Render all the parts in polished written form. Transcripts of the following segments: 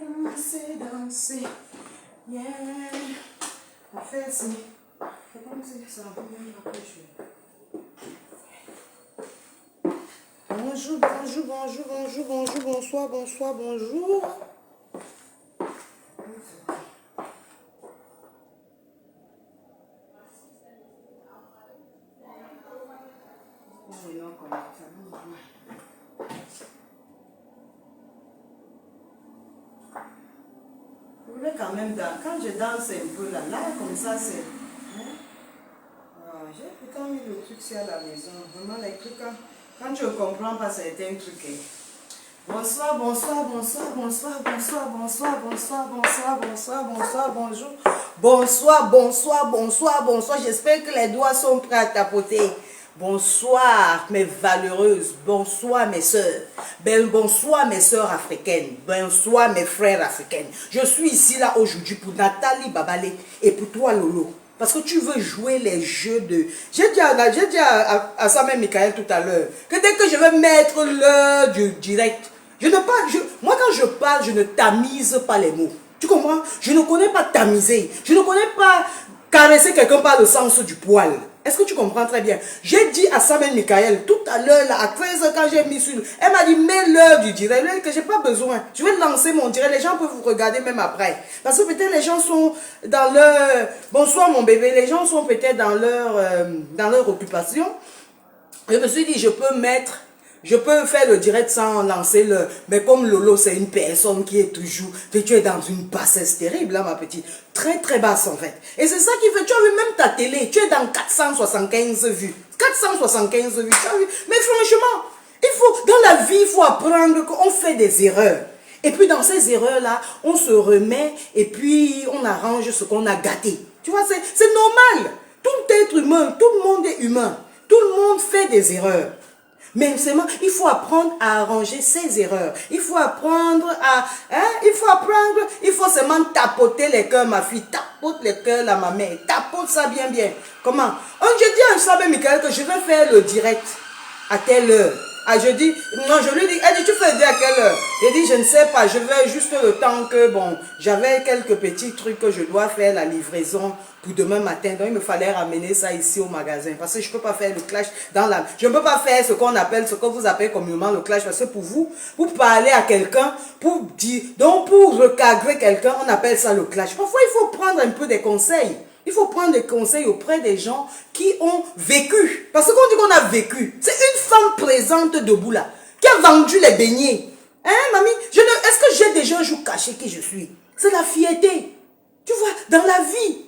Danser, danser. Yeah. On fait ainsi. C'est comme si ça va bien rapprocher. Bonjour, bonjour, bonjour, bonjour, bonjour, bonsoir, bonsoir, bonjour. Je voulais quand même danser. Quand je danse un peu là, comme ça, c'est. Hein? Ah, j'ai pourtant mis le truc sur la maison. Vraiment, les trucs, quand tu ne comprends pas certains trucs. Hein. Bonsoir, bonsoir, bonsoir, bonsoir, bonsoir, bonsoir, bonsoir, bonsoir, bonsoir, bonsoir, bonjour. Bonsoir, bonsoir, bonsoir, bonsoir. J'espère que les doigts sont prêts à tapoter. Bonsoir mes valeureuses, bonsoir mes soeurs, bonsoir mes soeurs africaines, bonsoir mes frères africains. Je suis ici là aujourd'hui pour Nathalie Babalé et pour toi Lolo. Parce que tu veux jouer les jeux de... J'ai dit à Samuel Michael tout à l'heure que dès que je vais mettre l'heure du direct, moi quand je parle, je ne tamise pas les mots. Tu comprends? Je ne connais pas tamiser. Je ne connais pas caresser quelqu'un par le sens du poil. Est-ce que tu comprends très bien? J'ai dit à Samuel Michael tout à l'heure, là, à 13h, quand j'ai mis sur... Elle m'a dit, mets l'heure du direct. Elle dit que j'ai pas besoin. Je vais lancer mon direct. Les gens peuvent vous regarder même après. Parce que peut-être les gens sont dans leur... Bonsoir mon bébé. Les gens sont peut-être dans leur occupation. Je me suis dit, je peux faire le direct sans lancer le... Mais comme Lolo, c'est une personne qui est toujours... Tu es dans une bassesse terrible, là, ma petite. Très, très basse, en fait. Et c'est ça qui fait... Tu as vu même ta télé. Tu es dans 475 vues. 475 vues. Tu as vu? Mais franchement, dans la vie, il faut apprendre qu'on fait des erreurs. Et puis, dans ces erreurs-là, on se remet et puis on arrange ce qu'on a gâté. Tu vois, c'est normal. Tout être humain, tout le monde est humain. Tout le monde fait des erreurs. Mais seulement, il faut apprendre à arranger ses erreurs. Il faut apprendre à... il faut seulement tapoter les cœurs, ma fille. Tapote les cœurs, là, ma mère. Tapote ça bien, bien. Comment? Je dis à Samuel Michael que je vais faire le direct à telle heure. Ah, je dis, non, je lui dis, elle dit, tu fais le direct à quelle heure? Il dit, je ne sais pas, je vais juste le temps que, bon, j'avais quelques petits trucs que je dois faire, la livraison pour demain matin. Donc, il me fallait ramener ça ici au magasin. Parce que je ne peux pas faire le clash je ne peux pas faire ce qu'on appelle, ce que vous appelez communément le clash. Parce que pour vous parler à quelqu'un, pour recadrer quelqu'un, on appelle ça le clash. Parfois, il faut prendre un peu des conseils. Il faut prendre des conseils auprès des gens qui ont vécu. Parce qu'on dit qu'on a vécu. C'est une femme présente debout là, qui a vendu les beignets. Hein, mamie? Est-ce que j'ai déjà un jour caché qui je suis? C'est la fierté. Tu vois, dans la vie,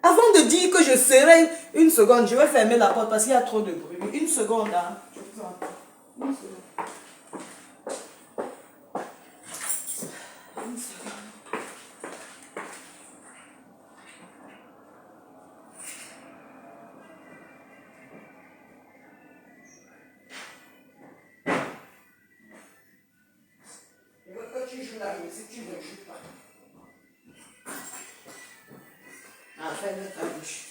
avant de dire que je serai... Une seconde, je vais fermer la porte parce qu'il y a trop de bruit. Une seconde, hein. Une seconde. Tu joues la musique, tu ne joues pas. Ah, ferme ta bouche.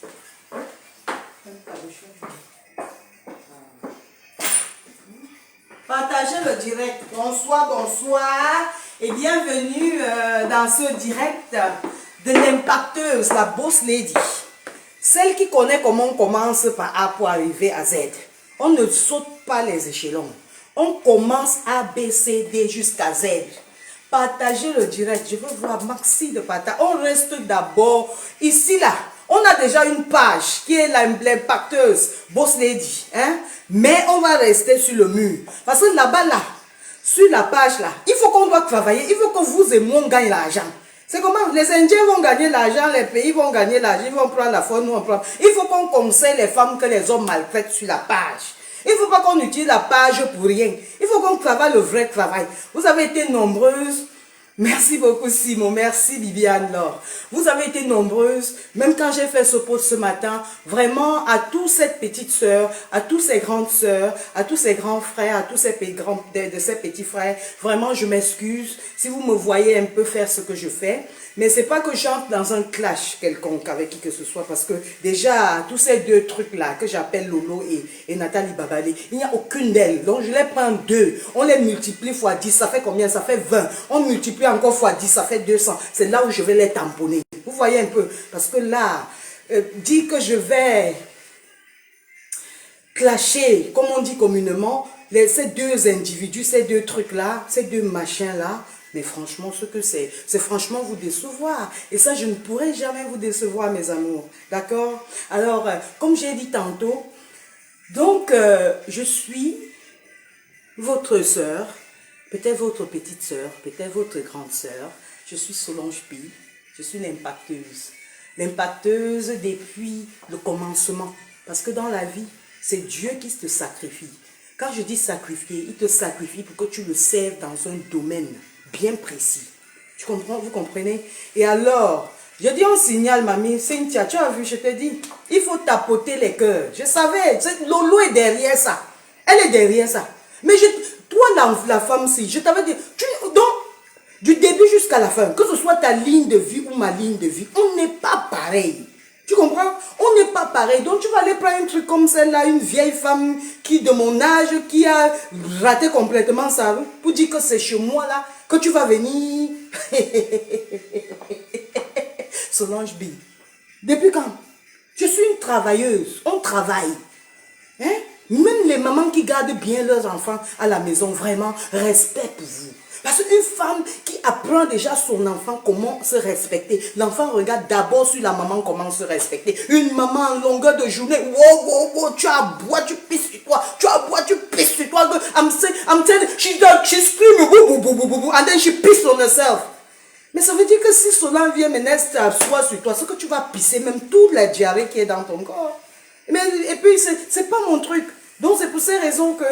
Ferme ta bouche. Partagez le direct. Bonsoir, bonsoir. Et bienvenue dans ce direct de l'impacteuse, la boss lady. Celle qui connaît comment on commence par A pour arriver à Z. On ne saute pas les échelons. On commence A, B, C, D jusqu'à Z. Partagez le direct. Je veux voir maxi de partage. On reste d'abord ici là. On a déjà une page qui est l'impacteuse Boss Lady. Hein? Mais on va rester sur le mur. Parce que là-bas là, sur la page là, il faut qu'on doit travailler. Il faut que vous et moi on gagne l'argent. C'est comment? Les Indiens vont gagner l'argent, les pays vont gagner l'argent, ils vont prendre la faune, nous on prend. Il faut qu'on conseille les femmes que les hommes maltraitent sur la page. Il ne faut pas qu'on utilise la page pour rien. Il faut qu'on travaille le vrai travail. Vous avez été nombreuses. Merci beaucoup Simon, merci Viviane Laure. Vous avez été nombreuses, même quand j'ai fait ce post ce matin, vraiment à toutes ces petites sœurs, à toutes ces grandes sœurs, à tous ces grands frères, à tous ces petits frères, vraiment je m'excuse si vous me voyez un peu faire ce que je fais. Mais c'est pas que j'entre dans un clash quelconque avec qui que ce soit, parce que déjà, tous ces deux trucs-là, que j'appelle Lolo et Nathalie Babalé, il n'y a aucune d'elles. Donc, je les prends deux. On les multiplie fois 10, ça fait combien? Ça fait 20. On multiplie multiplie encore fois 10, ça fait 200. C'est là où je vais les tamponner. Vous voyez un peu? Parce que là, dire que je vais clasher, comme on dit communément, ces deux individus, ces deux trucs-là, ces deux machins-là, mais franchement, ce que c'est franchement vous décevoir. Et ça, je ne pourrai jamais vous décevoir, mes amours. D'accord? Alors, comme j'ai dit tantôt, donc, je suis votre sœur, peut-être votre petite sœur, peut-être votre grande sœur. Je suis Solange Pi, je suis l'impacteuse. L'impacteuse depuis le commencement. Parce que dans la vie, c'est Dieu qui te sacrifie. Quand je dis sacrifier, il te sacrifie pour que tu le serves dans un domaine bien précis. Tu comprends? Vous comprenez? Et alors, je dis un signal, mamie, Cynthia, tu as vu, je t'ai dit, il faut tapoter les cœurs. Je savais, Lolo est derrière ça. Elle est derrière ça. Mais toi, la femme-ci, je t'avais dit, donc, du début jusqu'à la fin, que ce soit ta ligne de vie ou ma ligne de vie, on n'est pas pareil. Tu comprends? On n'est pas pareil. Donc, tu vas aller prendre un truc comme celle-là, une vieille femme qui, de mon âge, qui a raté complètement sa vie, pour dire que c'est chez moi, là, que tu vas venir. Solange B. Depuis quand? Je suis une travailleuse. On travaille. Hein? Même les mamans qui gardent bien leurs enfants à la maison, vraiment, respect pour vous. Parce qu'une femme qui apprend déjà son enfant comment se respecter, l'enfant regarde d'abord sur la maman comment se respecter. Une maman en longueur de journée, wow, tu aboies, tu pisses sur toi, tu aboies, tu pisses sur toi. I'm telling, she screaming, and then she pisses on herself. Mais ça veut dire que si Solange vient maintenant s'asseoir sur toi, c'est que tu vas pisser même toute la diarrhée qui est dans ton corps. Et puis, c'est pas mon truc. Donc, c'est pour ces raisons que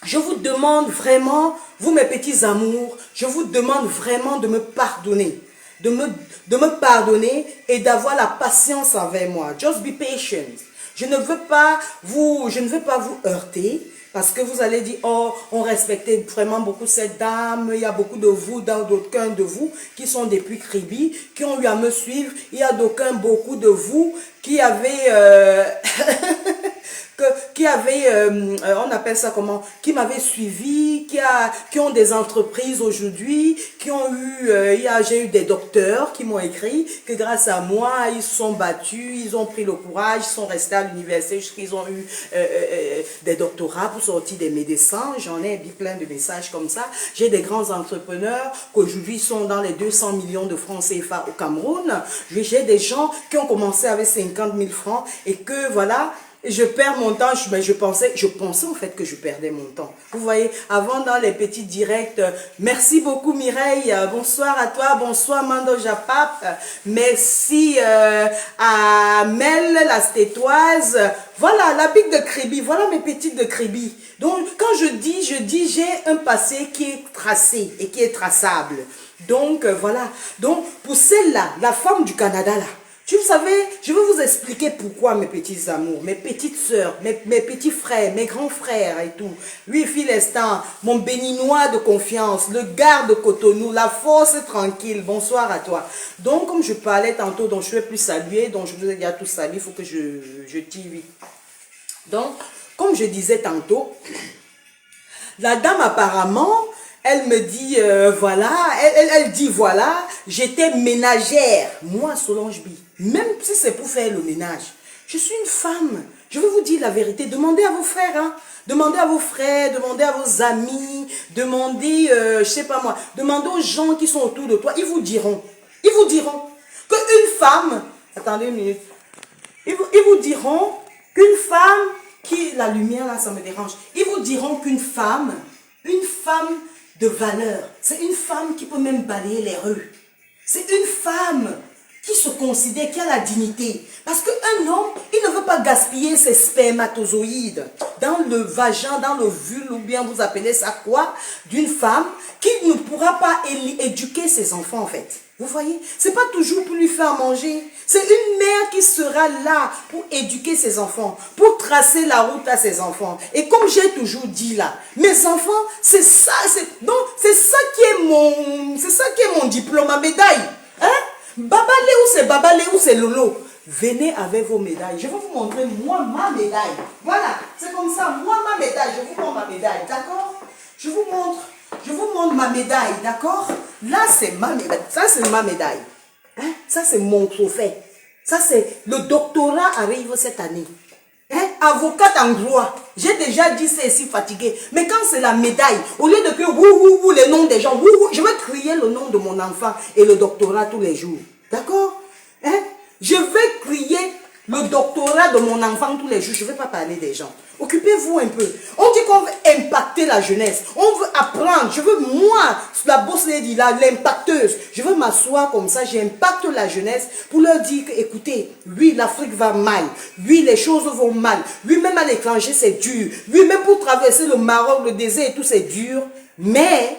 je vous demande vraiment, vous mes petits amours, je vous demande vraiment de me pardonner. De me pardonner et d'avoir la patience envers moi. Just be patient. Je ne veux pas vous heurter. Parce que vous allez dire, oh, on respectait vraiment beaucoup cette dame, il y a beaucoup de vous, d'aucuns de vous, qui sont depuis Kribi, qui ont eu à me suivre, il y a beaucoup de vous, qui avaient, on appelle ça comment, qui m'avaient suivi, qui ont des entreprises aujourd'hui, qui ont eu, j'ai eu des docteurs qui m'ont écrit que grâce à moi, ils se sont battus, ils ont pris le courage, ils sont restés à l'université jusqu'ils ont eu des doctorats pour sortir des médecins. J'en ai plein de messages comme ça. J'ai des grands entrepreneurs qu'aujourd'hui sont dans les 200 millions de francs CFA au Cameroun. J'ai des gens qui ont commencé avec 50 000 francs et que voilà, je perds mon temps, je pensais en fait que je perdais mon temps. Vous voyez, avant dans les petits directs, merci beaucoup Mireille, bonsoir à toi, bonsoir Mando Japap, merci à Mel, la stétoise, voilà la pique de Kribi, voilà mes petites de Kribi. Donc quand je dis j'ai un passé qui est tracé et qui est traçable. Donc voilà, donc pour celle-là, la femme du Canada là, vous savez, je vais vous expliquer pourquoi mes petits amours, mes petites sœurs, mes petits frères, mes grands frères et tout. Lui, Philestin, mon béninois de confiance, le garde de Cotonou, la force tranquille, bonsoir à toi. Donc, comme je parlais tantôt, donc je ne vais plus saluer, donc je vous ai déjà tous salué, il faut que je tire vite. Donc, comme je disais tantôt, la dame apparemment, elle me dit, voilà, elle dit, voilà, j'étais ménagère. Moi, Solange B, même si c'est pour faire le ménage, je suis une femme. Je vais vous dire la vérité. Demandez à vos frères, hein. Demandez à vos frères, demandez à vos amis, demandez, je sais pas moi, demandez aux gens qui sont autour de toi. Ils vous diront qu'une femme, attendez une minute, ils vous diront qu'une femme, la lumière là, ça me dérange. Ils vous diront qu'une femme de valeur. C'est une femme qui peut même balayer les rues. C'est une femme qui se considère, qui a la dignité. Parce qu'un homme, il ne veut pas gaspiller ses spermatozoïdes dans le vagin, dans le vulve, ou bien vous appelez ça quoi, d'une femme qui ne pourra pas éduquer ses enfants en fait. Vous voyez, c'est pas toujours pour lui faire manger. C'est une mère qui sera là pour éduquer ses enfants, pour tracer la route à ses enfants. Et comme j'ai toujours dit là, mes enfants, c'est ça qui est mon diplôme, ma médaille. Hein? Baba Léo, c'est Lolo. Venez avec vos médailles. Je vais vous montrer, moi, ma médaille. Voilà, c'est comme ça, moi, ma médaille. Je vous montre ma médaille, d'accord? Je vous montre Je vous montre ma médaille, d'accord? Là, c'est ma médaille. Ça, c'est ma médaille. Hein? Ça, c'est mon trophée. Ça, c'est le doctorat arrive cette année. Hein? Avocate en droit. J'ai déjà dit c'est si fatigué. Mais quand c'est la médaille, au lieu de crier wou, les noms des gens, wou, je vais crier le nom de mon enfant et le doctorat tous les jours. D'accord? Hein? Je vais crier le doctorat de mon enfant tous les jours. Je ne vais pas parler des gens. Occupez-vous un peu. On dit qu'on veut impacter la jeunesse. On veut apprendre. Je veux, moi, la boss lady là, l'impacteuse. Je veux m'asseoir comme ça. J'impacte la jeunesse pour leur dire que, écoutez, oui, l'Afrique va mal. Oui, les choses vont mal. Oui, même à l'étranger, c'est dur. Oui, même pour traverser le Maroc, le désert et tout, c'est dur. Mais,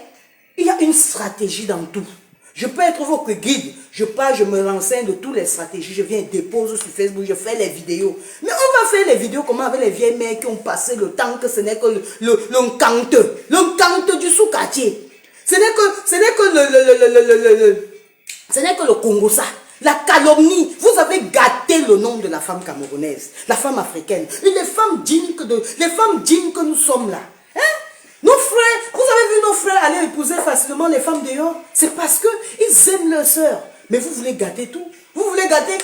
il y a une stratégie dans tout. Je peux être votre guide, je pars, je me renseigne de toutes les stratégies, je viens dépose sur Facebook, je fais les vidéos. Mais on va faire les vidéos comment avec les vieilles mères qui ont passé le temps que ce n'est que le cante du sous-quartier. Ce n'est que le Congo ça. La calomnie, vous avez gâté le nom de la femme camerounaise, la femme africaine, les femmes dignes que nous sommes là. Hein? Nos frères, vous avez vu nos frères aller épouser facilement les femmes dehors? C'est parce qu'ils aiment leurs sœurs. Mais vous voulez gâter tout. Vous voulez gâter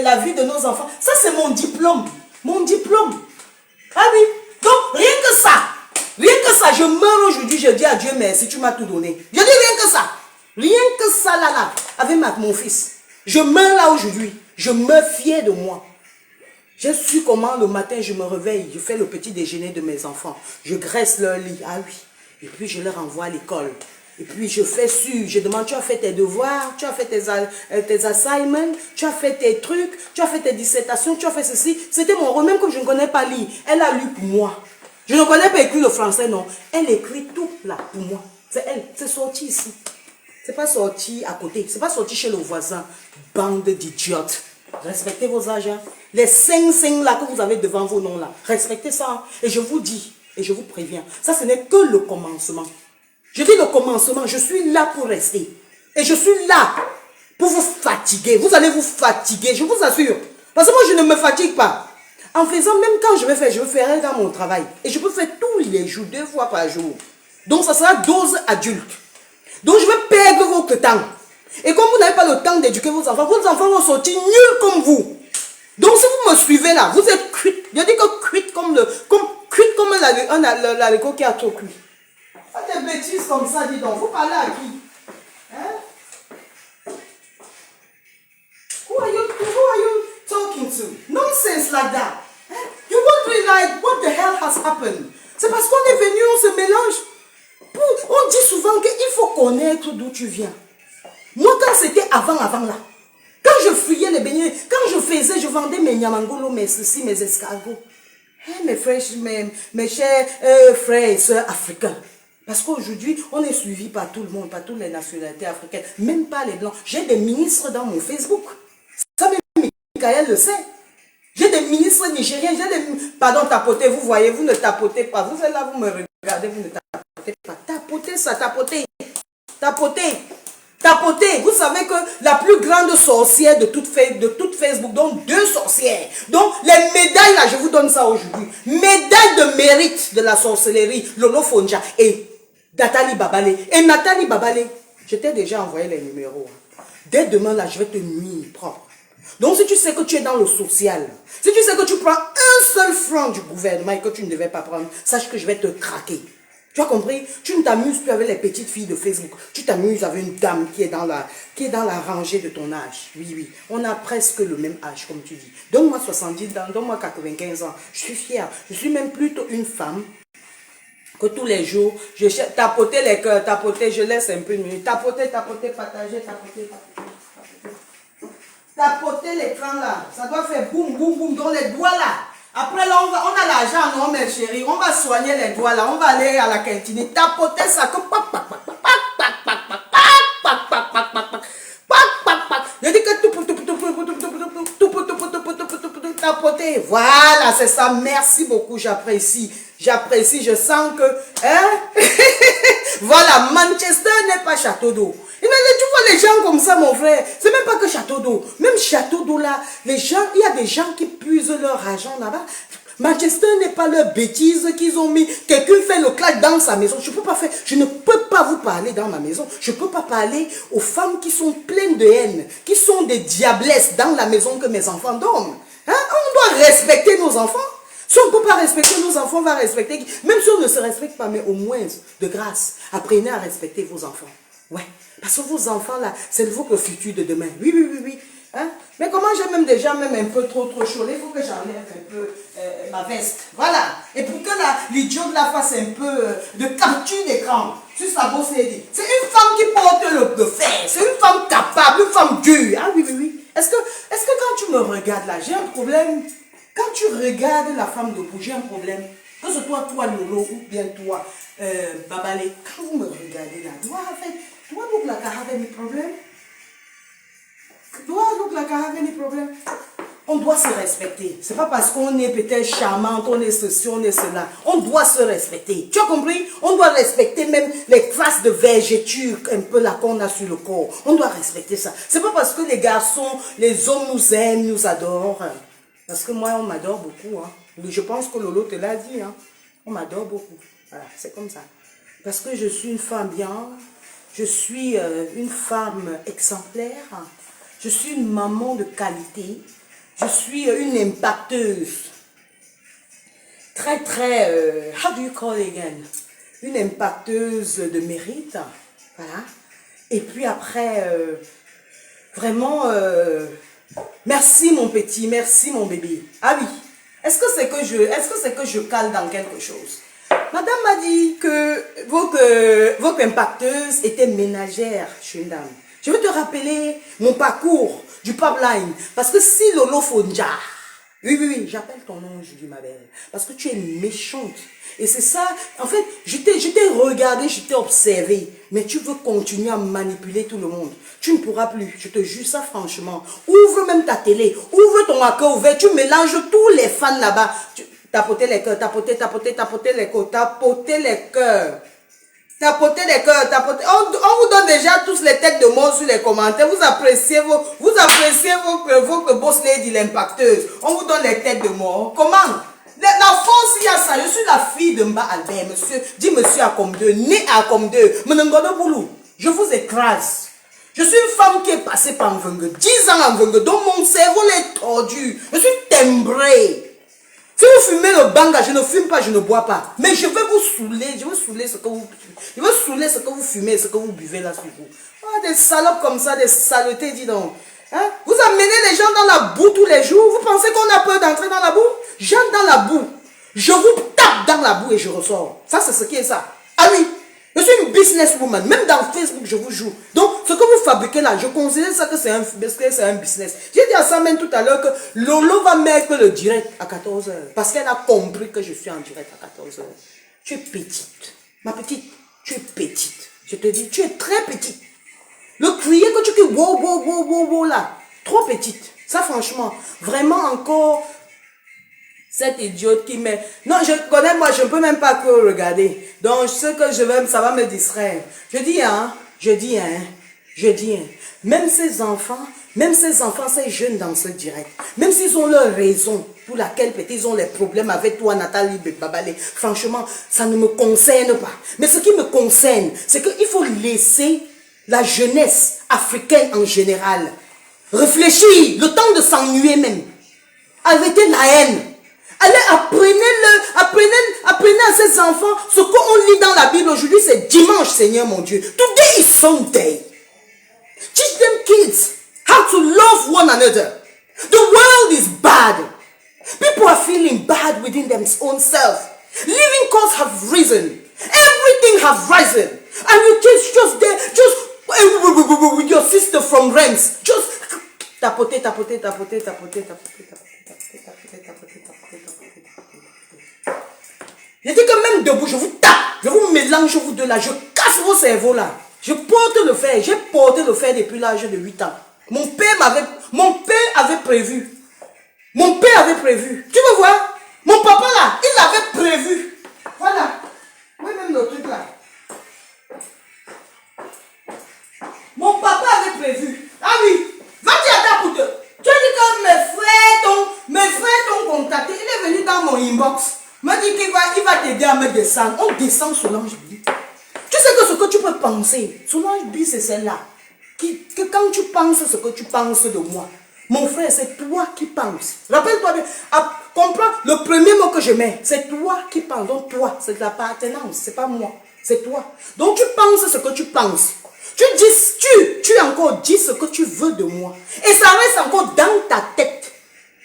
la vie de nos enfants. Ça, c'est mon diplôme. Mon diplôme. Ah oui. Donc, rien que ça, je meurs aujourd'hui, je dis à Dieu merci, tu m'as tout donné. Je dis rien que ça. Rien que ça, là, avec mon fils. Je meurs là aujourd'hui. Je meurs fier de moi. J'ai su comment le matin je me réveille, je fais le petit déjeuner de mes enfants. Je graisse leur lit, ah oui. Et puis je leur envoie à l'école. Et puis je fais je demande, tu as fait tes devoirs, tu as fait tes assignments, tu as fait tes trucs, tu as fait tes dissertations, tu as fait ceci. C'était mon rôle, même comme je ne connais pas lire. Elle a lu pour moi. Je ne connais pas écrire le français, non. Elle écrit tout là pour moi. C'est elle, c'est sorti ici. C'est pas sorti à côté, c'est pas sorti chez le voisin. Bande d'idiotes. Respectez vos âges. Les 5 là que vous avez devant vos noms là. Respectez ça. Et je vous dis, et je vous préviens, ça ce n'est que le commencement. Je dis le commencement, je suis là pour rester. Et je suis là pour vous fatiguer. Vous allez vous fatiguer, je vous assure. Parce que moi je ne me fatigue pas. En faisant, même quand je vais faire dans mon travail. Et je peux faire tous les jours, 2 fois par jour. Donc ça sera 12 adultes. Donc je vais perdre votre temps. Et comme vous n'avez pas le temps d'éduquer vos enfants vont sortir nuls comme vous. Donc si vous me suivez là, vous êtes cuit. Je dis que cuit comme l'haricot qui a trop cuit. Pas des bêtises comme ça, dis donc. Vous parlez à qui? Hein? Who are you talking to? Nonsense like that. Hein? You wondering like what the hell has happened? C'est parce qu'on est venu, on se mélange. On dit souvent qu'il faut connaître d'où tu viens. Moi, quand c'était avant là, quand je fuyais les beignets, quand je vendais mes nyamangolo, mes ceci, mes escargots. Hey, mes chers frères et sœurs africains. Parce qu'aujourd'hui, on est suivi par tout le monde, par toutes les nationalités africaines, même pas les blancs. J'ai des ministres dans mon Facebook. Ça, même Michael le sait. J'ai des ministres nigériens, Pardon, tapotez, vous voyez, vous ne tapotez pas. Vous êtes là, vous me regardez, vous ne tapotez pas. Tapotez ça, tapotez. Tapotez. Vous savez que la plus grande sorcière de toute Facebook, donc 2 sorcières. Donc les médailles là, je vous donne ça aujourd'hui. Médaille de mérite de la sorcellerie, Lolo Fonja et Nathalie Babale. Et Nathalie Babale, je t'ai déjà envoyé les numéros. Dès demain là, je vais te nuire propre. Donc si tu sais que tu es dans le social, si tu sais que tu prends un seul franc du gouvernement et que tu ne devais pas prendre, sache que je vais te craquer. Tu as compris? Tu ne t'amuses plus avec les petites filles de Facebook. Tu t'amuses avec une dame qui est dans la rangée de ton âge. Oui. On a presque le même âge, comme tu dis. Donne-moi 70 ans, donne-moi 95 ans. Je suis fière. Je suis même plutôt une femme que tous les jours, je cherche tapoter les cœurs, tapoter, je laisse un peu de minute. Tapoter, partager, tapoter l'écran là. Ça doit faire boum, boum, boum dans les doigts là. Après là, on a l'argent, non, mes chéris. On va soigner les doigts là. On va aller à la cantine. Tapoter ça comme je dis que tapoter. Voilà, c'est ça. Merci beaucoup. J'apprécie. Je sens que. Hein? Voilà, Manchester n'est pas Château d'eau. Tu vois les gens comme ça, mon frère. C'est même pas que Château d'eau. Même Château d'eau là, les gens, il y a des gens qui puisent leur argent là-bas. Manchester n'est pas leur bêtise qu'ils ont mis. Quelqu'un fait le claque dans sa maison. Je peux pas faire. Je ne peux pas vous parler dans ma maison. Je ne peux pas parler aux femmes qui sont pleines de haine, qui sont des diablesses dans la maison que mes enfants dorment. Hein? On doit respecter nos enfants. Si on ne peut pas respecter nos enfants, on va respecter. Même si on ne se respecte pas, mais au moins, de grâce, apprenez à respecter vos enfants. Ouais. Parce que vos enfants, là, c'est votre futur de demain. Oui, oui, oui, oui. Hein? Mais comment j'ai même déjà un peu trop chaud, il faut que j'enlève un peu ma veste. Voilà. Et pour que l'idiot de la fasse un peu de capture d'écran sur sa bosse, c'est une femme qui porte le fer. C'est une femme capable, une femme dure. Ah oui, oui, oui. Est-ce que quand tu me regardes là, j'ai un problème? Quand tu regardes la femme de bout, j'ai un problème. Que ce soit toi, Lolo, ou bien toi, Babale, quand vous me regardez là, toi, donc la cara avait des problèmes? On doit se respecter. C'est pas parce qu'on est peut-être charmante, on est ceci, on est cela. On doit se respecter. Tu as compris? On doit respecter même les traces de végéture un peu là qu'on a sur le corps. On doit respecter ça. C'est pas parce que les garçons, les hommes nous aiment, nous adorent. Parce que moi, on m'adore beaucoup. Hein. Je pense que Lolo te l'a dit. Hein. On m'adore beaucoup. Voilà, c'est comme ça. Parce que je suis une femme bien. Je suis une femme exemplaire. Je suis une maman de qualité. Je suis une impacteuse. Très, très... how do you call it again? Une impacteuse de mérite. Voilà. Et puis après, vraiment... merci mon petit, merci mon bébé. Ah oui. Est-ce que c'est que je cale dans quelque chose? Madame m'a dit que votre impacteuse était ménagère chez une dame. Je vais te rappeler mon parcours du pipeline. Parce que si Lolo Fonja, oui, j'appelle ton nom aujourd'hui ma belle. Parce que tu es méchante. Et c'est ça, en fait, je t'ai regardé, je t'ai observé. Mais tu veux continuer à manipuler tout le monde. Tu ne pourras plus, je te jure ça franchement. Ouvre même ta télé, ouvre ton accueil ouvert, tu mélanges tous les fans là-bas. Tapoter les cœurs, tapoter les cœurs, tapoter les cœurs. Tapotez les cœurs, tapotez. On vous donne déjà tous les têtes de mort sur les commentaires. Vous appréciez votre boss lady, l'impacteuse. On vous donne les têtes de mort. Comment? La force, il y a ça. Je suis la fille de Mba Albert, monsieur. Dis monsieur à comme deux, né à comme deux. Menengodo Boulou. Je vous écrase. Je suis une femme qui est passée par Mvengue. 10 ans en Mvengue. Donc mon cerveau est tordu. Je suis timbré. Si vous fumez le banga, je ne fume pas, je ne bois pas. Mais je vais vous saouler, je vais saouler ce que vous fumez, ce que vous buvez là sur vous. Ah, des salopes comme ça, des saletés, dis donc. Hein? Vous amenez les gens dans la boue tous les jours. Vous pensez qu'on a peur d'entrer dans la boue? J'entre dans la boue. Je vous tape dans la boue et je ressors. Ça, c'est ce qui est ça. Ah oui, je suis une businesswoman. Même dans Facebook, je vous joue. Donc, ce que vous fabriquez là, je considère ça que c'est un business. J'ai dit à Samen tout à l'heure que Lolo va mettre le direct à 14 h. Parce qu'elle a compris que je suis en direct à 14 h. Tu es petite. Ma petite, tu es petite. Je te dis, tu es très petite. Le crier que tu cries, wow, là, trop petite. Ça, franchement, vraiment encore... Cette idiote qui met... Non, je connais, moi, je ne peux même pas que regarder. Donc, ce que je veux, ça va me distraire. Je dis, même ces enfants, ces jeunes dans ce direct, même s'ils ont leur raison pour laquelle peut-être ils ont les problèmes avec toi, Nathalie Babale, franchement, ça ne me concerne pas. Mais ce qui me concerne, c'est qu'il faut laisser la jeunesse africaine en général réfléchir, le temps de s'ennuyer même. Arrêtez la haine. Allez, apprenez à ces enfants ce qu'on lit dans la Bible aujourd'hui, c'est dimanche, Seigneur mon Dieu. Today is Sunday. Teach them kids how to love one another. The world is bad. People are feeling bad within their own self. Living costs have risen. Everything has risen. And you just there, with your sister from Reims. Just tapoter. Je dis que même debout, je vous tape, je vous mélange vous deux là, je casse vos cerveaux là. Je porte le fer, j'ai porté le fer depuis l'âge de 8 ans. Mon père avait prévu. Mon père avait prévu. Tu veux voir? Mon papa là, il avait prévu. Voilà. Oui, même le truc là. Mon papa avait prévu. Ah oui. Va dire à ta poute. Tu as dit que mes frères t'ont contacté. Il est venu dans mon email. inbox, me dit qu'il va t'aider à me descendre. On descend Solange B. Tu sais que ce que tu peux penser, Solange B, c'est celle-là. Que quand tu penses ce que tu penses de moi, mon frère, c'est toi qui penses. Rappelle-toi bien, comprends, le premier mot que je mets, c'est toi qui penses. Donc toi, c'est de l'appartenance, c'est pas moi, c'est toi. Donc tu penses ce que tu penses. Tu encore dis ce que tu veux de moi. Et ça reste encore dans ta tête.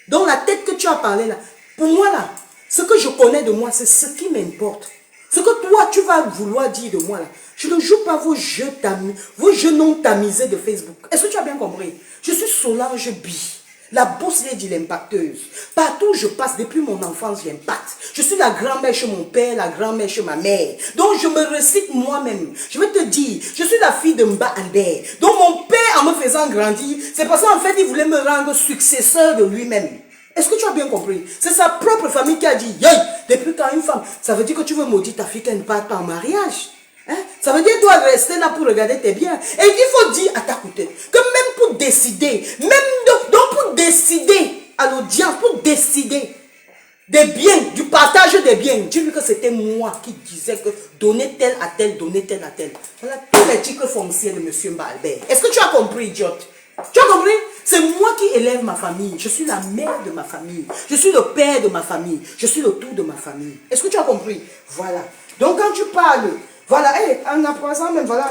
Dans la tête que tu as parlé là. Pour moi là, ce que je connais de moi, c'est ce qui m'importe. Ce que toi, tu vas vouloir dire de moi là. Je ne joue pas vos jeux non tamisés de Facebook. Est-ce que tu as bien compris? Je suis Solange B, la boss lady, l'impacteuse. Partout où je passe, depuis mon enfance, j'impacte. Je suis la grand-mère chez mon père, la grand-mère chez ma mère. Donc je me récite moi-même. Je vais te dire, je suis la fille de Mba Albert. Donc mon père, en me faisant grandir, c'est parce qu'en fait, il voulait me rendre successeur de lui-même. Est-ce que tu as bien compris? C'est sa propre famille qui a dit, hey, depuis quand une femme, ça veut dire que tu veux maudire ta fille qu'elle ne parte pas en mariage. Hein? Ça veut dire que tu dois rester là pour regarder tes biens. Et il faut dire à ta côté que même pour décider, donc pour décider à l'audience, pour décider des biens, du partage des biens, tu dis que c'était moi qui disais que donner tel à tel, donner tel à tel. Voilà tous les titres fonciers de M. Albert. Est-ce que tu as compris, idiote? Tu as compris? C'est moi qui élève ma famille. Je suis la mère de ma famille. Je suis le père de ma famille. Je suis le tout de ma famille. Est-ce que tu as compris? Voilà. Donc quand tu parles, voilà, hey, en apprenant même, voilà.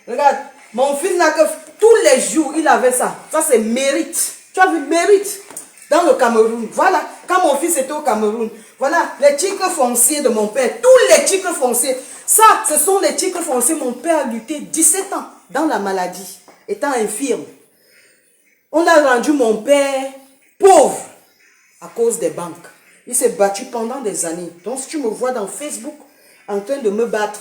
Regarde, mon fils là, que tous les jours, il avait ça. Ça, c'est mérite. Tu as vu, mérite. Dans le Cameroun. Voilà, quand mon fils était au Cameroun. Voilà, les titres fonciers de mon père. Tous les titres fonciers. Ça, ce sont les titres fonciers. Mon père a lutté 17 ans dans la maladie, étant infirme. On a rendu mon père pauvre à cause des banques. Il s'est battu pendant des années. Donc, si tu me vois dans Facebook en train de me battre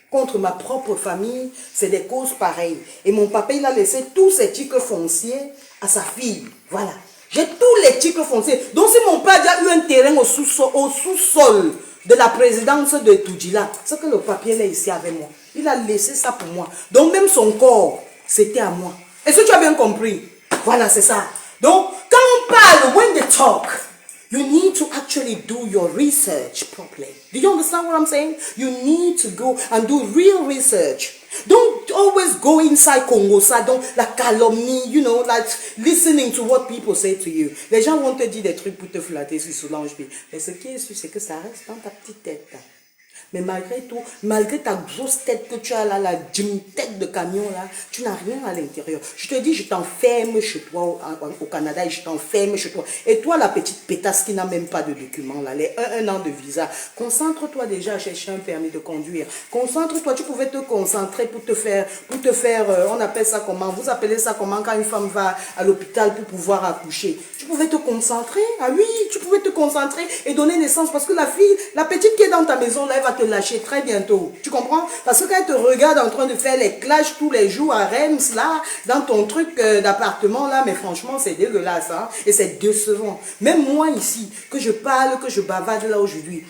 contre ma propre famille, c'est des causes pareilles. Et mon papa, il a laissé tous ses titres fonciers à sa fille. Voilà. J'ai tous les titres fonciers. Donc, si mon père a eu un terrain au sous-sol de la présidence de Toudjila, c'est que le papier là ici avec moi. Il a laissé ça pour moi. Donc, même son corps, c'était à moi. Est-ce que tu as bien compris? Voilà, c'est ça. Donc, quand on parle, when they talk, you need to actually do your research properly. Do you understand what I'm saying? You need to go and do real research. Don't always go inside Congo, ça, donc la calomnie, you know, like listening to what people say to you. Les gens vont te dire des trucs pour te flatter sur Solange B. Mais ce qui est sûr, c'est que ça reste dans ta petite tête. Mais malgré tout, malgré ta grosse tête que tu as là, la tête de camion là, tu n'as rien à l'intérieur. Je te dis, je t'enferme chez toi au Canada et je t'enferme chez toi. Et toi, la petite pétasse qui n'a même pas de documents là, les un an de visa, concentre-toi déjà à chercher un permis de conduire. Concentre-toi, tu pouvais te concentrer pour te faire, on appelle ça comment? Vous appelez ça comment quand une femme va à l'hôpital pour pouvoir accoucher? Tu pouvais te concentrer, ah oui, tu pouvais te concentrer et donner naissance parce que la fille, la petite qui est dans ta maison là, elle va te lâcher très bientôt. Tu comprends? Parce que quand elle te regarde en train de faire les clashs tous les jours à Reims, là, dans ton truc d'appartement, là, mais franchement, c'est dégueulasse, hein? Et c'est décevant. Même moi ici, que je parle, que je bavarde là aujourd'hui,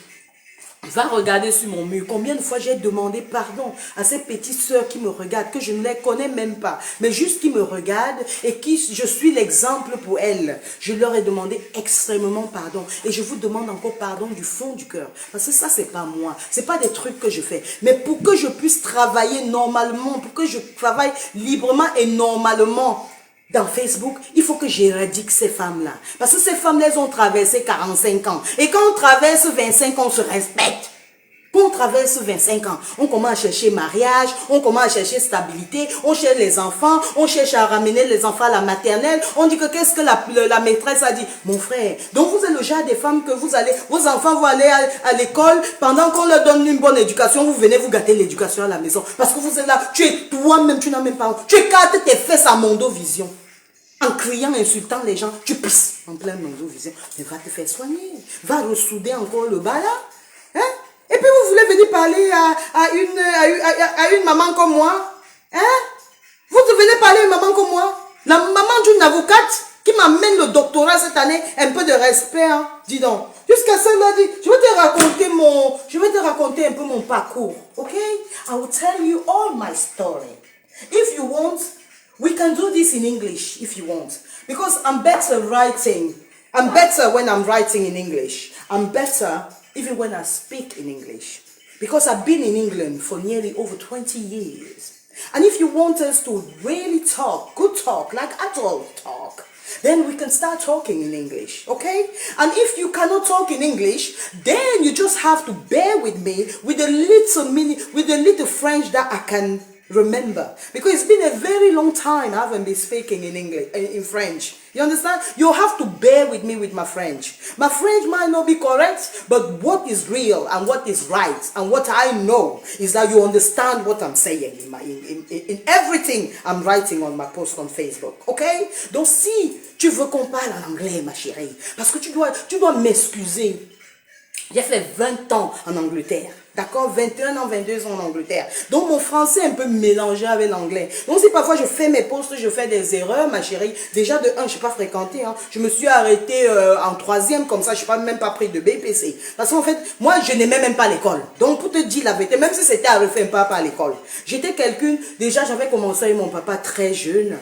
va regarder sur mon mur combien de fois j'ai demandé pardon à ces petites sœurs qui me regardent, que je ne les connais même pas, mais juste qui me regardent et qui je suis l'exemple pour elles. Je leur ai demandé extrêmement pardon et je vous demande encore pardon du fond du cœur. Parce que ça, c'est pas moi, c'est pas des trucs que je fais. Mais pour que je puisse travailler normalement, pour que je travaille librement et normalement, dans Facebook, il faut que j'éradique ces femmes-là. Parce que ces femmes-là, elles ont traversé 45 ans. Et quand on traverse 25 ans, on se respecte. Quand on traverse 25 ans, on commence à chercher mariage, on commence à chercher stabilité, on cherche les enfants, on cherche à ramener les enfants à la maternelle. On dit que qu'est-ce que la maîtresse a dit? Mon frère, donc vous êtes le genre des femmes que vous allez, vos enfants vont aller à l'école, pendant qu'on leur donne une bonne éducation, vous venez vous gâter l'éducation à la maison. Parce que vous êtes là, tu es toi-même, tu n'as même pas, tu écartes tes fesses à Mondovision. En criant, insultant les gens, tu pisses en plein Mondovision. Mais va te faire soigner, va ressouder encore le bas là. Hein? Et puis vous voulez venir parler à une maman comme moi? Hein? Vous venez parler à une maman comme moi? La maman d'une avocate qui m'amène le doctorat cette année, un peu de respect, hein? Dis donc. Jusqu'à ça, là, je vais te raconter un peu mon parcours, ok? I will tell you all my story. If you want, we can do this in English if you want. Because I'm better writing I'm better when I'm writing in English. I'm better even when I speak in English. Because I've been in England for nearly over 20 years. And if you want us to really talk, good talk, like adult talk, then we can start talking in English, okay? And if you cannot talk in English, then you just have to bear with me with a little French that I can remember. Because it's been a very long time I haven't been speaking in English, in French. You understand? You have to bear with me with my French. My French might not be correct, but what is real and what is right and what I know is that you understand what I'm saying in everything I'm writing on my post on Facebook. Okay? Donc si tu veux qu'on parle en anglais, ma chérie, parce que tu dois m'excuser. J'ai fait 20 ans en Angleterre. D'accord, 21 ans, 22 ans en Angleterre. Donc mon français est un peu mélangé avec l'anglais. Donc si parfois je fais mes posts, je fais des erreurs, ma chérie. Déjà de 1, je n'ai pas fréquenté. Hein. Je me suis arrêtée en 3e comme ça. Je n'ai même pas pris de BPC. Parce qu'en fait, moi, je n'aimais même pas l'école. Donc pour te dire la vérité, même si c'était à refaire pas à l'école. J'étais quelqu'un, déjà j'avais commencé avec mon papa très jeune.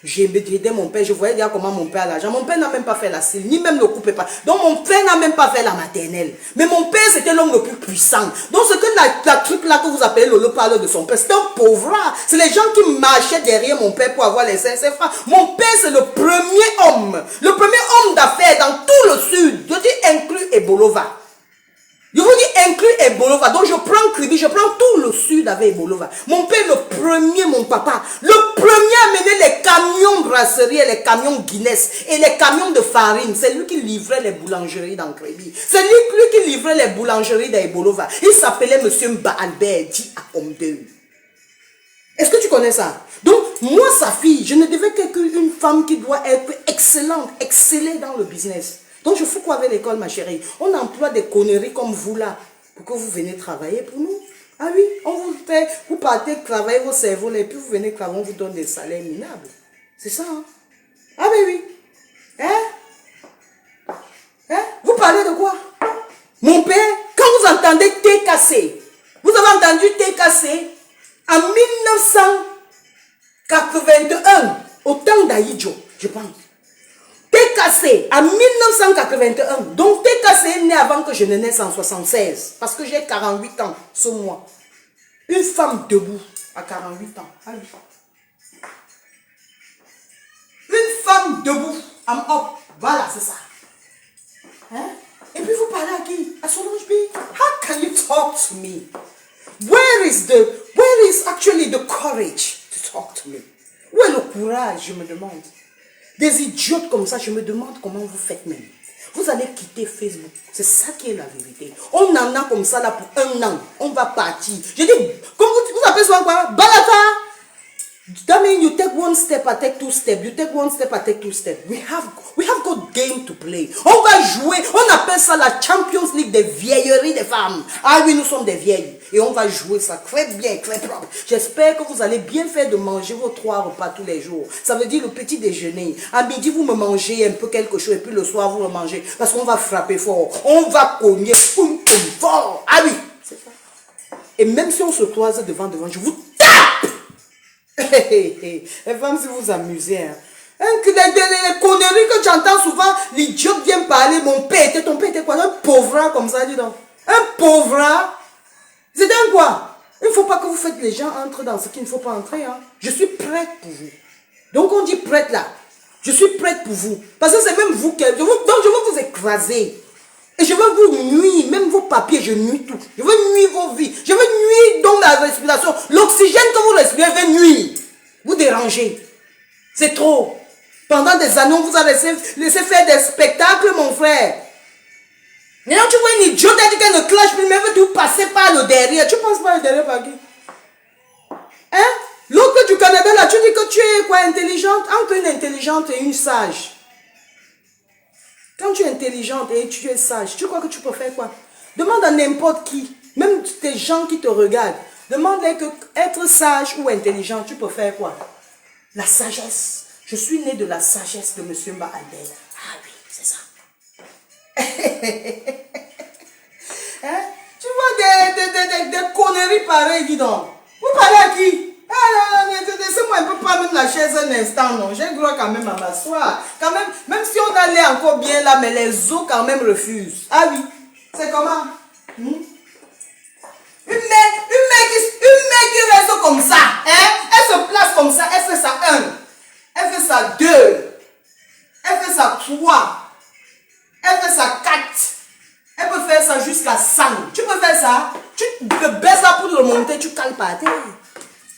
J'aidais mon père, je voyais déjà comment mon père a l'argent. Mon père n'a même pas fait la cile, ni même le coupé pas. Donc mon père n'a même pas fait la maternelle. Mais mon père, c'était l'homme le plus puissant. Donc ce que la truc là que vous appelez Lolo parle de son père, c'est un pauvre. C'est les gens qui marchaient derrière mon père pour avoir les 500 francs. Mon père, c'est le premier homme d'affaires dans tout le sud. Je dis inclus Ebolova. Je vous dis inclus Ebolova. Donc je prends Kribi, je prends tout le sud avec Ebolova. Mon père, le premier, mon papa, le premier à mener les camions brasserie et les camions Guinness et les camions de farine. C'est lui qui livrait les boulangeries dans Kribi. C'est lui qui livrait les boulangeries d'Ebolova. Il s'appelait Monsieur Mba Albert dit à Omdeu. Est-ce que tu connais ça? Donc, moi, sa fille, je ne devais qu'une femme qui doit être excellente, exceller dans le business. Donc, je fous quoi avec l'école, ma chérie? On emploie des conneries comme vous là, pour que vous venez travailler pour nous. Ah oui, on vous fait, vous partez travailler vos cerveaux là, et puis vous venez travailler, on vous donne des salaires minables. C'est ça, hein? Ah ben oui. Hein? Vous parlez de quoi? Mon père, quand vous entendez TKC, vous avez entendu TKC en 1981, au temps d'Aïdjo, je pense. TKC en 1981. Donc TKC est né avant que je ne naisse en 76. Parce que j'ai 48 ans ce mois. Une femme debout à 48 ans. Ah oui. Une femme debout. I'm up. Voilà, c'est ça. Hein? Et puis vous parlez à qui? À Solange B. How can you talk to me? Where is actually the courage to talk to me? Où est le courage, je me demande? Des idiotes comme ça, je me demande comment vous faites même. Vous allez quitter Facebook. C'est ça qui est la vérité. On en a comme ça là pour 1 an. On va partir. Je dis, comme vous appelez ça quoi? Balata. That means you take 1 step, I take 2 steps. You take 1 step, I take 2 steps. We have got game to play. On va jouer. On appelle ça la Champions League des vieilleries des femmes. Ah oui, nous sommes des vieilles. Et on va jouer ça très bien, très propre. J'espère que vous allez bien faire de manger vos 3 repas tous les jours. Ça veut dire le petit déjeuner. À midi, vous me mangez un peu quelque chose. Et puis le soir, vous me mangez. Parce qu'on va frapper fort. On va cogner fort. Ah oui, c'est ça. Et même si on se croise devant, je vous tape. Les femmes, si vous amusez, hein. Les conneries que j'entends souvent, l'idiot vient parler, ton père était quoi? Un pauvre comme ça, dis donc. Un pauvre. C'est dingue quoi? Il ne faut pas que vous faites les gens entrent dans ce qu'il ne faut pas entrer. Hein. Je suis prête pour vous. Donc on dit prête là. Je suis prête pour vous. Parce que c'est même vous qui... Donc je veux vous écraser. Et je veux vous nuire, même vos papiers, je nuis tout. Je veux nuire vos vies. Je veux nuire dans la respiration. L'oxygène que vous respirez veut nuire. Vous dérangez. C'est trop. Pendant des années, on vous a laissé faire des spectacles, mon frère. Maintenant, tu vois une idiote qui dit qu'elle ne clash plus, mais veut tout passer par le derrière. Tu penses pas le derrière par qui? Hein? L'autre du Canada, là, tu dis que tu es quoi, intelligente? Entre une intelligente et une sage. Quand tu es intelligente et tu es sage, tu crois que tu peux faire quoi? Demande à n'importe qui, même tes gens qui te regardent, demande-leur que être sage ou intelligent, tu peux faire quoi? La sagesse. Je suis né de la sagesse de M. Mba Albert. Ah oui, c'est ça. Hein? Tu vois des conneries pareilles, dis donc. Vous parlez à qui? Ah Laissez-moi un peu prendre même la chaise un instant, non. J'ai le droit quand même à m'asseoir. Quand même si on allait encore bien là, mais les os quand même refusent. Ah oui, c'est comment? Une mère qui reste comme ça, hein? Elle se place comme ça, elle fait ça 1, elle fait ça 2, elle fait ça 3, elle fait ça 4, elle peut faire ça jusqu'à 100. Tu peux faire ça, tu te baisses là pour le monter, tu cales par terre.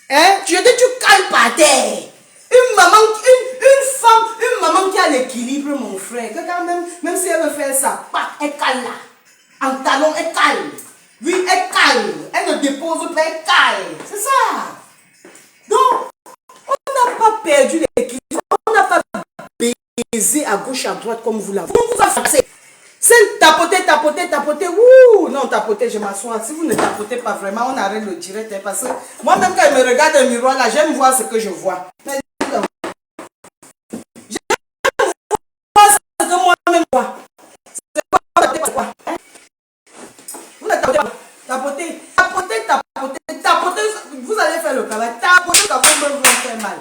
Hein? Tu cales par terre. Une maman, une maman qui a l'équilibre, mon frère, que quand même si elle veut faire ça, elle cale là. En talon, elle cale. Oui, elle cale. Elle ne dépose pas, elle cale. C'est ça. Donc, on n'a pas perdu l'équilibre. On n'a pas baisé à gauche, à droite comme vous l'avez. On vous a forcé. C'est tapoter. Ouh, non, tapoter, je m'assois. Si vous ne tapotez pas vraiment, on arrête le direct. Hein, parce que moi-même, quand je me regarde dans le miroir, là, j'aime voir ce que je vois. Mais j'aime voir ce que moi-même vois. C'est quoi? Vous ne tapotez pas. Tapoter, vous allez faire le travail. Tapoter, ça va me faire mal.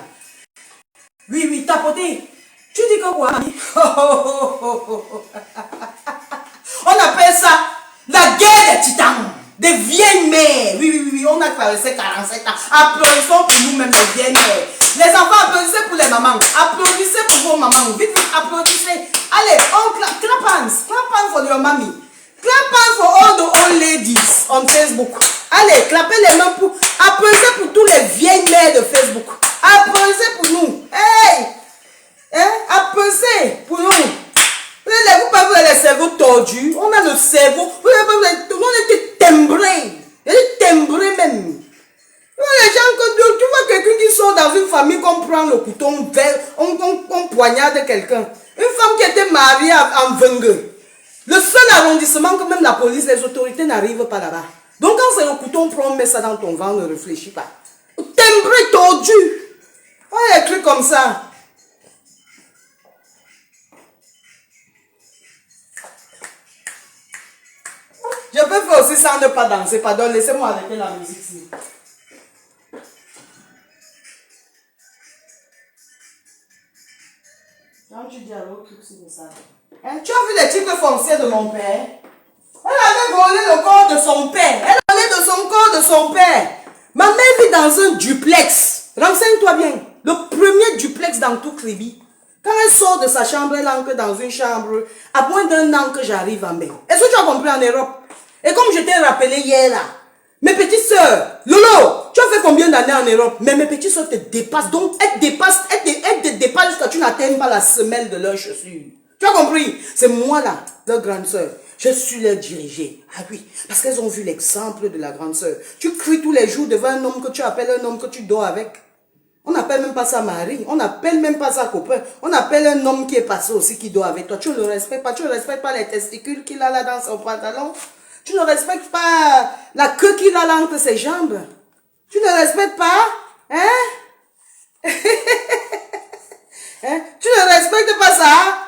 Oui, tapoter. Tu dis que quoi? On appelle ça la guerre des titans, des vieilles mères. Oui, on a traversé 47 ans. Applaudissons pour nous-mêmes, les vieilles mères. Les enfants, applaudissez pour les mamans. Applaudissez pour vos mamans. Vite, applaudissez. Allez, on clap hands. Clap hands for your mommy. Clap hands for all the old ladies on Facebook. Allez, clapez les mains pour... Applaudissez pour tous les vieilles mères de Facebook. Applaudissez pour nous. Hey! Hein? Applaudissez pour nous. Vous parlez les cerveaux tordus. On a le cerveau. On était timbrés. Il est timbré même. Les gens, tu vois quelqu'un qui sort dans une famille, qu'on prend le couteau, on poignarde quelqu'un. Une femme qui était mariée en Vengue. Le seul arrondissement que même la police, les autorités n'arrivent pas là-bas. Donc quand c'est le couteau, on prend, on met ça dans ton ventre, ne réfléchis pas. Timbré tordu. Ouais, des trucs comme ça. Je peux faire aussi ça, ne pas danser. Pardon, laissez-moi arrêter la musique ici. Quand tu dis à l'autre truc, c'est ça. Hein? Tu as vu les titres fonciers de mon père? Elle avait volé le corps de son père. Elle volait de son corps de son père. Ma mère vit dans un duplex. Renseigne-toi bien. Le premier duplex dans tout Kribi. Quand elle sort de sa chambre, elle entre dans une chambre à moins d'1 an que j'arrive en mai. Est-ce que tu as compris en Europe? Et comme je t'ai rappelé hier là, mes petites soeurs, Lolo, tu as fait combien d'années en Europe? Mais mes petites soeurs te dépassent. Donc, elles te dépassent jusqu'à tu n'atteignes pas la semelle de leurs chaussures. Tu as compris? C'est moi là, leur grande soeur. Je suis leur dirigée. Ah oui, parce qu'elles ont vu l'exemple de la grande soeur. Tu cries tous les jours devant un homme que tu appelles un homme que tu dors avec. On n'appelle même pas ça mari, on n'appelle même pas ça copain. On appelle un homme qui est passé aussi qui dort avec toi. Tu ne le respectes pas, tu ne respectes pas les testicules qu'il a là dans son pantalon. Tu ne respectes pas la queue qu'il a là entre ses jambes. Tu ne respectes pas, hein? Hein? Tu ne respectes pas ça,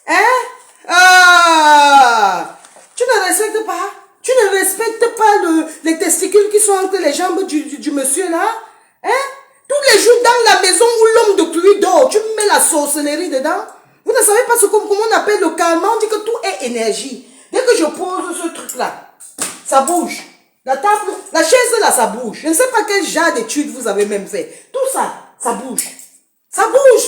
hein? Ah! Tu ne respectes pas? Tu ne respectes pas les testicules qui sont entre les jambes du monsieur là, hein? Tous les jours dans la maison où l'homme de pluie dort, tu mets la sorcellerie dedans. Vous ne savez pas comment on appelle le calme. On dit que tout est énergie. Dès que je pose ce truc-là, ça bouge. La table, la chaise là, ça bouge. Je ne sais pas quel genre d'études vous avez même fait. Tout ça, ça bouge. Ça bouge.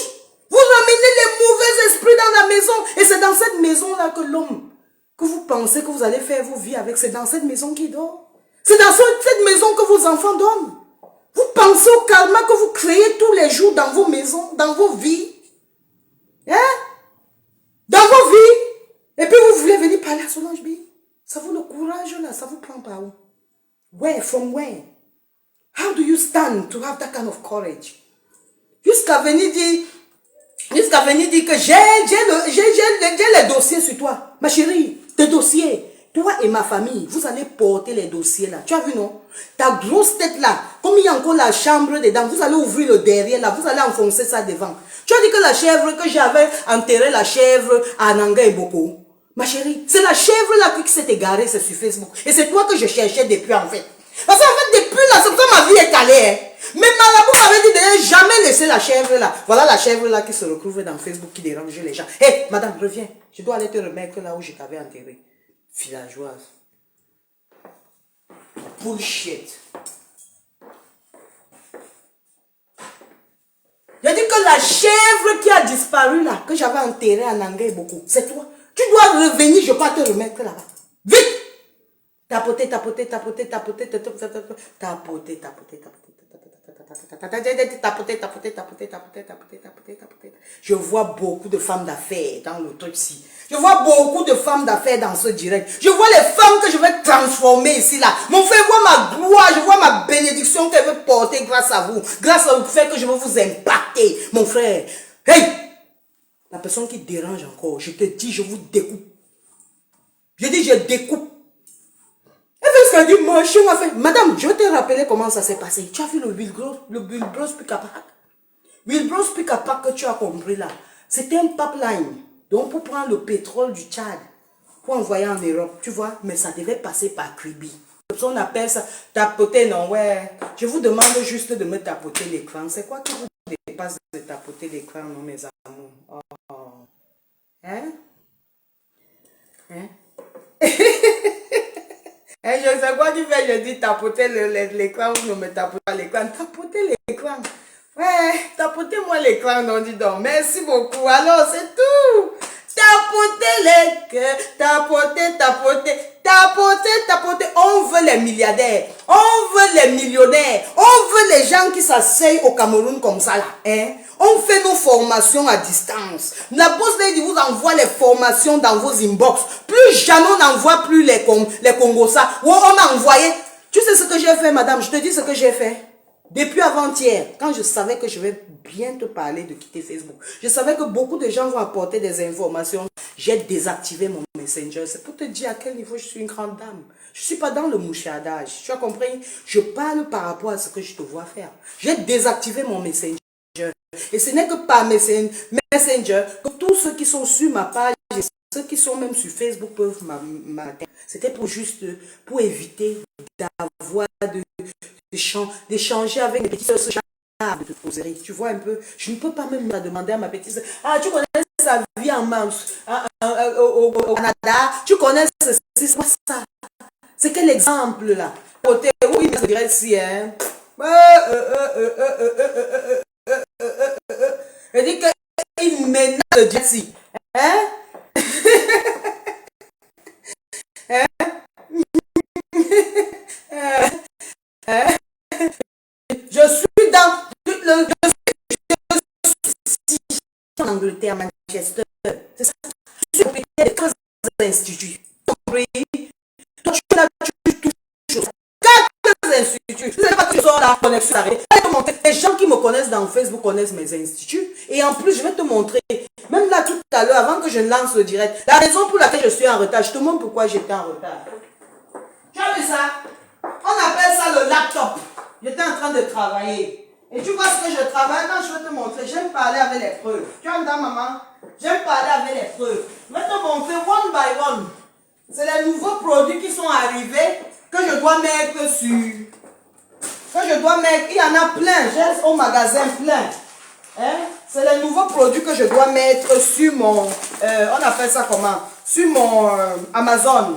Vous ramenez les mauvais esprits dans la maison. Et c'est dans cette maison-là que l'homme, que vous pensez que vous allez faire vos vies avec, c'est dans cette maison qu'il dort. C'est dans cette maison que vos enfants dorment. Vous pensez au calme que vous créez tous les jours dans vos maisons, dans vos vies. Hein? Dans vos vies. Et puis vous voulez venir parler à Solange B. Ça vous le courage là, ça vous prend par où? Where? From where? How do you stand to have that kind of courage? Jusqu'à venir dire que j'ai les dossiers sur toi. Ma chérie, tes dossiers. Toi et ma famille, vous allez porter les dossiers là. Tu as vu, non? Ta grosse tête là, comme il y a encore la chambre dedans, vous allez ouvrir le derrière là, vous allez enfoncer ça devant. Tu as dit que la chèvre, que j'avais enterré la chèvre à Nanga et Boko. Ma chérie, c'est la chèvre là qui s'est égarée, c'est sur Facebook. Et c'est toi que je cherchais depuis en fait. Parce qu'en fait, depuis là, c'est comme ma vie est allée. Hein. Mais Marabout m'avait dit de ne jamais laisser la chèvre là. Voilà la chèvre là qui se retrouve dans Facebook, qui dérange les gens. Hé, madame, reviens. Je dois aller te remettre là où je t'avais enterré. Villageoise. Bullshit. Je dis que la chèvre qui a disparu là, que j'avais enterré en Anguille beaucoup, c'est toi. Tu dois revenir, je peux te remettre là-bas. Vite! Tapoter, tapoter, tapoter, tapoter, tapoter, tapoter, tapoter, tapoter, tapoter. Je vois beaucoup de femmes d'affaires dans le truc-ci. Je vois beaucoup de femmes d'affaires dans ce direct. Je vois les femmes que je vais transformer ici, là. Mon frère voit ma gloire, je vois ma bénédiction qu'elle veut porter grâce à vous. Grâce au fait que je veux vous impacter, mon frère. Hey! La personne qui dérange encore, je te dis, je vous découpe. Je dis, je découpe. Elle fait ce qu'elle dit, moi, je m'a fait. Madame, je vais te rappeler comment ça s'est passé. Tu as vu le Wilbros Pick-a-Pack? Wilbros Pick-a-Pack que tu as compris là, c'était un pipeline. Donc, pour prendre le pétrole du Tchad, pour envoyer en Europe, tu vois, mais ça devait passer par Kribi. On appelle ça tapoter, non, ouais. Je vous demande juste de me tapoter l'écran. C'est quoi qui vous dépasse de tapoter l'écran, non, mes amours? Oh. Hein? Hein? Et je sais quoi tu fais, je dis tapoter l'écran ou ne me tapoter pas l'écran. Tapoter l'écran. Ouais, tapotez-moi l'écran, non, dis donc. Merci beaucoup. Alors, c'est tout. Tapoter l'écran, tapoter, tapoter, tapoter, tapoter. On veut les milliardaires, on veut les millionnaires, on veut les gens qui s'asseyent au Cameroun comme ça là. Hein? On fait nos formations à distance. La Boss Lady vous envoie les formations dans vos inbox. Plus jamais on n'envoie plus les Congos ça. On a envoyé. Tu sais ce que j'ai fait, madame? Je te dis ce que j'ai fait. Depuis avant-hier, quand je savais que je vais bien te parler de quitter Facebook, je savais que beaucoup de gens vont apporter des informations. J'ai désactivé mon Messenger. C'est pour te dire à quel niveau je suis une grande dame. Je ne suis pas dans le mouchardage. Tu as compris? Je parle par rapport à ce que je te vois faire. J'ai désactivé mon Messenger. Et ce n'est que par Messenger que tous ceux qui sont sur ma page et ceux qui sont même sur Facebook peuvent m'atteindre. C'était pour éviter d'avoir d'échanger avec mes petites soeurs de te poser. Tu vois un peu, je ne peux pas même demander à ma petite soeur, ah, tu connais sa vie au Canada, tu connais c'est quoi ça? C'est quel exemple là? Côté, oui, mais je dirais si, hein. Je dis qu'il menace de Jesse. Hein? Je suis dans le. Je suis en Angleterre, Manchester. C'est ça. Je suis au pays des 13 instituts. Toi, tu as toujours 4 instituts. Je ne sais pas que tu sors la connexion. Les gens qui me connaissent dans Facebook connaissent mes instituts. Et en plus, je vais te montrer. Même là, tout à l'heure, avant que je lance le direct, la raison pour laquelle je suis en retard, je te montre pourquoi j'étais en retard. Tu as vu ça? On appelle ça le laptop. J'étais en train de travailler. Et tu vois ce que je travaille? Quand je vais te montrer, j'aime parler avec les preuves. Tu entends, maman? J'aime parler avec les preuves. Je vais te montrer one by one. C'est les nouveaux produits qui sont arrivés que je dois mettre sur. Que je dois mettre. Il y en a plein. J'ai au magasin plein. Hein? C'est les nouveaux produits que je dois mettre sur mon. On appelle ça comment? Sur mon Amazon.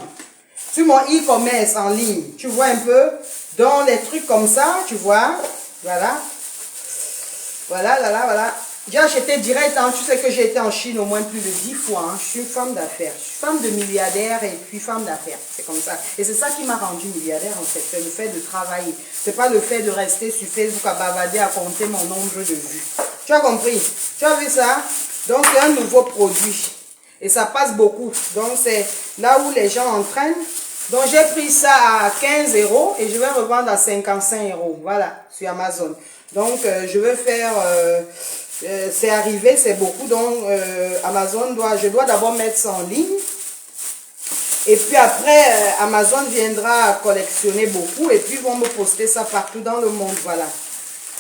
Sur mon e-commerce en ligne. Tu vois un peu? Dans les trucs comme ça, tu vois. Voilà. Voilà, là, là, voilà. J'ai acheté direct, hein. Tu sais que j'ai été en Chine au moins plus de 10 fois. Hein. Je suis une femme d'affaires. Je suis femme de milliardaire et puis femme d'affaires. C'est comme ça. Et c'est ça qui m'a rendu milliardaire en fait. C'est le fait de travailler. C'est pas le fait de rester sur Facebook à bavarder, à compter mon nombre de vues. Tu as compris? Tu as vu ça? Donc c'est un nouveau produit. Et ça passe beaucoup. Donc c'est là où les gens entraînent. Donc j'ai pris ça à 15 € et je vais revendre à 55 €. Voilà, sur Amazon. Donc je vais faire... c'est arrivé, c'est beaucoup. Donc Amazon je dois d'abord mettre ça en ligne. Et puis après, Amazon viendra collectionner beaucoup. Et puis ils vont me poster ça partout dans le monde. Voilà.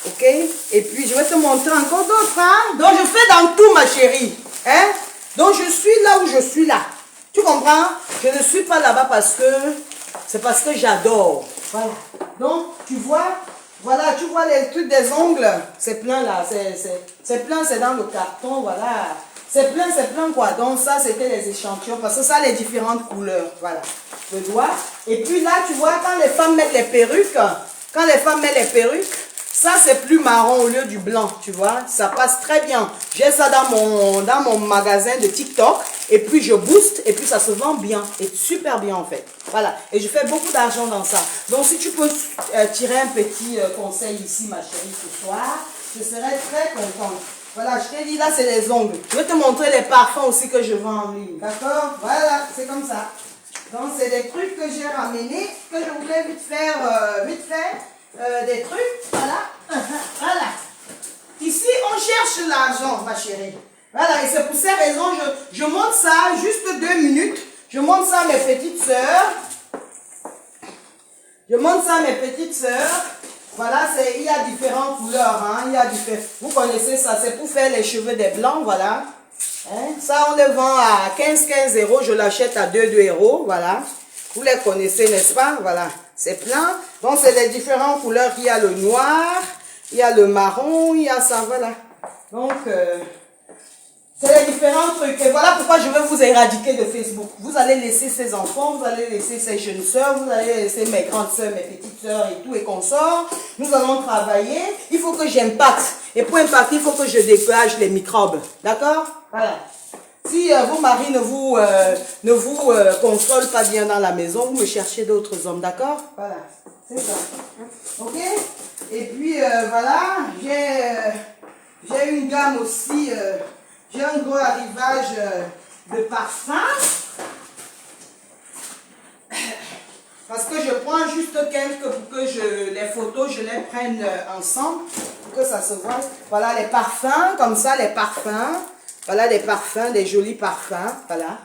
Ok? Et puis je vais te montrer encore d'autres. Hein? Donc je fais dans tout, ma chérie. Hein? Donc je suis là où je suis là. Tu comprends? Je ne suis pas là-bas parce que... C'est parce que j'adore. Voilà. Donc, tu vois, Voilà, tu vois les trucs des ongles, c'est plein là, c'est plein, c'est dans le carton, voilà. C'est plein quoi. Donc ça, c'était les échantillons, parce que ça, les différentes couleurs, voilà. Le doigt. Et puis là, tu vois, quand les femmes mettent les perruques, ça, c'est plus marron au lieu du blanc, tu vois. Ça passe très bien. J'ai ça dans mon magasin de TikTok. Et puis, je booste. Et puis, ça se vend bien. Et super bien, en fait. Voilà. Et je fais beaucoup d'argent dans ça. Donc, si tu peux tirer un petit conseil ici, ma chérie, ce soir, je serais très contente. Voilà, je t'ai dit, là, c'est les ongles. Je vais te montrer les parfums aussi que je vends en ligne. D'accord? Voilà, c'est comme ça. Donc, c'est des trucs que j'ai ramenés, que je voulais vite faire, des trucs, voilà, voilà. Ici, on cherche l'argent, ma chérie. Voilà, et c'est pour ces raisons, je montre ça, juste 2 minutes. Je montre ça à mes petites sœurs. Voilà, il y a différentes couleurs, hein. Vous connaissez ça, c'est pour faire les cheveux des blancs, voilà. Hein? Ça, on le vend à 15 euros, je l'achète à 2 euros, voilà. Vous les connaissez, n'est-ce pas? Voilà, c'est plein. Donc, c'est les différentes couleurs. Il y a le noir, il y a le marron, il y a ça, voilà. Donc, c'est les différents trucs. Et voilà pourquoi je vais vous éradiquer de Facebook. Vous allez laisser ces enfants, vous allez laisser ces jeunes soeurs, vous allez laisser mes grandes soeurs, mes petites soeurs et tout, et consorts. Nous allons travailler. Il faut que j'impacte. Et pour impacter, il faut que je dégage les microbes. D'accord? Voilà. Si vos maris ne vous consolent pas bien dans la maison, vous me cherchez d'autres hommes, d'accord? Voilà, c'est ça. Ok? Et puis, voilà, j'ai une gamme aussi, j'ai un gros arrivage de parfums. Parce que je prends juste quelques pour que les photos, je les prenne ensemble, pour que ça se voit. Voilà les parfums, comme ça, les parfums. Voilà des parfums, des jolis parfums, voilà.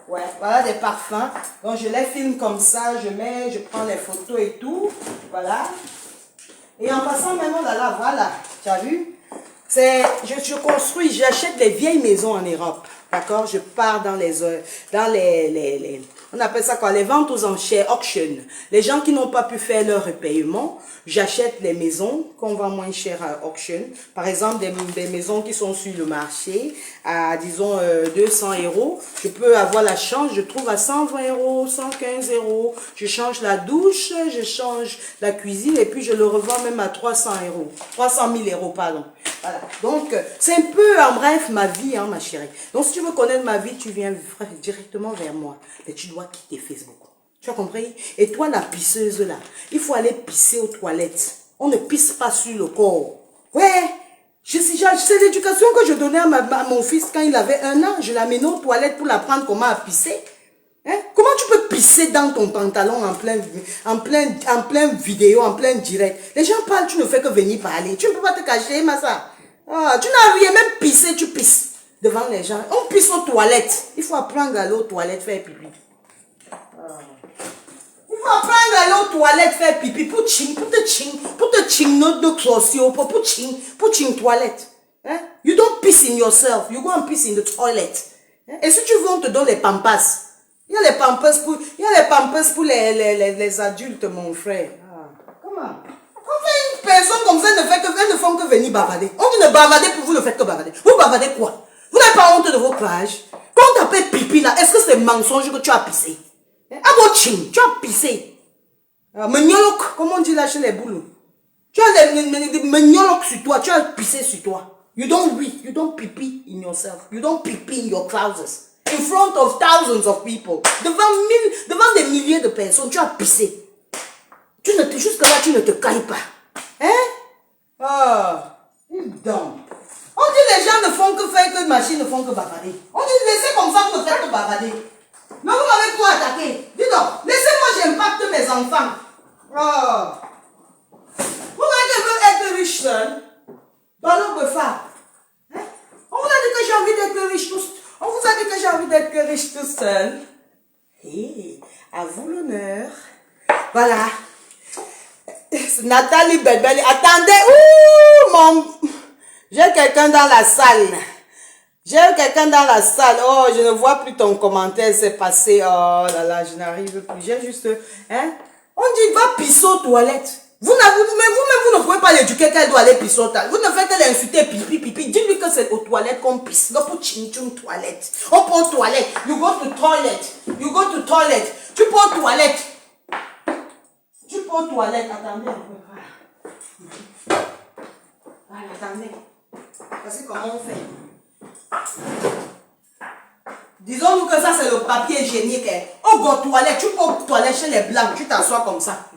Ouais, voilà des parfums. Donc je les filme comme ça, je prends les photos et tout, voilà. Et en passant maintenant là, voilà, tu as vu? Je construis, j'achète des vieilles maisons en Europe, d'accord? Je pars dans on appelle ça quoi? Les ventes aux enchères, auction. Les gens qui n'ont pas pu faire leur repayement, j'achète les maisons qu'on vend moins cher à auction. Par exemple, des maisons qui sont sur le marché à, disons, 200 euros. Je peux avoir la chance, je trouve à 120 euros, 115 euros. Je change la douche, je change la cuisine et puis je le revends même à 300 euros. 300 000 euros, pardon. Voilà. Donc, c'est un peu, en bref, ma vie, hein, ma chérie. Donc, si tu veux connaître ma vie, tu viens directement vers moi. Mais tu dois quitter Facebook. Tu as compris? Et toi, la pisseuse, là, il faut aller pisser aux toilettes. On ne pisse pas sur le corps. Ouais. C'est l'éducation que je donnais à mon fils quand il avait 1 an. Je l'amenais aux toilettes pour l'apprendre comment à pisser. Hein? Comment tu peux pisser dans ton pantalon en plein vidéo, en plein direct? Les gens parlent, tu ne fais que venir parler. Tu ne peux pas te cacher, Massa. Ah, tu n'as rien, même pisser, tu pisses devant les gens. On pisse aux toilettes. Il faut apprendre à aller aux toilettes faire pipi. Il faut apprendre à aller aux toilettes faire pipi pour te ching notre closio, pour ching toilette. Hein? You don't piss in yourself, you go and piss in the toilet. Hein? Et si tu veux, on te donne les pampas. Il y a les pampers pour les adultes, mon frère. Ah, comment? Quand une personne comme ça ne font que venir bavarder. On dit ne bavarder pour vous ne faites que bavarder. Vous bavardez quoi? Vous n'avez pas honte de vos pages? Quand on t'appelle pipi là, est-ce que c'est mensonge que tu as pissé? Aboching, tu as pissé. Menyolok, comment on dit là chez les boules? Tu as des menyolok sur toi, tu as pissé sur toi. You don't pipi in yourself. You don't pipi in your trousers. In front of thousands of people. Devant des milliers de personnes, tu as pissé. Jusque-là, tu ne te cailles pas. Hein? Ah, donc. On dit les gens ne font que faire que machines ne font que bavarder. On dit laissez comme ça, vous ne faites que bavarder. Mais vous m'avez tout attaqué. Dis donc, laissez-moi, j'impacte mes enfants. Oh. Vous voulez être riche seul? Dans le femme. Hein? On vous a dit que j'ai envie d'être riche tous. On vous a dit que j'ai envie d'être riche tout seul. Hé, à vous l'honneur. Voilà. Nathalie Bebel. Attendez. Ouh, j'ai quelqu'un dans la salle. Oh, je ne vois plus ton commentaire. C'est passé. Oh là là, je n'arrive plus. J'ai juste. Hein? On dit, va pisser aux toilettes. Vous ne pouvez pas l'éduquer qu'elle doit aller pisser au toilette. Vous ne faites que l'insulter, pipi, pipi. Dites-lui que c'est aux toilettes qu'on pisse. Non, pour une toilette. On peut aux toilettes. You go to toilet. You go to toilet. Tu peux aux toilettes. Tu peux aux toilettes. Attendez un peu. Voilà, attendez. Voici comment on fait. Disons-nous que ça c'est le papier hygiénique. Au go toilette, tu peux aux toilettes chez les blancs. Tu t'assois comme ça.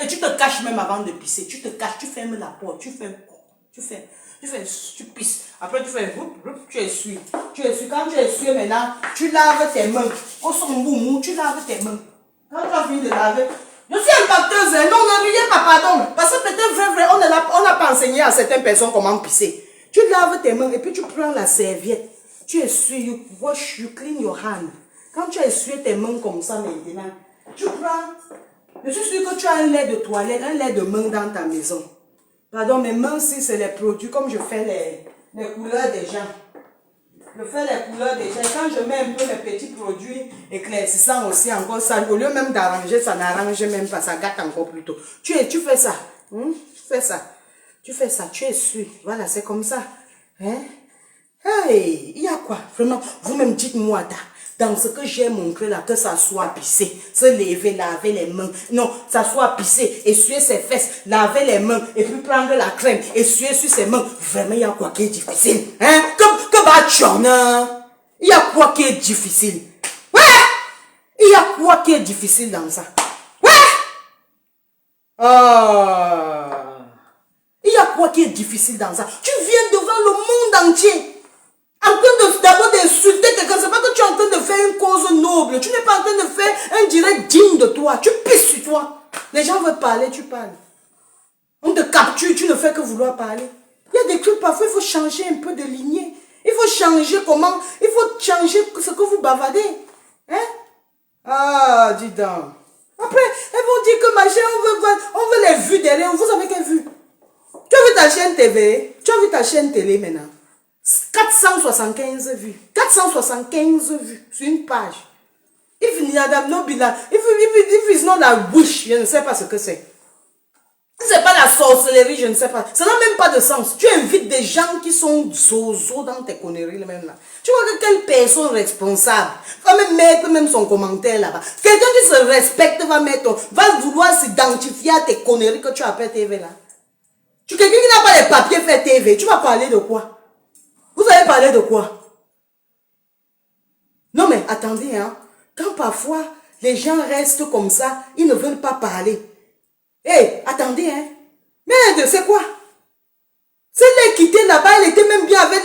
Et tu te caches même avant de pisser. Tu te caches, tu fermes la porte, tu pisses. Après tu fais, tu essuies. Quand tu essuies maintenant, tu laves tes mains. Au son boumou, tu laves tes mains. Quand tu as fini de laver, je suis impacteuse. Non, ne riez pas, pardon. Parce que peut-être vrai, on n'a pas enseigné à certaines personnes comment pisser. Tu laves tes mains et puis tu prends la serviette. Tu essuies, you wash, you clean your hand. Quand tu as essuyé tes mains comme ça maintenant, tu prends. Je suis sûre que tu as un lait de toilette, un lait de main dans ta maison. Pardon, mes mains, si c'est les produits, comme je fais les couleurs des gens. Je fais les couleurs des gens. Quand je mets un peu mes petits produits éclaircissants aussi, encore ça, au lieu même d'arranger, ça n'arrange même pas, ça gâte encore plus tôt. Tu fais ça. Tu fais ça, tu essuies. Voilà, c'est comme ça. Hein? Hey, il y a quoi? Vraiment, vous-même dites-moi, dans ce que j'ai montré là, que ça soit pissé, se lever, laver les mains. Non, ça soit pissé, essuyer ses fesses, laver les mains, et puis prendre la crème, essuyer sur ses mains. Vraiment, il y a quoi qui est difficile? Hein? Que bâtonneur? Il y a quoi qui est difficile? Ouais! Il y a quoi qui est difficile dans ça? Ouais! Il y a quoi qui est difficile dans ça? Tu viens devant le monde entier. En train d'abord d'insulter quelqu'un, c'est pas que tu es en train de faire une cause noble. Tu n'es pas en train de faire un direct digne de toi. Tu pisses sur toi. Les gens veulent parler, tu parles. On te capture, tu ne fais que vouloir parler. Il y a des trucs, parfois, il faut changer un peu de lignée. Il faut changer comment? Il faut changer ce que vous bavardez. Hein? Ah, dis donc. Après, elles vont dire que machin, on veut les vues derrière. Vous avez quelle vue? Tu as vu ta chaîne TV? Tu as vu ta chaîne télé maintenant? 475 vues. 475 vues sur une page. If it's not a wish, je ne sais pas ce que c'est. Si c'est pas la sorcellerie, je ne sais pas. Ça n'a même pas de sens. Tu invites des gens qui sont zozo dans tes conneries même là. Tu vois que quelle personne responsable va même mettre même son commentaire là-bas. Quelqu'un qui se respecte va vouloir s'identifier à tes conneries que tu appelles TV là. Quelqu'un qui n'a pas les papiers fait TV, tu vas parler de quoi? Vous allez parler de quoi? Non mais attendez, hein. Quand parfois les gens restent comme ça, ils ne veulent pas parler. Hé, attendez, hein. Merde, c'est quoi? C'est elle quitté là-bas, elle était même bien avec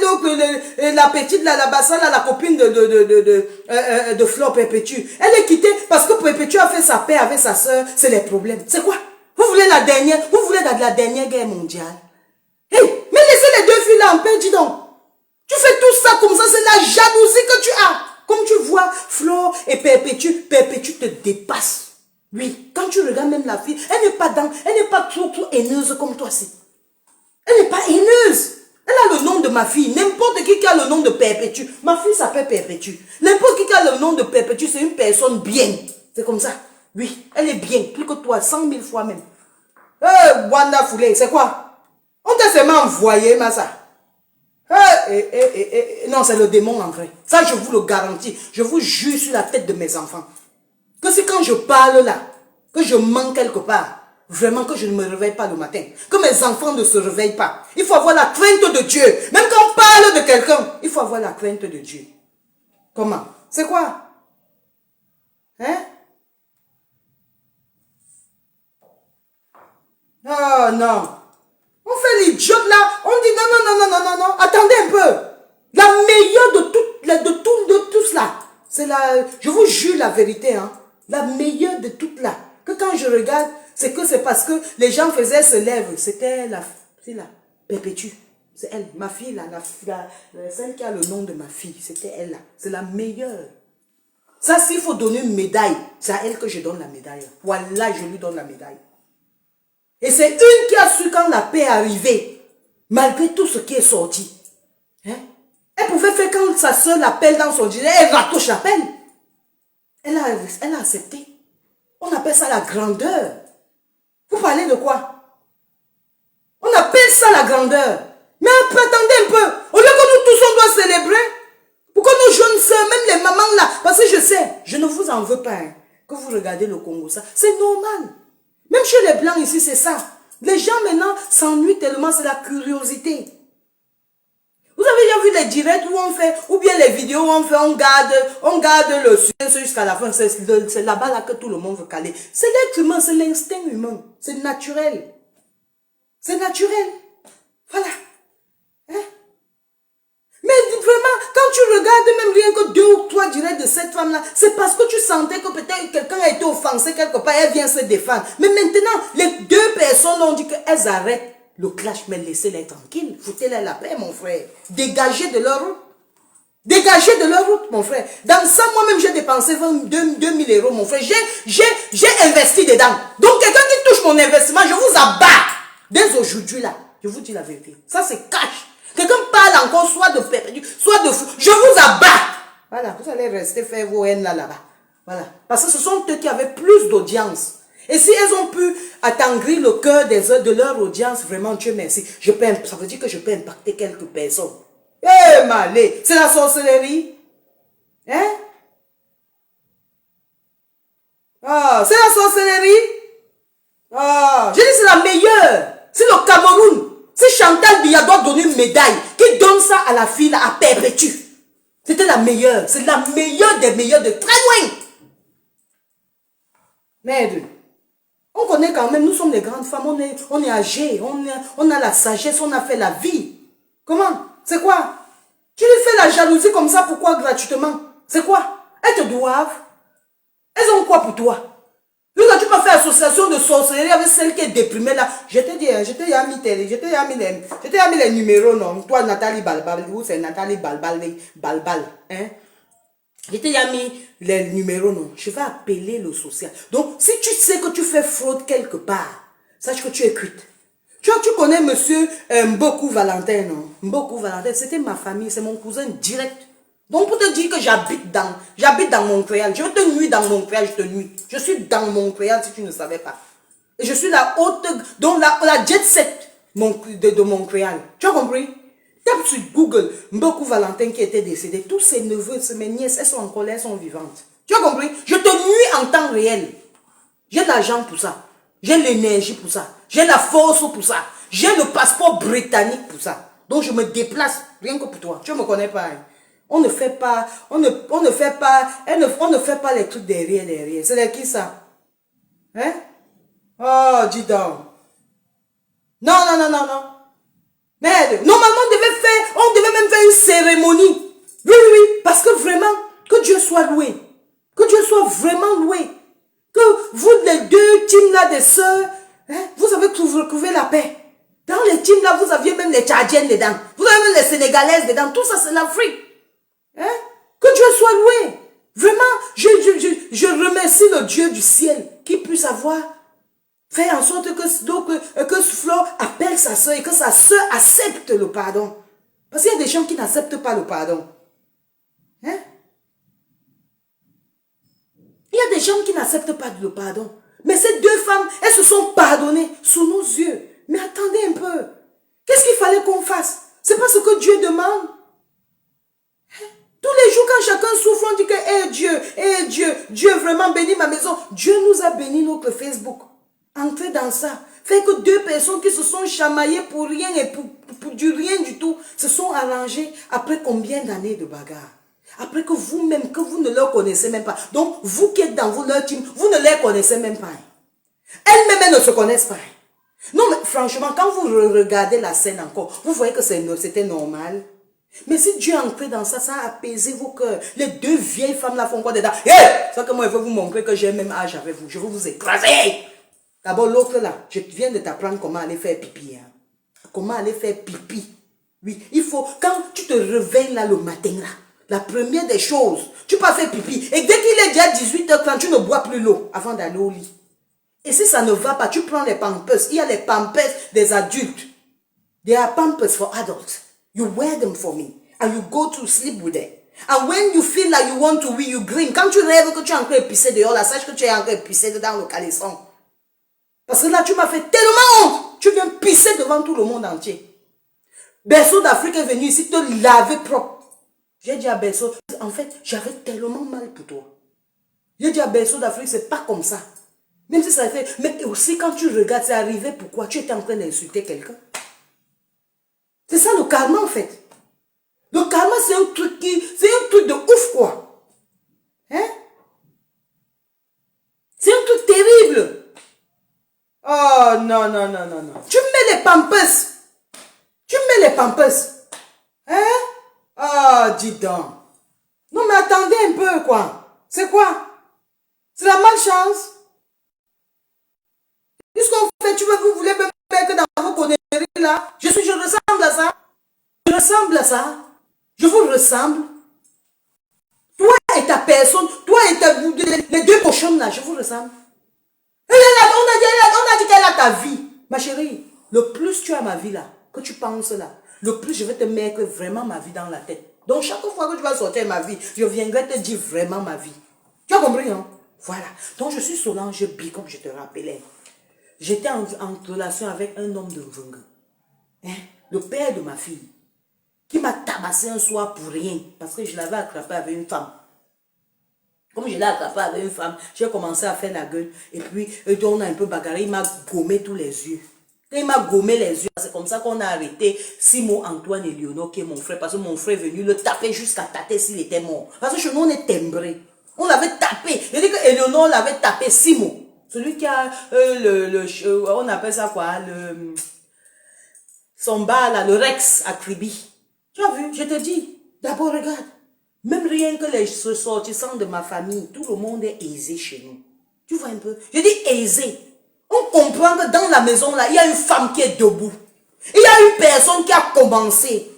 la petite là-bas, ça là, la copine de Flore Perpétue. Elle est quittée parce que Perpétue a fait sa paix avec sa soeur, c'est les problèmes. C'est quoi? Vous voulez la dernière guerre mondiale? Hé, mais laissez les deux filles là en paix, dis donc. Tu fais tout ça comme ça, c'est la jalousie que tu as. Comme tu vois, Flore et Perpétue te dépasse. Oui, quand tu regardes même la fille, elle n'est pas trop haineuse comme toi, si. Elle n'est pas haineuse. Elle a le nom de ma fille. N'importe qui a le nom de Perpétue. Ma fille s'appelle Perpétue. N'importe qui a le nom de Perpétue, c'est une personne bien. C'est comme ça. Oui, elle est bien. Plus que toi, 100 000 fois même. Wanda Foulé, c'est quoi? On t'a seulement envoyé, Massa. Non, c'est le démon en vrai. Ça, je vous le garantis. Je vous jure sur la tête de mes enfants. Que c'est quand je parle là, que je mens quelque part, vraiment que je ne me réveille pas le matin. Que mes enfants ne se réveillent pas. Il faut avoir la crainte de Dieu. Même quand on parle de quelqu'un, il faut avoir la crainte de Dieu. Comment? C'est quoi? Hein? Oh non. On fait l'idiote là. On dit non. Attendez un peu. La meilleure de tous là. C'est la... Je vous jure la vérité. Hein. La meilleure de toutes là. Que quand je regarde, c'est parce que les gens faisaient se lèvres. C'était la... C'est la Perpétue. C'est elle. Ma fille là. Celle qui a le nom de ma fille. C'était elle là. C'est la meilleure. Ça, s'il faut donner une médaille, c'est à elle que je donne la médaille. Voilà, je lui donne la médaille. Et c'est une qui a su quand la paix est arrivée, malgré tout ce qui est sorti. Hein? Elle pouvait faire quand sa soeur l'appelle dans son dîner, elle ratouche l'appel. Elle a accepté. On appelle ça la grandeur. Vous parlez de quoi? On appelle ça la grandeur. Mais attendez un peu. Au lieu que nous tous on doit célébrer, pourquoi nos jeunes sœurs, même les mamans là, parce que je sais, je ne vous en veux pas, hein, que vous regardez le Congo, ça, c'est normal. Même chez les Blancs ici, c'est ça. Les gens maintenant s'ennuient tellement, c'est la curiosité. Vous avez déjà vu les directs où on fait, ou bien les vidéos où on fait, on garde le suspense jusqu'à la fin. C'est là-bas là que tout le monde veut caler. C'est l'être humain, c'est l'instinct humain. C'est naturel. C'est naturel. Voilà. Hein? Mais vraiment, quand tu regardes même rien que 2 ou 3 directs de cette femme-là, c'est parce que tu sentais que peut-être quelqu'un a été offensé quelque part, elle vient se défendre. Mais maintenant, les 2 personnes ont dit qu'elles arrêtent le clash, mais laissez-les tranquilles. Foutez-les la paix, mon frère. Dégagez de leur route. Dégagez de leur route, mon frère. Dans ça, moi-même, j'ai dépensé 2000 euros, mon frère. J'ai investi dedans. Donc, quelqu'un qui touche mon investissement, je vous abats. Dès aujourd'hui, là, je vous dis la vérité. Ça, c'est cash. Quelqu'un parle encore, soit de perdu, soit de fou. Je vous abats. Voilà, vous allez rester faire vos haines là-bas. Voilà. Parce que ce sont eux qui avaient plus d'audience. Et si elles ont pu attendrir le cœur de leur audience, vraiment, Dieu merci. Ça veut dire que je peux impacter quelques personnes. Eh, malé, c'est la sorcellerie. Hein? Ah, c'est la sorcellerie. Ah, je dis c'est la meilleure. C'est le Cameroun. Si Chantal Biya doit donner une médaille, qui donne ça à la fille là, à perpétue. C'était la meilleure. C'est la meilleure des meilleures de très loin. Merde. On connaît quand même, nous sommes des grandes femmes, on est âgées, on a la sagesse, on a fait la vie. Comment? C'est quoi? Tu lui fais la jalousie comme ça, pourquoi gratuitement? C'est quoi? Elles te doivent. Elles ont quoi pour toi? Vu que tu peux faire association de sorcellerie avec celle qui est déprimée là, je te dis, je t'ai mis les numéros, non? Toi, Nathalie Balbal, ou c'est Nathalie Balbal, hein? Je t'ai mis les numéros, non. Je vais appeler le social. Donc, si tu sais que tu fais fraude quelque part, sache que tu es cuite. Tu connais monsieur Mboku Valentin, non? Mboku Valentin, c'était ma famille, c'est mon cousin direct. Donc, pour te dire que j'habite dans Montréal. Je te nuis dans Montréal, je te nuis. Je suis dans Montréal si tu ne savais pas. Et je suis la haute, donc la jet set de Montréal. Tu as compris? Tape sur Google, Mboku Valentin qui était décédé. Tous ses neveux, mes nièces, elles sont encore là, elles sont vivantes. Tu as compris? Je te nuis en temps réel. J'ai l'argent pour ça. J'ai l'énergie pour ça. J'ai la force pour ça. J'ai le passeport britannique pour ça. Donc je me déplace rien que pour toi. Tu ne me connais pas. Hein? On ne fait pas les trucs derrière. C'est de qui ça? Hein? Oh, dis donc. Non. Merde, normalement on devait même faire une cérémonie. Oui, parce que vraiment, que Dieu soit loué. Que Dieu soit vraiment loué. Que vous, les 2 teams là des sœurs, hein, vous avez retrouvé la paix. Dans les teams là, vous aviez même les Tchadiennes dedans. Vous avez même les Sénégalaises dedans. Tout ça, c'est l'Afrique. Hein? Que Dieu soit loué. Vraiment, je remercie le Dieu du ciel qui puisse avoir fait en sorte que Flo appelle sa soeur et que sa soeur accepte le pardon. Parce qu'il y a des gens qui n'acceptent pas le pardon. Hein? Il y a des gens qui n'acceptent pas le pardon. Mais ces 2 femmes, elles se sont pardonnées sous nos yeux. Mais attendez un peu. Qu'est-ce qu'il fallait qu'on fasse? C'est pas ce que Dieu demande. Tous les jours, quand chacun souffre, on dit que, Dieu vraiment bénit ma maison. Dieu nous a béni notre Facebook. Entrez dans ça. Fait que 2 personnes qui se sont chamaillées pour rien et pour du rien du tout, se sont arrangées après combien d'années de bagarre? Après que vous-même, que vous ne leur connaissez même pas. Donc, vous qui êtes dans leur team, vous ne les connaissez même pas. Elles-mêmes, elles ne se connaissent pas. Non, mais franchement, quand vous regardez la scène encore, vous voyez que c'était normal. Mais si Dieu est entré dans ça, ça a apaisé vos cœurs. Les 2 vieilles femmes là font quoi dedans? C'est ça que moi, je veux vous montrer que j'ai le même âge avec vous. Je veux vous écraser. D'abord, l'autre là, je viens de t'apprendre comment aller faire pipi. Hein. Comment aller faire pipi. Oui, il faut, quand tu te réveilles là le matin là, la première des choses, tu peux faire pipi. Et dès qu'il est déjà 18h30, tu ne bois plus l'eau avant d'aller au lit. Et si ça ne va pas, tu prends les pampers. Il y a les pampers des adultes. There are pampers for adults. You wear them for me. And you go to sleep with them. And when you feel like you want to win, you grin. Quand tu rêves que tu es en train de pisser dehors, là, sache que tu es en train de pisser dans le caleçon. Parce que là, tu m'as fait tellement honte. Tu viens pisser devant tout le monde entier. Berceau d'Afrique est venu ici te laver propre. J'ai dit à Berceau, en fait, j'avais tellement mal pour toi. J'ai dit à Berceau d'Afrique, c'est pas comme ça. Même si ça fait... Mais aussi, quand tu regardes, c'est arrivé pourquoi tu étais en train d'insulter quelqu'un. C'est ça le karma, en fait. Le karma, c'est un truc de ouf, quoi. Hein? C'est un truc terrible. Oh, non, non, non, non, non. Tu mets les pampers. Tu mets les pampers. Hein? Oh, dis donc. Non, mais attendez un peu, quoi. C'est quoi? C'est la malchance. Qu'est-ce qu'on fait? Vous voulez me mettre dans vos conneries, là? Je ressemble à ça. Je ressemble à ça. Je vous ressemble. Toi et ta personne, toi et les deux cochons là, je vous ressemble. On a dit qu'elle a ta vie. Ma chérie, le plus tu as ma vie là, que tu penses là, le plus je vais te mettre vraiment ma vie dans la tête. Donc chaque fois que tu vas sortir ma vie, je viendrai te dire vraiment ma vie. Tu as compris, hein? Voilà. Donc je suis Solange B, comme je te rappelais. J'étais en relation avec un homme de Mvungu. Hein? Le père de ma fille. Qui m'a tabassé un soir pour rien, parce que je l'avais attrapé avec une femme. Comme je l'ai attrapé avec une femme, j'ai commencé à faire la gueule, et puis on a un peu bagarré, il m'a gommé tous les yeux. Quand il m'a gommé les yeux, c'est comme ça qu'on a arrêté Simon, Antoine et Léonore, qui est mon frère, parce que mon frère est venu le taper jusqu'à tâter s'il était mort. Parce que chez nous, on est timbré. On l'avait tapé. Je dis que Léonore l'avait tapé Simon. Celui qui a on appelle ça quoi, son bar là, le Rex à Kribi. Tu as vu, je te dis, d'abord regarde, même rien que les ressortissants de ma famille, tout le monde est aisé chez nous. Tu vois un peu, je dis aisé. On comprend que dans la maison là, il y a une femme qui est debout. Il y a une personne qui a commencé,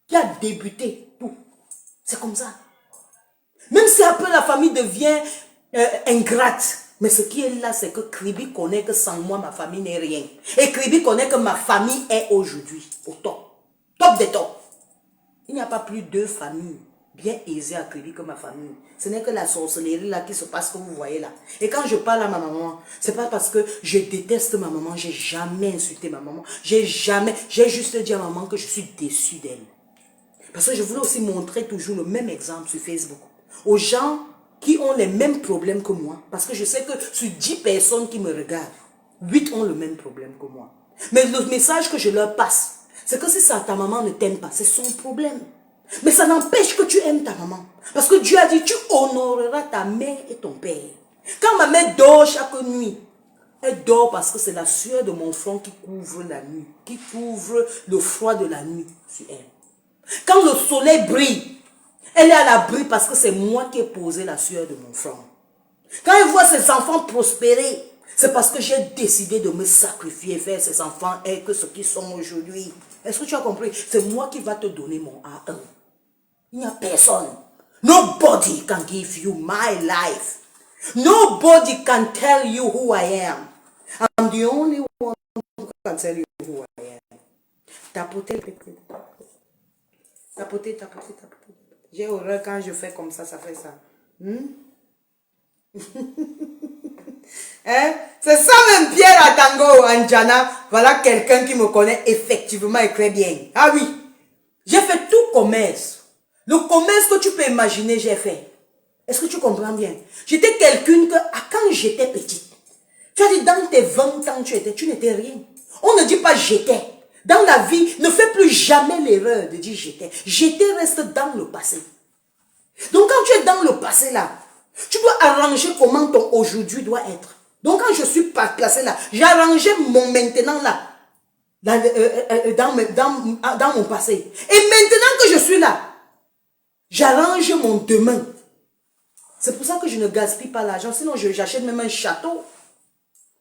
qui a débuté, tout. C'est comme ça. Même si après la famille devient ingrate, mais ce qui est là, c'est que Kribi connaît que sans moi, ma famille n'est rien. Et Kribi connaît que ma famille est aujourd'hui au top. Top des tops. Il n'y a pas plus de familles bien aisées à Kribi que ma famille. Ce n'est que la sorcellerie là qui se passe que vous voyez là. Et quand je parle à ma maman, c'est pas parce que je déteste ma maman, j'ai jamais insulté ma maman. J'ai juste dit à maman que je suis déçue d'elle. Parce que je voulais aussi montrer toujours le même exemple sur Facebook. Aux gens qui ont les mêmes problèmes que moi. Parce que je sais que sur 10 personnes qui me regardent, 8 ont le même problème que moi. Mais le message que je leur passe, c'est que si ça, ta maman ne t'aime pas, c'est son problème. Mais ça n'empêche que tu aimes ta maman. Parce que Dieu a dit, tu honoreras ta mère et ton père. Quand ma mère dort chaque nuit, elle dort parce que c'est la sueur de mon front qui couvre la nuit, qui couvre le froid de la nuit sur elle. Quand le soleil brille, elle est à l'abri parce que c'est moi qui ai posé la sueur de mon front. Quand elle voit ses enfants prospérer, c'est parce que j'ai décidé de me sacrifier, faire ses enfants et que ce qu'ils sont aujourd'hui. Est-ce que tu as compris? C'est moi qui va te donner mon A1. Il n'y a personne. Nobody can give you my life. Nobody can tell you who I am. I'm the only one who can tell you who I am. Tapoter. J'ai horreur quand je fais comme ça fait ça. Hein? C'est ça même Pierre Atango Anjana. Voilà quelqu'un qui me connaît effectivement et très bien. Ah oui, j'ai fait tout commerce. Le commerce que tu peux imaginer, j'ai fait. Est-ce que tu comprends bien? J'étais quelqu'un que, quand j'étais petite, tu as dit dans tes 20 ans, tu n'étais rien. On ne dit pas j'étais. Dans la vie, ne fais plus jamais l'erreur de dire j'étais. J'étais reste dans le passé. Donc quand tu es dans le passé là, tu dois arranger comment ton aujourd'hui doit être. Donc quand je suis placé là, j'ai arrangé mon maintenant là, dans mon passé. Et maintenant que je suis là, j'arrange mon demain. C'est pour ça que je ne gaspille pas l'argent, sinon j'achète même un château.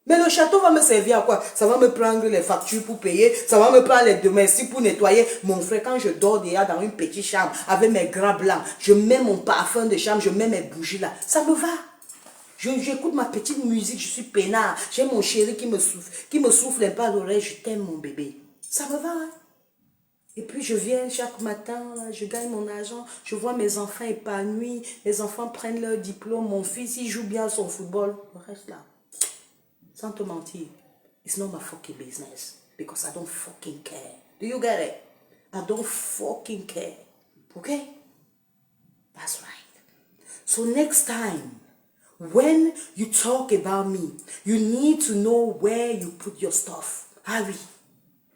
Mais le château va me servir à quoi? Ça va me prendre les factures pour payer, ça va me prendre les domestiques pour nettoyer. Mon frère, quand je dors déjà dans une petite chambre avec mes draps blancs, je mets mon parfum de chambre, je mets mes bougies là. Ça me va. J'écoute ma petite musique, je suis peinard. J'ai mon chéri qui me souffle un peu à l'oreille. Je t'aime mon bébé. Ça me va. Hein? Et puis je viens chaque matin, là, je gagne mon argent, je vois mes enfants épanouis, les enfants prennent leur diplôme, mon fils, il joue bien son football. Je reste là. Sans te mentir, it's not my fucking business because I don't fucking care. Do you get it? I don't fucking care. Okay? That's right. So next time, when you talk about me, you need to know where you put your stuff. Ah oui.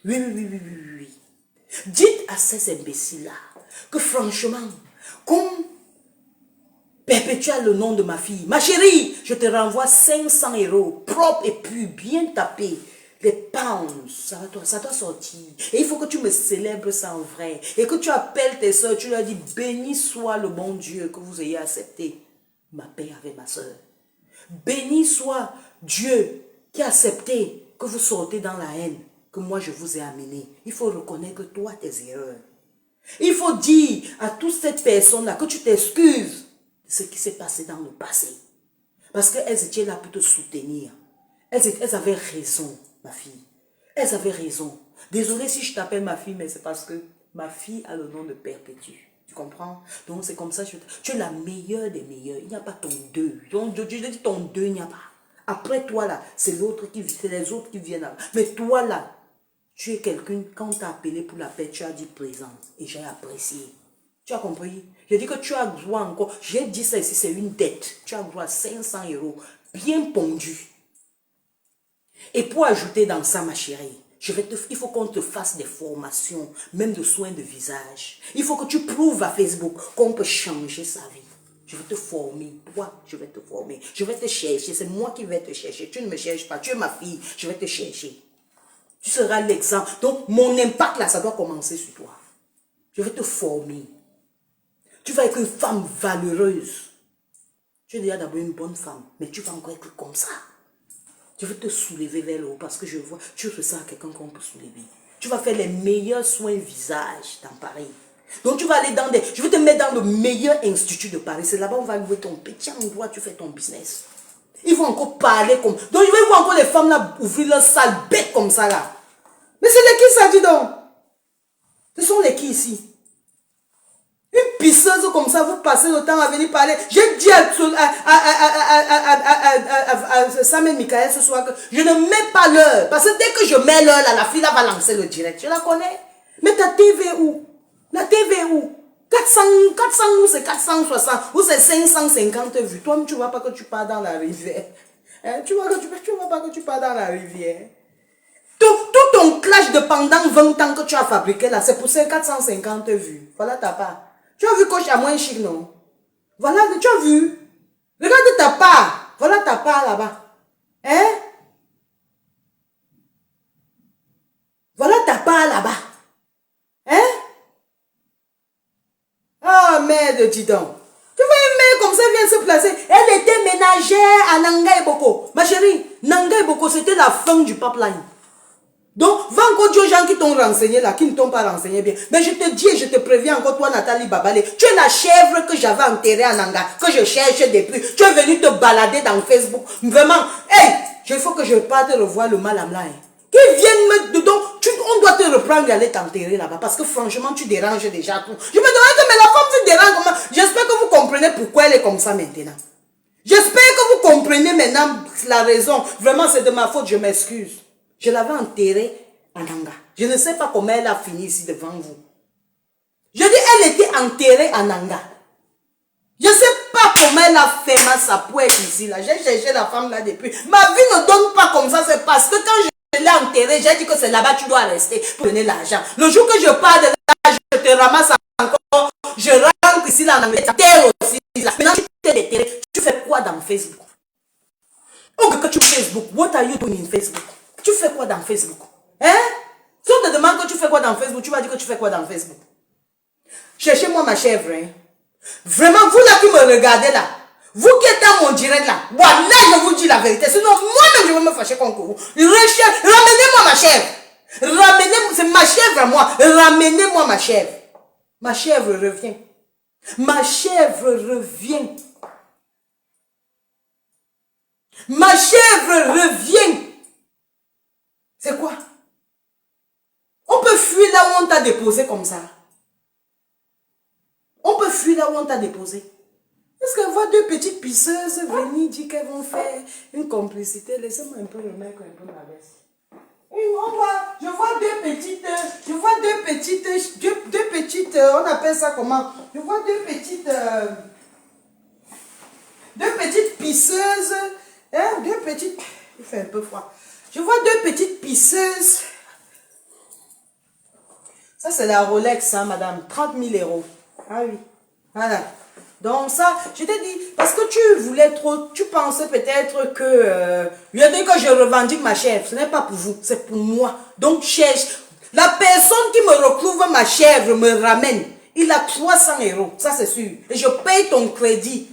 Oui, oui, oui, oui, oui, oui. Dites à ces imbéciles-là que franchement, comme perpétuel le nom de ma fille, ma chérie, je te renvoie 500 euros, propre et pur, bien tapé. Les pounds, ça doit sortir. Et il faut que tu me célèbres ça en vrai. Et que tu appelles tes soeurs, tu leur dis, béni soit le bon Dieu que vous ayez accepté ma paix avec ma soeur. Béni soit Dieu qui a accepté que vous sortez dans la haine que moi je vous ai amené. Il faut reconnaître toi tes erreurs. Il faut dire à toutes ces personnes-là que tu t'excuses de ce qui s'est passé dans le passé. Parce qu'elles étaient là pour te soutenir. Elles avaient raison, ma fille. Elles avaient raison. Désolée si je t'appelle ma fille, mais c'est parce que ma fille a le nom de Perpétue. Tu comprends? Donc c'est comme ça, tu es la meilleure des meilleures. Il n'y a pas ton deux. Donc, je dis ton deux, il n'y a pas. Après toi là, c'est les autres qui viennent là. Mais toi là, tu es quelqu'un, quand on t'a appelé pour la paix, tu as dit présence. Et j'ai apprécié. Tu as compris? Je dis que tu as droit encore. J'ai dit ça ici, c'est une dette. Tu as droit à 500 euros, bien pondu. Et pour ajouter dans ça, ma chérie, il faut qu'on te fasse des formations, même de soins de visage. Il faut que tu prouves à Facebook qu'on peut changer sa vie. Je vais te former, toi, je vais te former. Je vais te chercher, c'est moi qui vais te chercher. Tu ne me cherches pas, tu es ma fille, je vais te chercher. Tu seras l'exemple. Donc, mon impact là, ça doit commencer sur toi. Je vais te former. Tu vas être une femme valeureuse. Tu es déjà d'abord une bonne femme, mais tu vas encore être comme ça. Je vais te soulever vers le haut parce que je vois, tu ressens quelqu'un qu'on peut soulever. Tu vas faire les meilleurs soins visage dans Paris. Donc tu vas aller dans je vais te mettre dans le meilleur institut de Paris. C'est là-bas où on va louer ton petit endroit, tu fais ton business. Ils vont encore parler comme... Donc je vais voir encore les femmes là ouvrir leur sale bête comme ça là. Mais c'est les qui ça dit donc? Ce sont les qui ici? Une pisseuse comme ça, vous passez le temps à venir parler. J'ai dit à Samuel Michael ce soir que je ne mets pas l'heure. Parce que dès que je mets l'heure, là, la fille là va lancer le direct. Je la connais. Mais ta TV où? La TV où? 400 ou c'est 460 ou c'est 550 vues. Toi, tu ne vois pas que tu pars dans la rivière. Hein? Tu vois pas que tu pars dans la rivière. Tout ton clash de pendant 20 ans que tu as fabriqué là, c'est pour ces 450 vues. Voilà ta part. Tu as vu coach à moins chic, non? Voilà, tu as vu? Regarde ta part. Voilà ta part là-bas. Hein? Voilà ta part là-bas. Hein? Ah, merde, dis donc. Tu vois une mère comme ça vient se placer. Elle était ménagère à Nanga et Boko. Ma chérie, Nanga et Boko, c'était la fin du pipeline. Donc, va encore dire aux gens qui t'ont renseigné là, qui ne t'ont pas renseigné bien. Mais je te dis et je te préviens encore, toi, Nathalie Babale, tu es la chèvre que j'avais enterrée à Nanga, que je cherche depuis. Tu es venu te balader dans Facebook. Vraiment, hey, il faut que je parte revoir le malam là. Hein. Qui viennent mettre dedans, on doit te reprendre et aller t'enterrer là-bas. Parce que franchement, tu déranges déjà tout. Je me demande que, mais la femme se dérange comment? J'espère que vous comprenez pourquoi elle est comme ça maintenant. J'espère que vous comprenez maintenant la raison. Vraiment, c'est de ma faute, je m'excuse. Je l'avais enterrée à Nanga. Je ne sais pas comment elle a fini ici devant vous. Je dis, elle était enterrée à Nanga. Je ne sais pas comment elle a fait sa poêle ici. Là. J'ai cherché la femme là depuis. Ma vie ne donne pas comme ça. C'est parce que quand je l'ai enterrée, j'ai dit que c'est là-bas tu dois rester pour donner l'argent. Le jour que je pars de là, je te ramasse encore. Je rentre ici là, dans terre aussi. Là. Maintenant, tu t'es déterré. Tu fais quoi dans Facebook? Oh, que tu fais Facebook. What are you doing in Facebook? Tu fais quoi dans Facebook? Hein? Si on te demande que tu fais quoi dans Facebook, tu vas dire que tu fais quoi dans Facebook? Cherchez-moi ma chèvre. Hein? Vraiment, vous là qui me regardez là, vous qui êtes dans mon direct là, voilà, je vous dis la vérité. Sinon, moi-même, je vais me fâcher contre vous. Ramenez-moi ma chèvre. Ramenez-moi, c'est ma chèvre à moi. Ramenez-moi ma chèvre. Ma chèvre revient. Ma chèvre revient. Ma chèvre revient. C'est quoi? On peut fuir là où on t'a déposé comme ça? On peut fuir là où on t'a déposé. Est-ce qu'elle voit deux petites pisseuses venir dire qu'elles vont faire une complicité? Laissez-moi un peu remettre un peu ma veste. Je vois deux petites, on appelle ça comment? Je vois deux petites pisseuses, hein, il fait un peu froid. Je vois deux petites pisseuses. Ça c'est la Rolex, hein, madame, 30 000 €. Ah oui, voilà. Donc ça, je t'ai dit, parce que tu voulais trop, tu pensais peut-être que, je dis que je revendique ma chèvre, ce n'est pas pour vous, c'est pour moi. Donc cherche, la personne qui me recouvre ma chèvre me ramène, il a 300 €, ça c'est sûr. Et je paye ton crédit,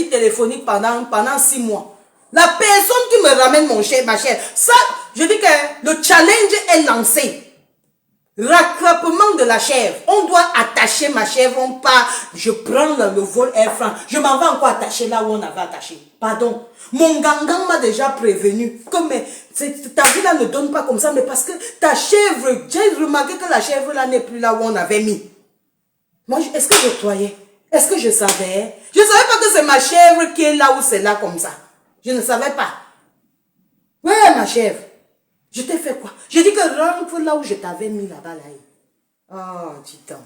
téléphonique pendant 6 mois. La personne qui me ramène ma chèvre, ça, je dis que le challenge est lancé. Rattrapement de la chèvre. On doit attacher ma chèvre, on part. Je prends le vol Air France. Je m'en vais encore attacher là où on avait attaché. Pardon. Mon gangan m'a déjà prévenu. Comme ta vie là ne donne pas comme ça, mais parce que ta chèvre, j'ai remarqué que la chèvre là n'est plus là où on avait mis. Moi, est-ce que je croyais? Est-ce que je savais? Je ne savais pas que c'est ma chèvre qui est là où c'est là comme ça. Je ne savais pas. Ouais, ma chèvre. Je t'ai fait quoi? J'ai dit que rentre là où je t'avais mis là-bas. Oh, dis-donc.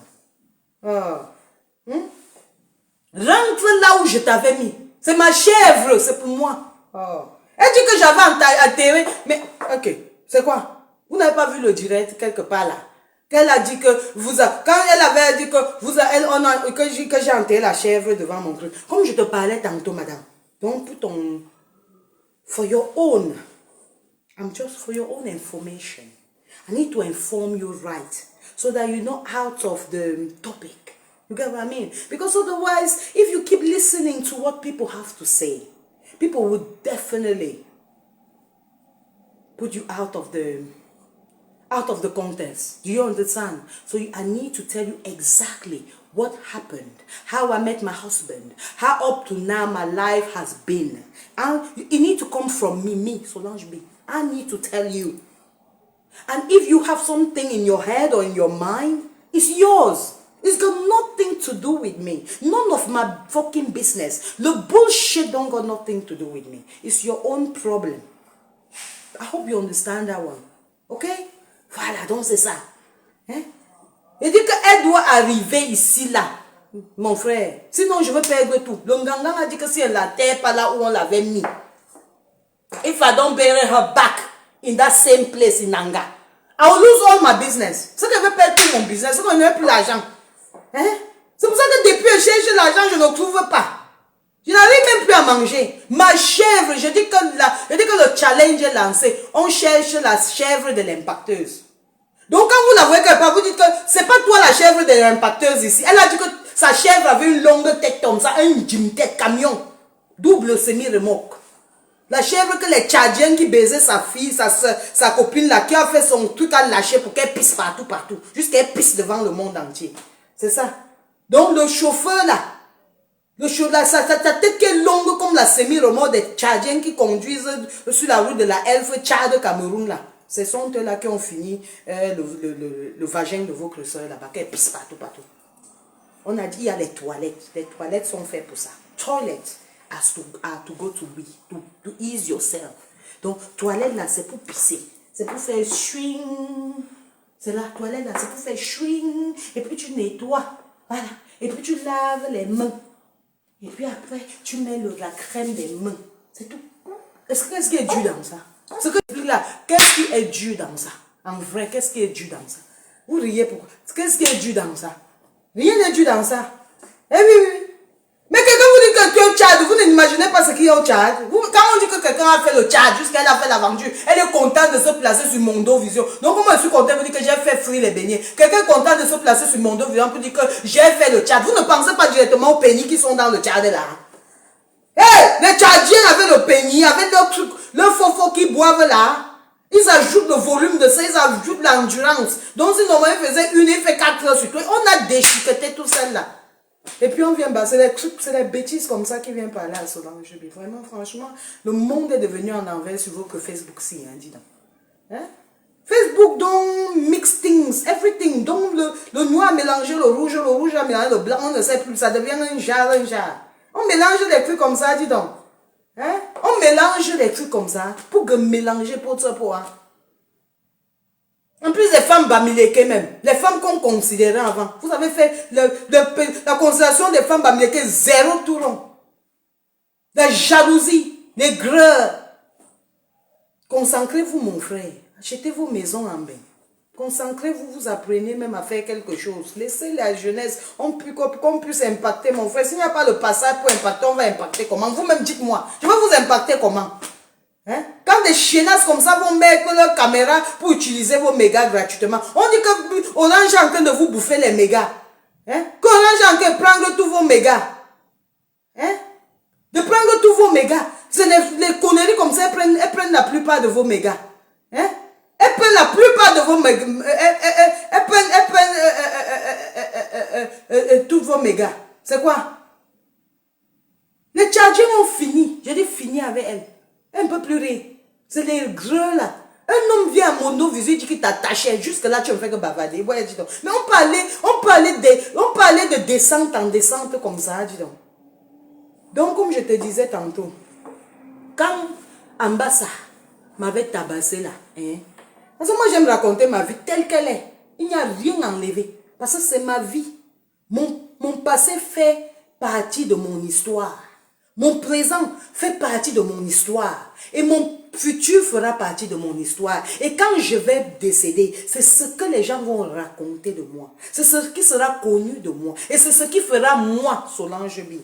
Rentre là où je t'avais mis. C'est ma chèvre, c'est pour moi. Oh. Elle dit que j'avais enterré. Mais, ok, c'est quoi? Vous n'avez pas vu le direct quelque part là? Qu'elle a dit que quand elle avait dit que que j'ai enterré la chèvre devant mon truc. Comme je te parlais tantôt, madame. Donc, for your own. I'm just for your own information. I need to inform you right so that you're not out of the topic. You get what I mean? Because otherwise, if you keep listening to what people have to say, people will definitely put you out of the context. Do you understand? So I need to tell you exactly what happened, how I met my husband, how up to now my life has been. And it need to come from me, Solange B. I need to tell you. And if you have something in your head or in your mind, it's yours. It's got nothing to do with me. None of my fucking business. The bullshit don't got nothing to do with me. It's your own problem. I hope you understand that one. Okay? Voilà, donc c'est ça. Hein? Il dit qu'elle doit arriver ici, là. Mon frère. Sinon, je vais perdre tout. Le Ngangang a dit que si elle la terre pas là où on l'avait mis. If I don't bury her back in that same place in Nanga, I will lose all my business. C'est que je vais perdre tout mon business. C'est que je n'ai plus l'argent. Hein? C'est pour ça que depuis que je cherche l'argent, je ne trouve pas. Je n'arrive même plus à manger. Ma chèvre, je dis que le challenge est lancé. On cherche la chèvre de l'impacteuse. Donc quand vous la voyez quelque part, vous dites que c'est pas toi la chèvre de l'impacteuse ici. Elle a dit que sa chèvre avait une longue tête comme ça, une tête camion, double semi-remorque. La chèvre que les Tchadiens qui baisaient sa fille, sa copine là, qui a fait son truc à lâcher pour qu'elle pisse partout. Jusqu'à qu'elle pisse devant le monde entier. C'est ça. Donc le chauffeur là, sa tête qui est longue comme la semi-remorque des Tchadiens qui conduisent sur la route de la Elfe Tchad Cameroun là. Ce sont eux là qui ont fini le vagin de votre soeur là-bas, qu'elle pisse partout. On a dit il y a les toilettes. Les toilettes sont faites pour ça. Toilettes are to go to we, to ease yourself. Donc, toilette là, c'est pour pisser. C'est pour faire swing. C'est la toilette là, c'est pour faire swing. Et puis tu nettoies. Voilà. Et puis tu laves les mains. Et puis après, tu mets la crème des mains. C'est tout. Qu'est-ce qui est dur dans ça? Ce que je dis là, qu'est-ce qui est dur dans ça? En vrai, qu'est-ce qui est dur dans ça? Vous riez pourquoi? Qu'est-ce qui est dur dans ça? Rien n'est dur dans ça. Eh oui. Mais quelqu'un vous dit que tu es au Tchad, vous n'imaginez pas ce qu'il y a au Tchad. Quand on dit que quelqu'un a fait le Tchad, jusqu'elle a fait l'aventure, elle est contente de se placer sur Mondo Vision. Donc comment je suis content pour dire que j'ai fait frire les beignets? Quelqu'un est content de se placer sur Mondo Vision pour dire que j'ai fait le Tchad. Vous ne pensez pas directement aux pénis qui sont dans le Tchad là. Les Tchadiens avec le pénis, avec leur truc, leur faux qui boivent là. Ils ajoutent le volume de ça, ils ajoutent l'endurance. Donc si normalement ils faisaient une, il fait 4 heures sur toi. On a déchiqueté tout ça là. Et puis on vient, c'est les trucs, c'est les bêtises comme ça qui viennent parler à Solange. Vraiment, franchement, le monde est devenu en envers sur vous que Facebook si, hein, dis donc. Hein? Facebook don't mix things, everything. le noir a mélangé le rouge a mélangé le blanc, on ne sait plus, ça devient un jar. On mélange les trucs comme ça, dis donc. Hein? On mélange les trucs comme ça pour que mélanger pour ça, pour hein. En plus, les femmes bamileke même, les femmes qu'on considérait avant, vous avez fait la considération des femmes bamileke, 0 tout rond. La jalousie, les greurs. Concentrez-vous, mon frère. Achetez vos maisons en bain. Concentrez-vous, vous apprenez même à faire quelque chose. Laissez la jeunesse, qu'on puisse impacter, mon frère. S'il n'y a pas le passage pour impacter, on va impacter comment? Vous-même, dites-moi. Je vais vous impacter comment? Hein? Quand des chienasses comme ça vont mettre leur caméra pour utiliser vos mégas gratuitement, on dit que Orange est en train de vous bouffer les mégas. Hein? Qu'Orange est en train de prendre tous vos mégas. Hein? De prendre tous vos mégas. C'est les conneries comme ça, elles prennent la plupart de vos mégas. Hein? Elles prennent la plupart de vos mégas. Elles prennent tous vos mégas. C'est quoi? Les chargers ont fini. J'ai dit fini avec elles. Un peu plus rire. C'est les gros là. Un homme vient à mon dos, visite, dit qu'il t'attachait. Jusque là, tu me fais que bavarder. Ouais, dis donc. Mais on parlait de descente en descente comme ça, dis donc. Donc, comme je te disais tantôt, quand Ambassa m'avait tabassé là, hein, parce que moi j'aime raconter ma vie telle qu'elle est. Il n'y a rien enlevé. Parce que c'est ma vie. Mon passé fait partie de mon histoire. Mon présent fait partie de mon histoire. Et mon futur fera partie de mon histoire. Et quand je vais décéder, c'est ce que les gens vont raconter de moi. C'est ce qui sera connu de moi. Et c'est ce qui fera moi, Solange Bi.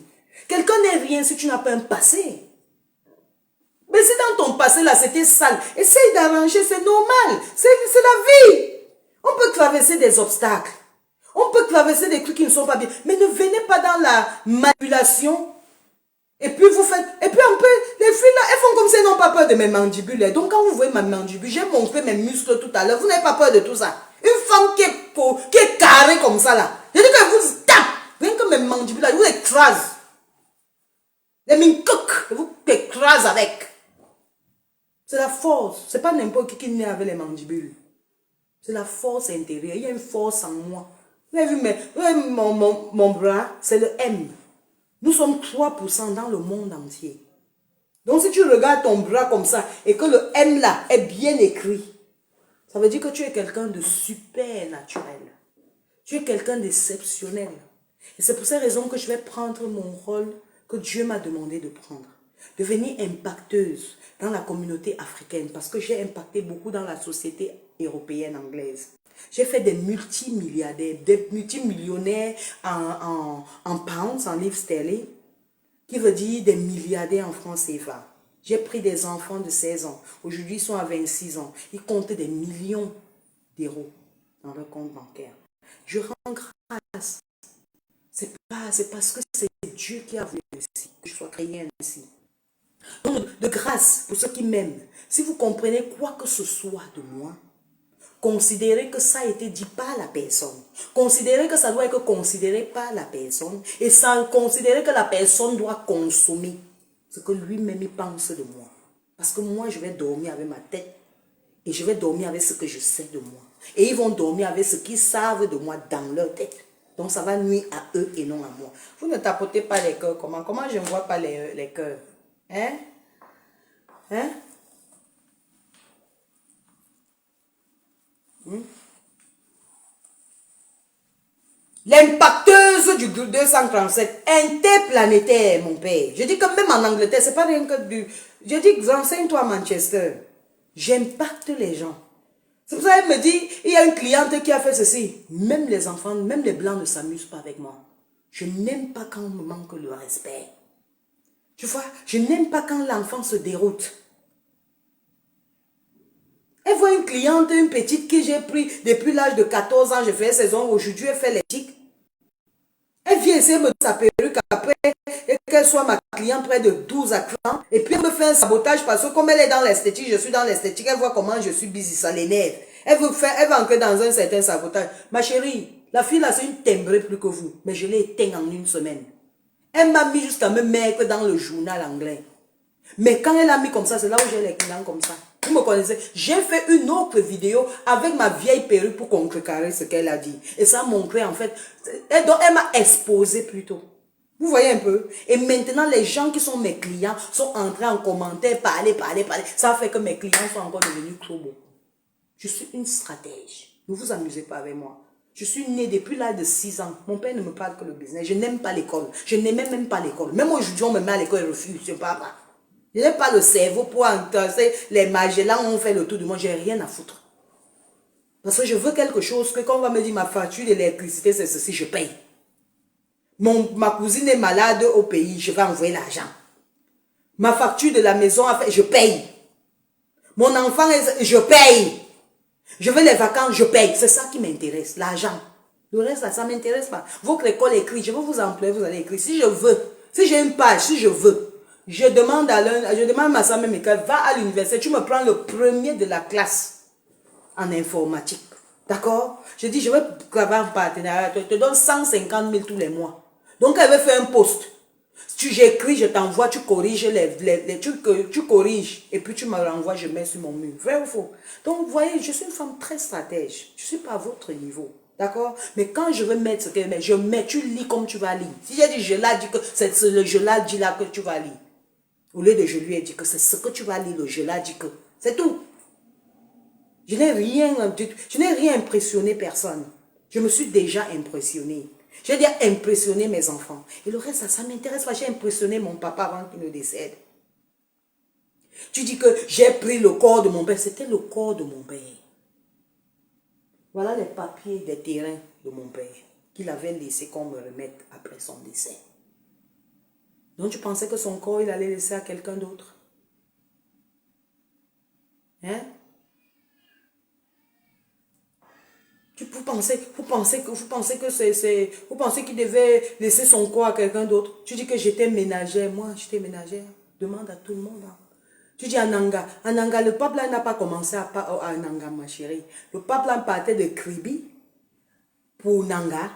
Quelqu'un n'est rien si tu n'as pas un passé. Mais si dans ton passé là c'était sale, essaye d'arranger, c'est normal. C'est la vie. On peut traverser des obstacles. On peut traverser des trucs qui ne sont pas bien. Mais ne venez pas dans la manipulation. Et puis vous faites, et puis un peu, les filles là, elles font comme si elles n'ont pas peur de mes mandibules. Donc quand vous voyez ma mandibule, j'ai montré mes muscles tout à l'heure, vous n'avez pas peur de tout ça. Une femme qui est carrée comme ça là, je dis que vous tape, rien que mes mandibules là, je vous écrase. Les mincoques, je vous écrase avec. C'est la force, c'est pas n'importe qui naît avec les mandibules. C'est la force intérieure, il y a une force en moi. Vous avez vu mon bras, c'est le M. Nous sommes 3% dans le monde entier. Donc si tu regardes ton bras comme ça et que le M là est bien écrit, ça veut dire que tu es quelqu'un de super naturel. Tu es quelqu'un d'exceptionnel. Et c'est pour ces raisons que je vais prendre mon rôle que Dieu m'a demandé de prendre. Devenir impacteuse dans la communauté africaine parce que j'ai impacté beaucoup dans la société européenne anglaise. J'ai fait des multimilliardaires, des multimillionnaires en pounds, en livres sterling, qui veut dire des milliardaires en francs CFA. J'ai pris des enfants de 16 ans. Aujourd'hui, ils sont à 26 ans. Ils comptent des millions d'euros dans leur compte bancaire. Je rends grâce. C'est parce que c'est Dieu qui a voulu ainsi, que je sois créé ainsi. Donc, de grâce, pour ceux qui m'aiment, si vous comprenez quoi que ce soit de moi, considérez que ça a été dit par la personne. Considérez que ça doit être considéré par la personne. Et ça, considérez que la personne doit consommer ce que lui-même il pense de moi. Parce que moi, je vais dormir avec ma tête. Et je vais dormir avec ce que je sais de moi. Et ils vont dormir avec ce qu'ils savent de moi dans leur tête. Donc ça va nuire à eux et non à moi. Vous ne tapotez pas les cœurs. Comment je ne vois pas les cœurs? Hein? Hein? L'impacteuse du 237, interplanétaire, mon père. Je dis que même en Angleterre, c'est pas rien que du... Je dis que renseigne-toi à Manchester. J'impacte les gens. C'est pour ça qu'elle me dit, il y a une cliente qui a fait ceci. Même les enfants, même les blancs ne s'amusent pas avec moi. Je n'aime pas quand on me manque le respect. Tu vois, je n'aime pas quand l'enfant se déroute. Elle voit une cliente, une petite que j'ai pris depuis l'âge de 14 ans, je fais saison, aujourd'hui elle fait l'éthique. Elle vient essayer de me donner sa perruque après, et qu'elle soit ma cliente près de 12 à 30 ans, et puis elle me fait un sabotage parce que comme elle est dans l'esthétique, je suis dans l'esthétique, elle voit comment je suis busy, ça l'énerve. Elle va entrer dans un certain sabotage. Ma chérie, la fille là c'est une timbrée plus que vous, mais je l'ai éteinte en une semaine. Elle m'a mis jusqu'à me mettre dans le journal anglais. Mais quand elle a mis comme ça, c'est là où j'ai les clients comme ça. Vous me connaissez. J'ai fait une autre vidéo avec ma vieille perruque pour contrecarrer ce qu'elle a dit. Et ça a montré en fait, elle m'a exposé plutôt. Vous voyez un peu? Et maintenant, les gens qui sont mes clients sont entrés en commentaire, parler. Ça fait que mes clients sont encore devenus trop beaux. Je suis une stratège. Ne vous amusez pas avec moi. Je suis née depuis l'âge de 6 ans. Mon père ne me parle que le business. Je n'aime pas l'école. Je n'aimais même pas l'école. Même aujourd'hui, on me met à l'école et refuse. Je ne parle pas. Je n'ai pas le cerveau pour entendre les Magellans ont fait le tour du monde. Je n'ai rien à foutre. Parce que je veux quelque chose que quand on va me dire ma facture d'électricité, c'est ceci, je paye. Ma cousine est malade au pays, je vais envoyer l'argent. Ma facture de la maison, je paye. Mon enfant, je paye. Je veux les vacances, je paye. C'est ça qui m'intéresse, l'argent. Le reste, là, ça ne m'intéresse pas. Votre école écrit, je veux vous employer, vous allez écrire. Si je veux, si j'ai une page, si je veux, je demande à ma soeur même école, va à l'université, tu me prends le premier de la classe en informatique. D'accord? Je dis, je vais travailler en partenariat, je te donne 150 000 tous les mois. Donc, elle veut faire un poste. J'écris, je t'envoie, tu corriges, tu corriges, et puis tu me renvoies, je mets sur mon mur. Vrai ou faux? Donc, vous voyez, je suis une femme très stratège. Je ne suis pas à votre niveau. D'accord? Mais quand je veux mettre ce qu'elle met, je mets, tu lis comme tu vas lire. Si j'ai dit je l'ai dit que c'est le je l'ai dit là que tu vas lire. Au lieu de je lui ai dit que c'est ce que tu vas lire, le je l'ai dit que. C'est tout. Je n'ai rien impressionné personne. Je me suis déjà impressionné. J'ai déjà impressionné mes enfants. Et le reste, ça ne m'intéresse pas. J'ai impressionné mon papa avant qu'il ne décède. Tu dis que j'ai pris le corps de mon père. C'était le corps de mon père. Voilà les papiers des terrains de mon père qu'il avait laissé qu'on me remette après son décès. Donc tu pensais que son corps, il allait laisser à quelqu'un d'autre? Hein? Vous pensez qu'il devait laisser son corps à quelqu'un d'autre? Tu dis que j'étais ménagère. Moi, j'étais ménagère. Demande à tout le monde. Hein. Tu dis à Nanga. À Nanga, le peuple là n'a pas commencé à Nanga, ma chérie. Le peuple là partait de Kribi pour Nanga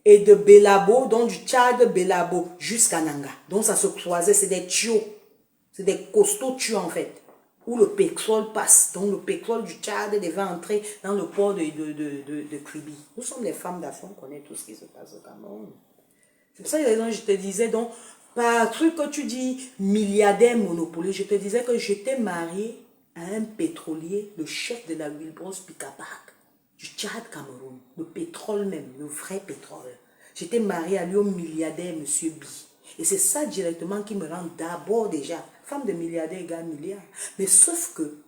et de Belabo, donc du Tchad Belabo jusqu'à Nanga. Donc ça se croisait, c'est des tuyaux. C'est des costauds tuyaux en fait. Où le pétrole passe. Donc le pétrole du Tchad devait entrer dans le port de Kribi. Nous sommes les femmes d'Afrique, on connaît tout ce qui se passe au Cameroun. C'est pour ça que je te disais, donc, par truc que tu dis, milliardaire monopole, je te disais que j'étais mariée à un pétrolier, le chef de la Wilbros Picapac, du Tchad Cameroun, le pétrole même, le vrai pétrole. J'étais mariée à lui au milliardaire, monsieur B. Et c'est ça directement qui me rend d'abord déjà femme de milliardaire égale milliard. Mais sauf que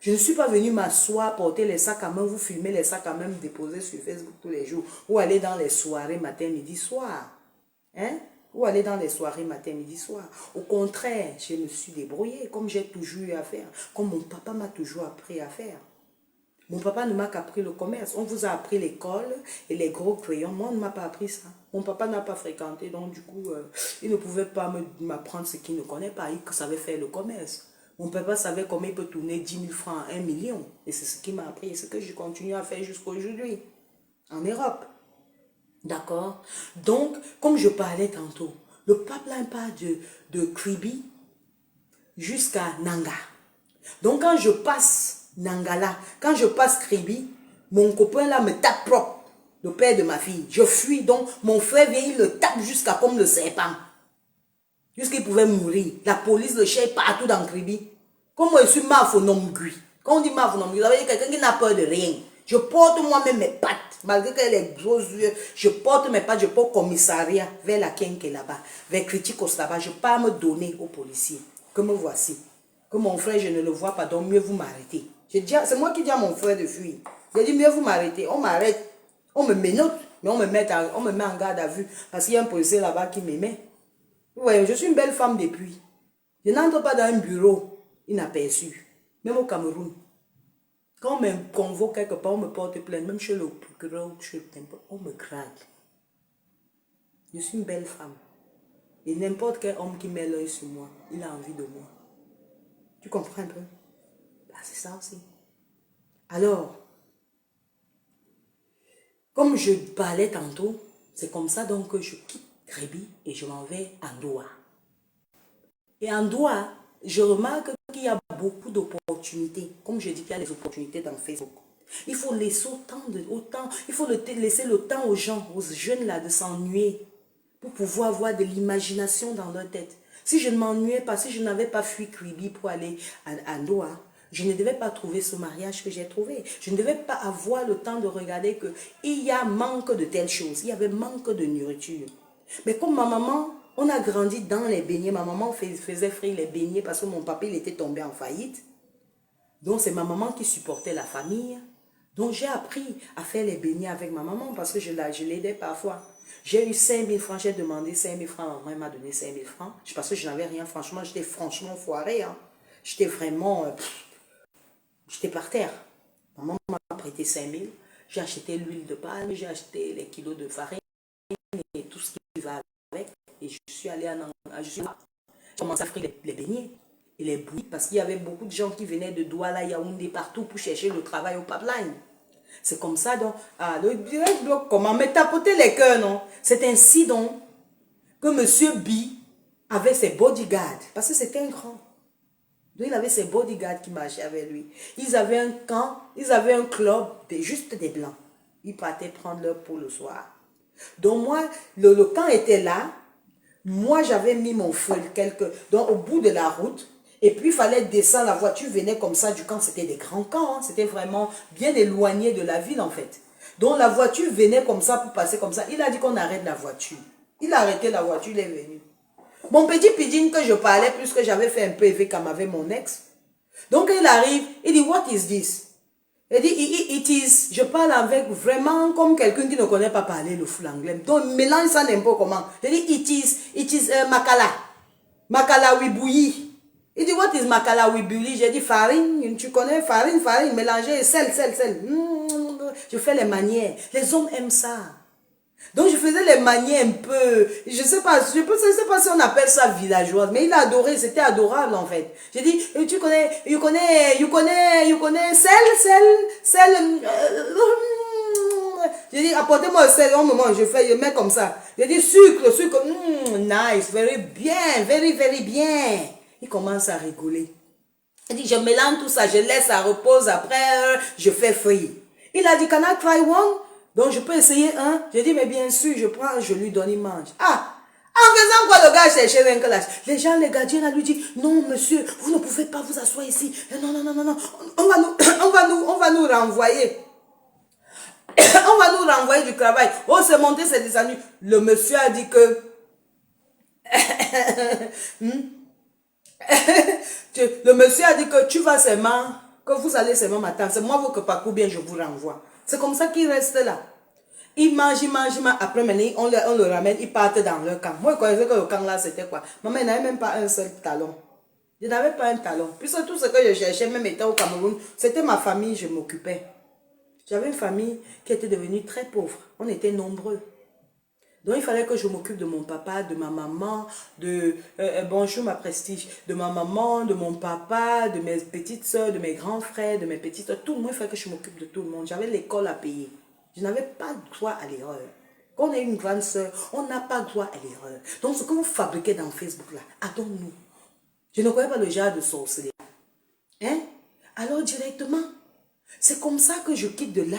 je ne suis pas venue m'asseoir, porter les sacs à main, vous filmer les sacs à main, déposer sur Facebook tous les jours, ou aller dans les soirées matin, midi, soir. Hein? Ou aller dans les soirées matin, midi, soir. Au contraire, je me suis débrouillée, comme j'ai toujours eu à faire, comme mon papa m'a toujours appris à faire. Mon papa ne m'a qu'appris le commerce. On vous a appris l'école et les gros crayons. Moi, on ne m'a pas appris ça. Mon papa n'a pas fréquenté, donc du coup, il ne pouvait pas m'apprendre ce qu'il ne connaît pas. Il savait faire le commerce. Mon papa savait comment il peut tourner 10 000 francs à 1 million. Et c'est ce qu'il m'a appris et ce que je continue à faire jusqu'à aujourd'hui, en Europe. D'accord? Donc, comme je parlais tantôt, le pipeline part de Kribi jusqu'à Nanga. Donc, quand je passe Nangala, quand je passe Kribi, mon copain là me tape propre, le père de ma fille. Je fuis, donc mon frère vient, il le tape jusqu'à comme le serpent. Jusqu'il pouvait mourir. La police le cherche partout dans Kribi. Comme moi, je suis mafonomgui. Quand on dit mafonomgui, ça veut dire quelqu'un qui n'a peur de rien. Je porte moi-même mes pattes. Malgré qu'elle ait gros yeux, je porte mes pattes, je porte au commissariat vers la Kenke là-bas, vers Criticos là-bas. Je pars me donner aux policiers. Que me voici. Que mon frère, je ne le vois pas, donc mieux vous m'arrêtez. C'est moi qui dis à mon frère de fuir. J'ai dit mieux vous m'arrêtez. On m'arrête. On me menote, mais on me met en garde à vue. Parce qu'il y a un policier là-bas qui m'aimait. Vous voyez, je suis une belle femme depuis. Je n'entre pas dans un bureau inaperçu. Même au Cameroun. Quand on me convoque quelque part, on me porte plainte. Même chez le procureur, on me craque. Je suis une belle femme. Et n'importe quel homme qui met l'œil sur moi, il a envie de moi. Tu comprends un peu? Bah, c'est ça aussi. Alors, comme je parlais tantôt, c'est comme ça donc que je quitte Kribi et je m'en vais à Ndoa. Et en Ndoa, je remarque qu'il qu'il y a beaucoup d'opportunités. Comme je dis qu'il y a des opportunités dans Facebook. Il faut laisser il faut laisser le temps aux gens, aux jeunes là, de s'ennuyer pour pouvoir avoir de l'imagination dans leur tête. Si je ne m'ennuyais pas, si je n'avais pas fui Kribi pour aller à Doha, je ne devais pas trouver ce mariage que j'ai trouvé. Je ne devais pas avoir le temps de regarder qu'il y a manque de telles choses. Il y avait manque de nourriture. Mais comme ma maman, on a grandi dans les beignets. Ma maman faisait frire les beignets parce que mon papa, il était tombé en faillite. Donc, c'est ma maman qui supportait la famille. Donc, j'ai appris à faire les beignets avec ma maman parce que je l'aidais parfois. J'ai eu 5 000 francs, j'ai demandé 5 000 francs. Maman m'a donné 5 000 francs. Parce que je n'avais rien, franchement, j'étais franchement foirée. Hein. J'étais vraiment... j'étais par terre. Maman m'a prêté 5 000. J'ai acheté l'huile de palme, j'ai acheté les kilos de farine et tout ce qui va avec. Et je suis allée j'ai commencé à frire les beignets et les bouillies parce qu'il y avait beaucoup de gens qui venaient de Douala, Yaoundé, partout pour chercher le travail au pipeline. C'est comme ça, donc, le direct bloc, comment me tapoter les cœurs, non? C'est ainsi, donc, que M. B avait ses bodyguards, parce que c'était un grand. Donc, il avait ses bodyguards qui marchaient avec lui. Ils avaient un camp, ils avaient un club, juste des blancs. Ils partaient prendre leur pot le soir. Donc, moi, le camp était là. Moi, j'avais mis mon feu donc, au bout de la route. Et puis, il fallait descendre, la voiture venait comme ça du camp. C'était des grands camps, hein. C'était vraiment bien éloigné de la ville, en fait. Donc, la voiture venait comme ça pour passer comme ça. Il a dit qu'on arrête la voiture. Il a arrêté la voiture, il est venu. Mon petit pidgin que je parlais, puisque j'avais fait un peu élevé comme avec mon ex. Donc, il arrive, il dit, what is this? Il dit, it is, je parle avec vraiment comme quelqu'un qui ne connaît pas parler le full anglais. Donc, mélange ça n'importe comment. Il dit, it is makala. Makala wibouyi. Il dit, what is makala wibouyi? J'ai dit, farine, tu connais, farine, mélanger, sel. Je fais les manières. Les hommes aiment ça. Donc, je faisais les manières un peu, je sais pas si on appelle ça villageoise, mais il a adoré, c'était adorable en fait. J'ai dit, tu connais, sel. J'ai dit, apportez-moi le sel, un moment, je mets comme ça. J'ai dit, sucre, nice, very bien. Il commence à rigoler. Il dit, je mélange tout ça, je laisse, ça repose, après, je fais frire. Il a dit, can I try one? Donc, je peux essayer un. Je dis, mais bien sûr, je prends, je lui donne, il mange. Ah! En faisant quoi, le gars cherchait un clash. Les gens, les gardiens, là, lui disent, non, monsieur, vous ne pouvez pas vous asseoir ici. Non. On va nous renvoyer. On va nous renvoyer du travail. Oh, c'est monté, c'est descendu. Le monsieur a dit que... Le monsieur a dit que tu vas seulement, que vous allez seulement m'attendre. C'est moi votre parcours bien, je vous renvoie. C'est comme ça qu'il reste là. Il mange. Après, maintenant, on le ramène, ils partent dans leur camp. Moi, je connaissais que le camp là, c'était quoi? Maman n'avait même pas un seul talon. Je n'avais pas un talon. Puisque tout ce que je cherchais, même étant au Cameroun, c'était ma famille, je m'occupais. J'avais une famille qui était devenue très pauvre. On était nombreux. Donc, il fallait que je m'occupe de mon papa, de ma maman, bonjour ma prestige, de ma maman, de mon papa, de mes petites soeurs, de mes grands frères, de mes petites soeurs. Tout le monde, il fallait que je m'occupe de tout le monde. J'avais l'école à payer. Je n'avais pas droit à l'erreur. Quand on est une grande soeur, on n'a pas droit à l'erreur. Donc, ce que vous fabriquez dans Facebook là, attendons-nous. Je ne connais pas le genre de sorcellerie. Hein? Alors, directement, c'est comme ça que je quitte de là.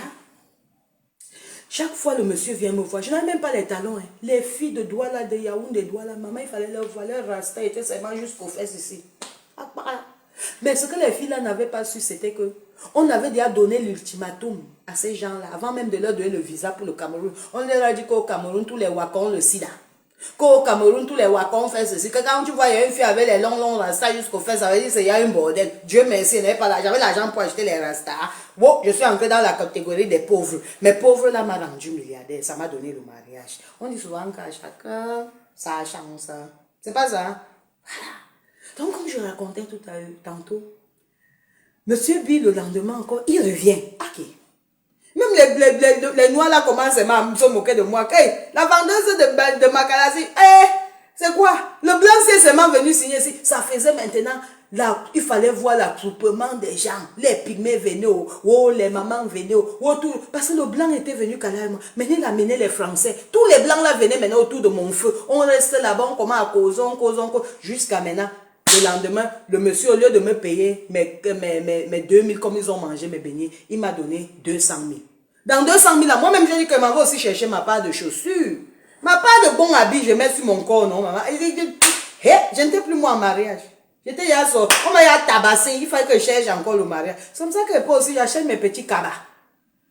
Chaque fois, le monsieur vient me voir. Je n'avais même pas les talons. Hein. Les filles de Douala, de Yaoundé, de Douala, maman, il fallait leur voir. Leur rasta était seulement jusqu'aux fesses ici. Mais ce que les filles là n'avaient pas su, c'était que on avait déjà donné l'ultimatum à ces gens-là, avant même de leur donner le visa pour le Cameroun. On leur a dit qu'au Cameroun, tous les Wakons le sida. Qu'au Cameroun, tous les Wakons font ceci. Que quand tu vois, il y a une fille avec les longs rastas jusqu'aux fesses, ça veut dire qu'il y a un bordel. Dieu merci, j'avais l'argent pour acheter les rastas. Bon, je suis entré dans la catégorie des pauvres. Mais pauvres là m'a rendu milliardaire. Ça m'a donné le mariage. On dit souvent qu'à chacun sa chance. C'est pas ça. Voilà. Donc, comme je racontais tout à l'heure, tantôt, Monsieur B, le lendemain encore, il revient. Ok. Même les noirs là commencent à se moquer de moi. Hey, la vendeuse de Makalasi, c'est quoi? Le blanc c'est seulement venu signer ici. Ça faisait maintenant, là, il fallait voir l'attroupement des gens. Les pygmées venaient, les mamans venaient, tout. Parce que le blanc était venu carrément. Maintenant, il amenait les Français. Tous les blancs là venaient maintenant autour de mon feu. On reste là-bas, on commence à causer, jusqu'à maintenant. Le lendemain, le monsieur, au lieu de me payer mes 2000 comme ils ont mangé mes beignets, il m'a donné 200 000. Dans 200 000, moi-même, j'ai dit que maman va aussi chercher ma part de chaussures. Ma part de bon habit, je mets sur mon corps, non, maman. Je n'étais plus moi en mariage. J'étais là, on m'a tabassé, il fallait que je cherche encore le mariage. C'est comme ça que moi aussi, j'achète mes petits cabas.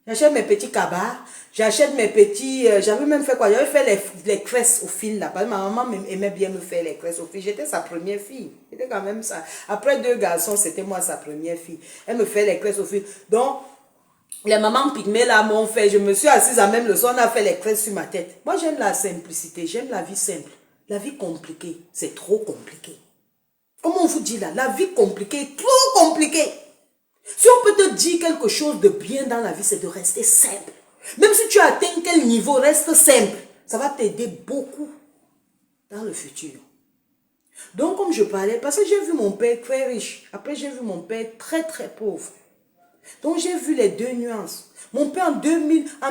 J'achète mes petits cabas, j'achète mes petits... j'avais même fait quoi? J'avais fait les tresses au fil là. Parce que ma maman aimait bien me faire les tresses au fil. J'étais sa première fille. C'était quand même ça. Après 2 garçons, c'était moi sa première fille. Elle me fait les tresses au fil. Donc, les mamans pygmées là m'ont fait. Je me suis assise à même le soir, on a fait les tresses sur ma tête. Moi, j'aime la simplicité. J'aime la vie simple. La vie compliquée, c'est trop compliqué. Comment on vous dit là? La vie compliquée est trop compliquée. Si on peut te dire quelque chose de bien dans la vie, c'est de rester simple. Même si tu atteins quel niveau, reste simple. Ça va t'aider beaucoup dans le futur. Donc, comme je parlais, parce que j'ai vu mon père très riche. Après, j'ai vu mon père très, très pauvre. Donc, j'ai vu les deux nuances. Mon père, en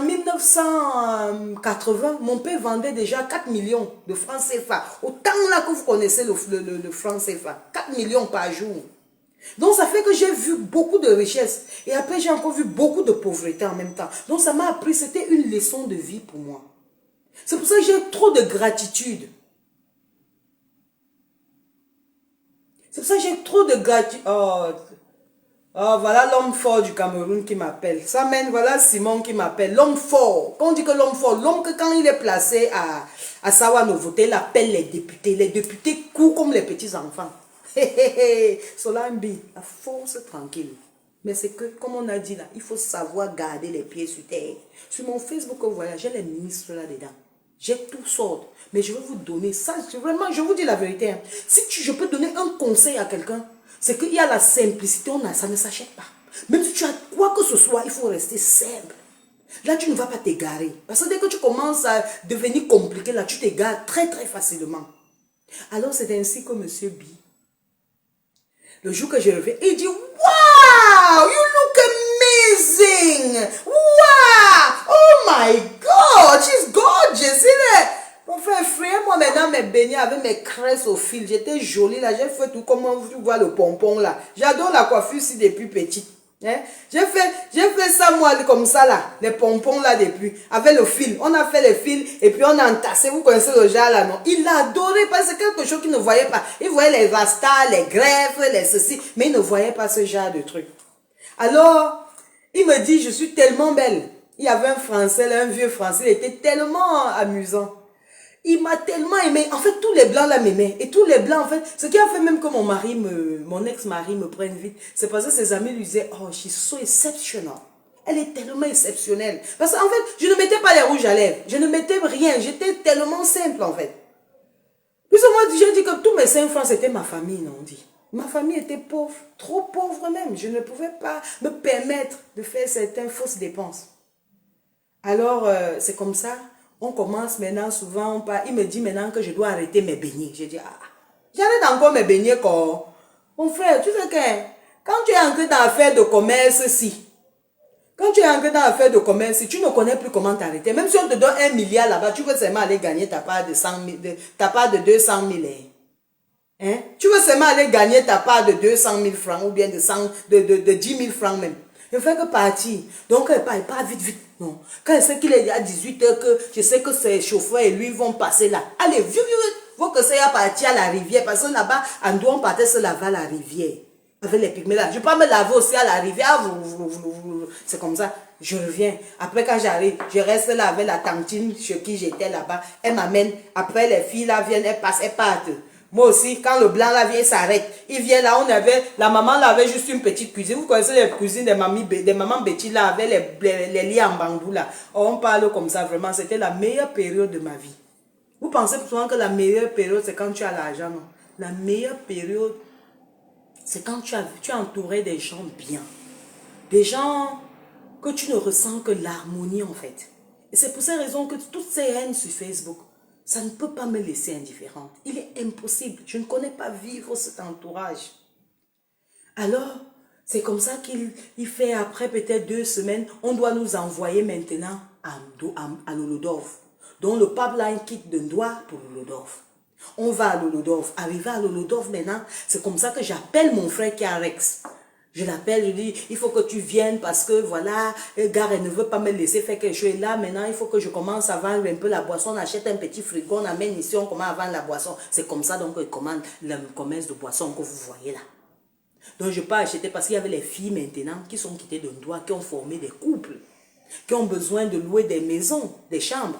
1980, mon père vendait déjà 4 millions de francs CFA. Autant là que vous connaissez le franc CFA. 4 millions par jour. Donc, ça fait que j'ai vu beaucoup de richesse. Et après, j'ai encore vu beaucoup de pauvreté en même temps. Donc, ça m'a appris, c'était une leçon de vie pour moi. C'est pour ça que j'ai trop de gratitude. C'est pour ça que j'ai trop de gratitude. Oh, voilà l'homme fort du Cameroun qui m'appelle. Ça mène, voilà Simon qui m'appelle. L'homme fort. Quand on dit que l'homme fort, l'homme que quand il est placé à Sawa Novoté, il appelle les députés. Les députés courent comme les petits enfants. Solambi, la force tranquille. Mais c'est que, comme on a dit là, il faut savoir garder les pieds sur terre. Sur mon Facebook, voilà, j'ai les ministres là-dedans. J'ai toutes sortes. Mais je vais vous donner ça. Vraiment, je vous dis la vérité. Hein. Si je peux donner un conseil à quelqu'un, c'est qu'il y a la simplicité, ça ne s'achète pas. Même si tu as quoi que ce soit, il faut rester simple. Là, tu ne vas pas t'égarer. Parce que dès que tu commences à devenir compliqué, là, tu t'égares très, très facilement. Alors, c'est ainsi que M. B, le jour que je reviens, il dit, wow, you look amazing. Wow, oh my God, she's gorgeous, isn't it? Mon frère, moi maintenant mes beignets avec mes cresses au fil. J'étais jolie là, j'ai fait tout comme tu vois le pompon là. J'adore la coiffure ici depuis petite. Hein? J'ai fait ça moi comme ça là, les pompons là depuis, avec le fil. On a fait les fils et puis on a entassé, vous connaissez le genre là non? Il l'a adoré parce que c'est quelque chose qu'il ne voyait pas. Il voyait les rastas, les greffes, les ceci, mais il ne voyait pas ce genre de truc. Alors, il me dit, je suis tellement belle. Il y avait un Français, là, un vieux Français, il était tellement amusant. Il m'a tellement aimé. En fait, tous les blancs là m'aimaient. Et tous les blancs, en fait, ce qui a fait même que mon ex-mari me prenne vite, c'est parce que ses amis lui disaient, oh, she's so exceptional. Elle est tellement exceptionnelle. Parce qu'en fait, je ne mettais pas les rouges à lèvres. Je ne mettais rien. J'étais tellement simple, en fait. Puis moi, j'ai dit que tous mes 5 francs, c'était ma famille, non, on dit. Ma famille était pauvre. Trop pauvre même. Je ne pouvais pas me permettre de faire certaines fausses dépenses. Alors, c'est comme ça. On commence maintenant, souvent, on part. Il me dit maintenant que je dois arrêter mes beignets. Je dis, j'arrête encore mes beignets, quoi. Mon frère, tu sais que quand tu es entré dans l'affaire de commerce, quand tu es entré dans l'affaire de commerce, tu ne connais plus comment t'arrêter. Même si on te donne 1 milliard là-bas, tu veux seulement aller gagner ta part de 100 000, ta part de 200 000. Hein? Tu veux seulement aller gagner ta part de 200 000 francs ou bien de 10 000 francs même. Il ne fait que partir. Donc, elle part vite, vite. Non. Quand elle sait qu'il est à 18 h, que je sais que ses chauffeurs et lui vont passer là. Allez, vite, vite. Faut que ça aille partir à la rivière. Parce que là-bas, en doit on partait se laver à la rivière. Avec les pygmées là. Je peux pas me laver aussi à la rivière. C'est comme ça. Je reviens. Après, quand j'arrive, je reste là avec la tantine chez qui j'étais là-bas. Elle m'amène. Après, les filles là viennent, elles passent, elles partent. Moi aussi, quand le blanc là vient, il s'arrête. Il vient là, la maman là avait juste une petite cuisine. Vous connaissez les cuisines des mamans Betty là, avec les lits en bambou là. On parle comme ça, vraiment, c'était la meilleure période de ma vie. Vous pensez souvent que la meilleure période, c'est quand tu as l'argent, non? La meilleure période, c'est quand tu es entouré des gens bien. Des gens que tu ne ressens que l'harmonie en fait. Et c'est pour ces raisons que toutes ces haines sur Facebook, ça ne peut pas me laisser indifférente. Il est impossible. Je ne connais pas vivre cet entourage. Alors, c'est comme ça qu'il fait après peut-être 2 semaines. On doit nous envoyer maintenant à Lolodorf. Donc le pipeline quitte de Ndoa pour Lolodorf. On va à Lolodorf. Arrivé à Lolodorf maintenant, c'est comme ça que j'appelle mon frère qui est à Rex. Je l'appelle, je dis, il faut que tu viennes parce que voilà, gare, elle ne veut pas me laisser faire quelque chose. Là, maintenant, il faut que je commence à vendre un peu la boisson. On achète un petit frigo, on amène ici, on commence à vendre la boisson. C'est comme ça donc qu'on commande le commerce de boisson que vous voyez là. Donc, je peux acheter parce qu'il y avait les filles maintenant qui sont quittées d'un doigt, qui ont formé des couples, qui ont besoin de louer des maisons, des chambres.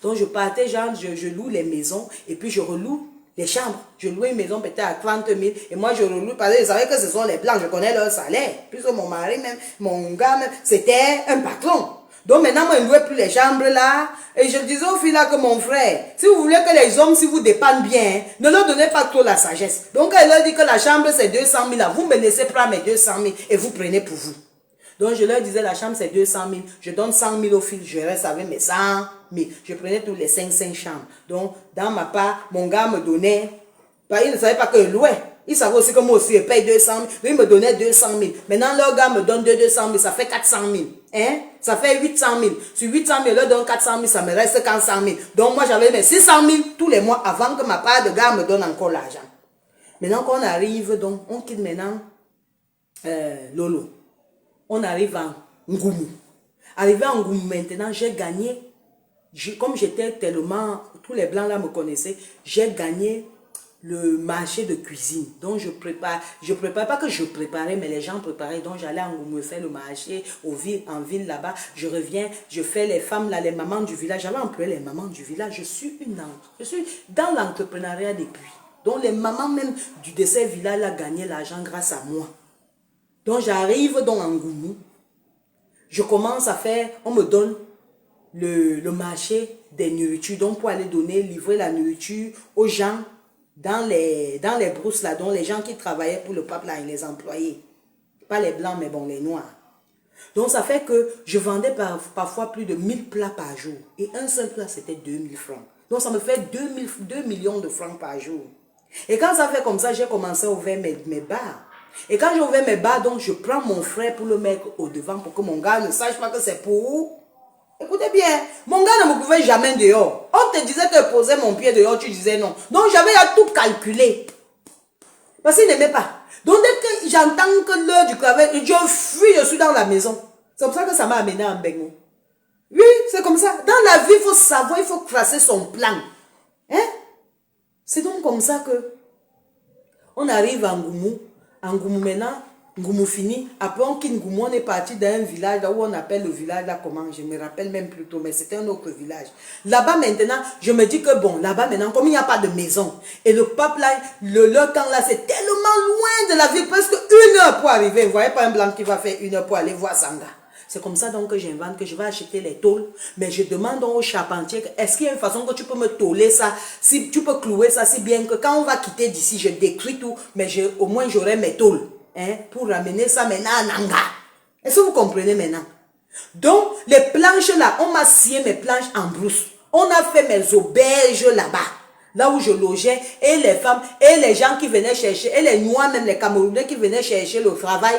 Donc, je partais, genre, je loue les maisons et puis je reloue les chambres. Je loue une maison peut-être à 30 000 et moi, je reloue parce que je savais que ce sont les blancs, je connais leur salaire. Puisque mon mari même, mon gars même, c'était un patron. Donc maintenant, moi, je ne louais plus les chambres là. Et je disais aux filles là que mon frère, si vous voulez que les hommes, si vous dépendent bien, ne leur donnez pas trop la sagesse. Donc elle leur dit que la chambre c'est 200 000 là. Vous me laissez prendre mes 200 000 et vous prenez pour vous. Donc je leur disais la chambre c'est 200 000. Je donne 100 000 aux filles, je reste avec mes 100 000. Je prenais tous les 5 chambres. Donc dans ma part, mon gars me donnait, il ne savait pas que je louais. Il savait aussi que moi aussi je paye 200 000. Lui, il me donnait 200 000. Maintenant, leur gars me donne 200 000. Ça fait 400 000. Hein? Ça fait 800 000. Sur 800 000, leur donne 400 000. Ça me reste 400 000. Donc, moi, j'avais mes 600 000 tous les mois avant que ma part de gars me donne encore l'argent. Maintenant qu'on arrive, donc, on quitte maintenant Lolo. On arrive à Ngoumou. Arrivé à Ngoumou maintenant, j'ai gagné. Comme j'étais tellement... Tous les blancs là me connaissaient. J'ai gagné le marché de cuisine. Donc je prépare pas que je préparais, mais les gens préparaient. Donc j'allais en Ngoumou faire le marché en ville là-bas. Je reviens, je fais les femmes là, les mamans du village. J'avais employé les mamans du village. Je suis dans l'entrepreneuriat depuis. Donc les mamans même de ces villages là gagnaient l'argent grâce à moi. Donc j'arrive donc en Ngoumou. Je commence à faire, on me donne le marché des nourritures. Donc pour aller livrer la nourriture aux gens dans les brousses là, dont les gens qui travaillaient pour le peuple là, les employés. Pas les blancs, mais bon, les noirs. Donc ça fait que je vendais parfois plus de 1000 plats par jour. Et un seul plat, c'était 2000 francs. Donc ça me fait 2 millions de francs par jour. Et quand ça fait comme ça, j'ai commencé à ouvrir mes bars. Et quand j'ai ouvert mes bars, donc je prends mon frère pour le mettre au devant pour que mon gars ne sache pas que c'est pour... Écoutez bien, mon gars ne me pouvait jamais dehors. On te disait que poser mon pied dehors, tu disais non. Donc j'avais à tout calculer. Parce qu'il n'aimait pas. Donc dès que j'entends que l'heure du travail, je fuis, je suis dans la maison. C'est comme ça que ça m'a amené en Bengo. Oui, c'est comme ça. Dans la vie, il faut savoir, il faut tracer son plan. Hein? C'est donc comme ça que on arrive à Ngoumou. En Ngoumou maintenant, Ngoumou fini. Après on quitte Ngoumou, on est parti dans un village là où on appelle le village là comment, je me rappelle même plus tôt, mais c'était un autre village. Là-bas maintenant, je me dis que bon, là-bas maintenant, comme il n'y a pas de maison, et le peuple là, leur camp là, c'est tellement loin de la ville, presque 1 heure pour arriver. Vous voyez pas un blanc qui va faire 1 heure pour aller voir Sanga. C'est comme ça donc que j'invente que je vais acheter les tôles. Mais je demande donc au charpentier, est-ce qu'il y a une façon que tu peux me tôler ça, si tu peux clouer ça, si bien que quand on va quitter d'ici, je détruis tout, mais au moins j'aurai mes tôles. Hein, pour ramener ça maintenant à Nanga. Est-ce que vous comprenez maintenant? Donc, les planches là, on m'a scié mes planches en brousse. On a fait mes auberges là-bas. Là où je logeais, et les femmes, et les gens qui venaient chercher, et les Noirs, même les Camerounais qui venaient chercher le travail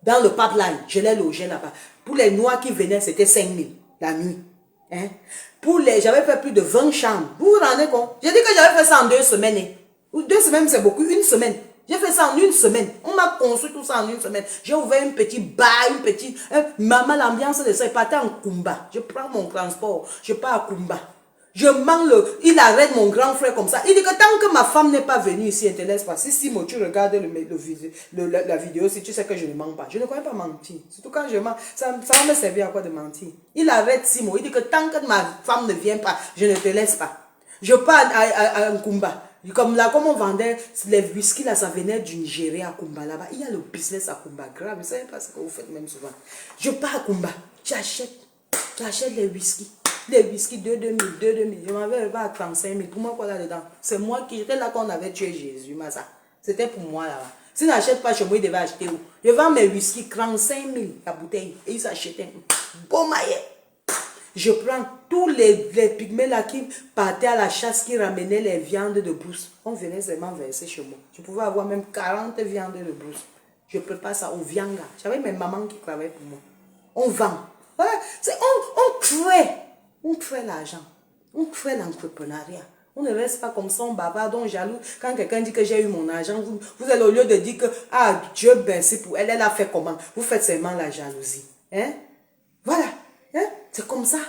dans le pipeline, je les logeais là-bas. Pour les Noirs qui venaient, c'était 5 000 la nuit. Hein? J'avais fait plus de 20 chambres. Vous vous rendez compte? J'ai dit que j'avais fait ça en 2 semaines. Hein? 2 semaines, c'est beaucoup. 1 semaine. J'ai fait ça en 1 semaine. On m'a construit tout ça en 1 semaine. J'ai ouvert un petit bar, une petite... maman, l'ambiance de ça, il partait en Kumba. Je prends mon transport, je pars à Kumba. Je mange il arrête mon grand frère comme ça. Il dit que tant que ma femme n'est pas venue ici, elle ne te laisse pas. Si moi, tu regardes la vidéo, si tu sais que je ne mens pas. Je ne connais pas mentir. Surtout quand je mens, ça va me servir à quoi de mentir. Il arrête Simo. Il dit que tant que ma femme ne vient pas, je ne te laisse pas. Je pars à Kumba. Comme on vendait les whisky là, ça venait du Nigeria à Kumba là-bas. Il y a le business à Kumba grave. Vous ne savez pas ce que vous faites même souvent. Je pars à Kumba. J'achète les whisky. Les whisky 2000. Je m'avais levé à 35 000. Pour moi, quoi là-dedans? C'est moi qui j'étais là quand on avait tué Jésus. Ça. C'était pour moi là-bas. Si je n'achète pas chez moi, il devait acheter où? Je vends mes whisky 35 000 la bouteille. Et ils s'achetaient. Bon maillet. Je prends tous les pygmées là qui partaient à la chasse, qui ramenaient les viandes de brousse. On venait seulement verser chez moi. Je pouvais avoir même 40 viandes de brousse. Je prépare ça au vianga. J'avais mes mamans qui travaillaient pour moi. On vend. Voilà. On crée l'argent. On crée l'entrepreneuriat. On ne reste pas comme ça, on bavard, donc jaloux. Quand quelqu'un dit que j'ai eu mon argent, vous êtes au lieu de dire que, ah, Dieu merci pour elle, elle a fait comment? Vous faites seulement la jalousie. Hein? Voilà. Hein? C'est comme ça.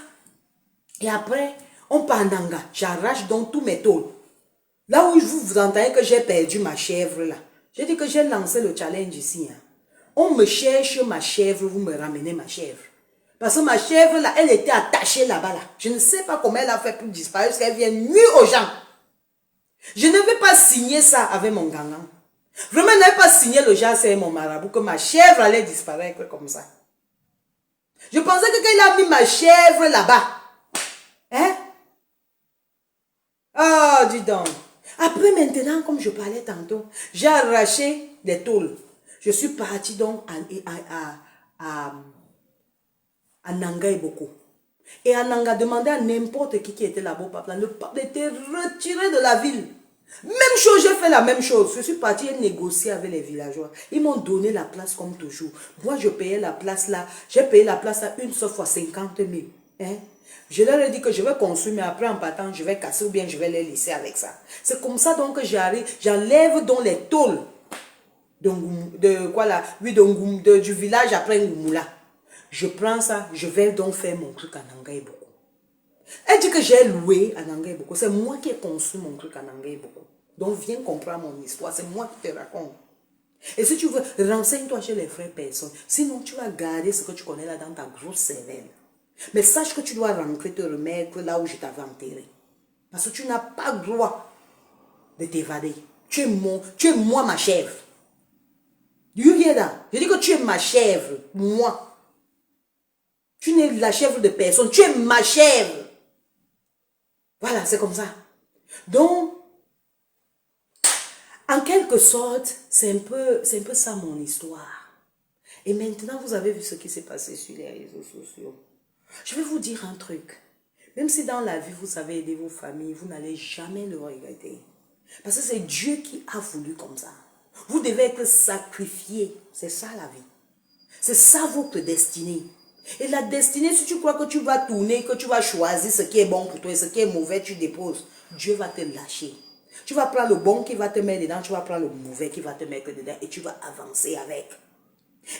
Et après, on part en Nanga. J'arrache donc tous mes tôles. Là où vous entendez que j'ai perdu ma chèvre là. J'ai dit que j'ai lancé le challenge ici. Hein. On me cherche ma chèvre, vous me ramenez ma chèvre. Parce que ma chèvre là, elle était attachée là-bas là. Je ne sais pas comment elle a fait pour disparaître, parce qu'elle vient nuire aux gens. Je ne vais pas signer ça avec mon gangan. Vraiment, je n'avais pas signé le genre avec mon marabout que ma chèvre allait disparaître comme ça. Je pensais que quand il a mis ma chèvre là-bas, hein? Oh, dis donc. Après, maintenant, comme je parlais tantôt, j'ai arraché des tôles. Je suis partie donc à Nanga et beaucoup. Et à Nanga, demandé à n'importe qui était là-bas au pape. Le pape était retiré de la ville. Même chose, j'ai fait la même chose. Je suis partie négocier avec les villageois. Ils m'ont donné la place comme toujours. Moi, je payais la place là. J'ai payé la place là une seule fois 50 000. Hein? Je leur ai dit que je vais construire, mais après en partant, je vais casser ou bien je vais les laisser avec ça. C'est comme ça donc que j'arrive, j'enlève donc les tôles du village après Ngoumoula. Je prends ça, je vais donc faire mon truc à Nangaïboko. Elle dit que j'ai loué à Nangaïboko. C'est moi qui ai construit mon truc à Nangaïboko. Donc viens comprendre mon histoire, c'est moi qui te raconte. Et si tu veux, renseigne-toi chez les vraies personnes. Sinon, tu vas garder ce que tu connais là dans ta grosse cervelle. Mais sache que tu dois rentrer, te remettre là où je t'avais enterré. Parce que tu n'as pas le droit de t'évader. Tu es moi ma chèvre. You hear that? Je dis que tu es ma chèvre, moi. Tu n'es la chèvre de personne, tu es ma chèvre. Voilà, c'est comme ça. Donc, en quelque sorte, c'est un peu ça mon histoire. Et maintenant, vous avez vu ce qui s'est passé sur les réseaux sociaux. Je vais vous dire un truc. Même si dans la vie, vous savez aider vos familles, vous n'allez jamais le regretter. Parce que c'est Dieu qui a voulu comme ça. Vous devez être sacrifié. C'est ça la vie. C'est ça votre destinée. Et la destinée, si tu crois que tu vas tourner, que tu vas choisir ce qui est bon pour toi et ce qui est mauvais, tu déposes. Dieu va te lâcher. Tu vas prendre le bon qui va te mettre dedans, tu vas prendre le mauvais qui va te mettre dedans et tu vas avancer avec.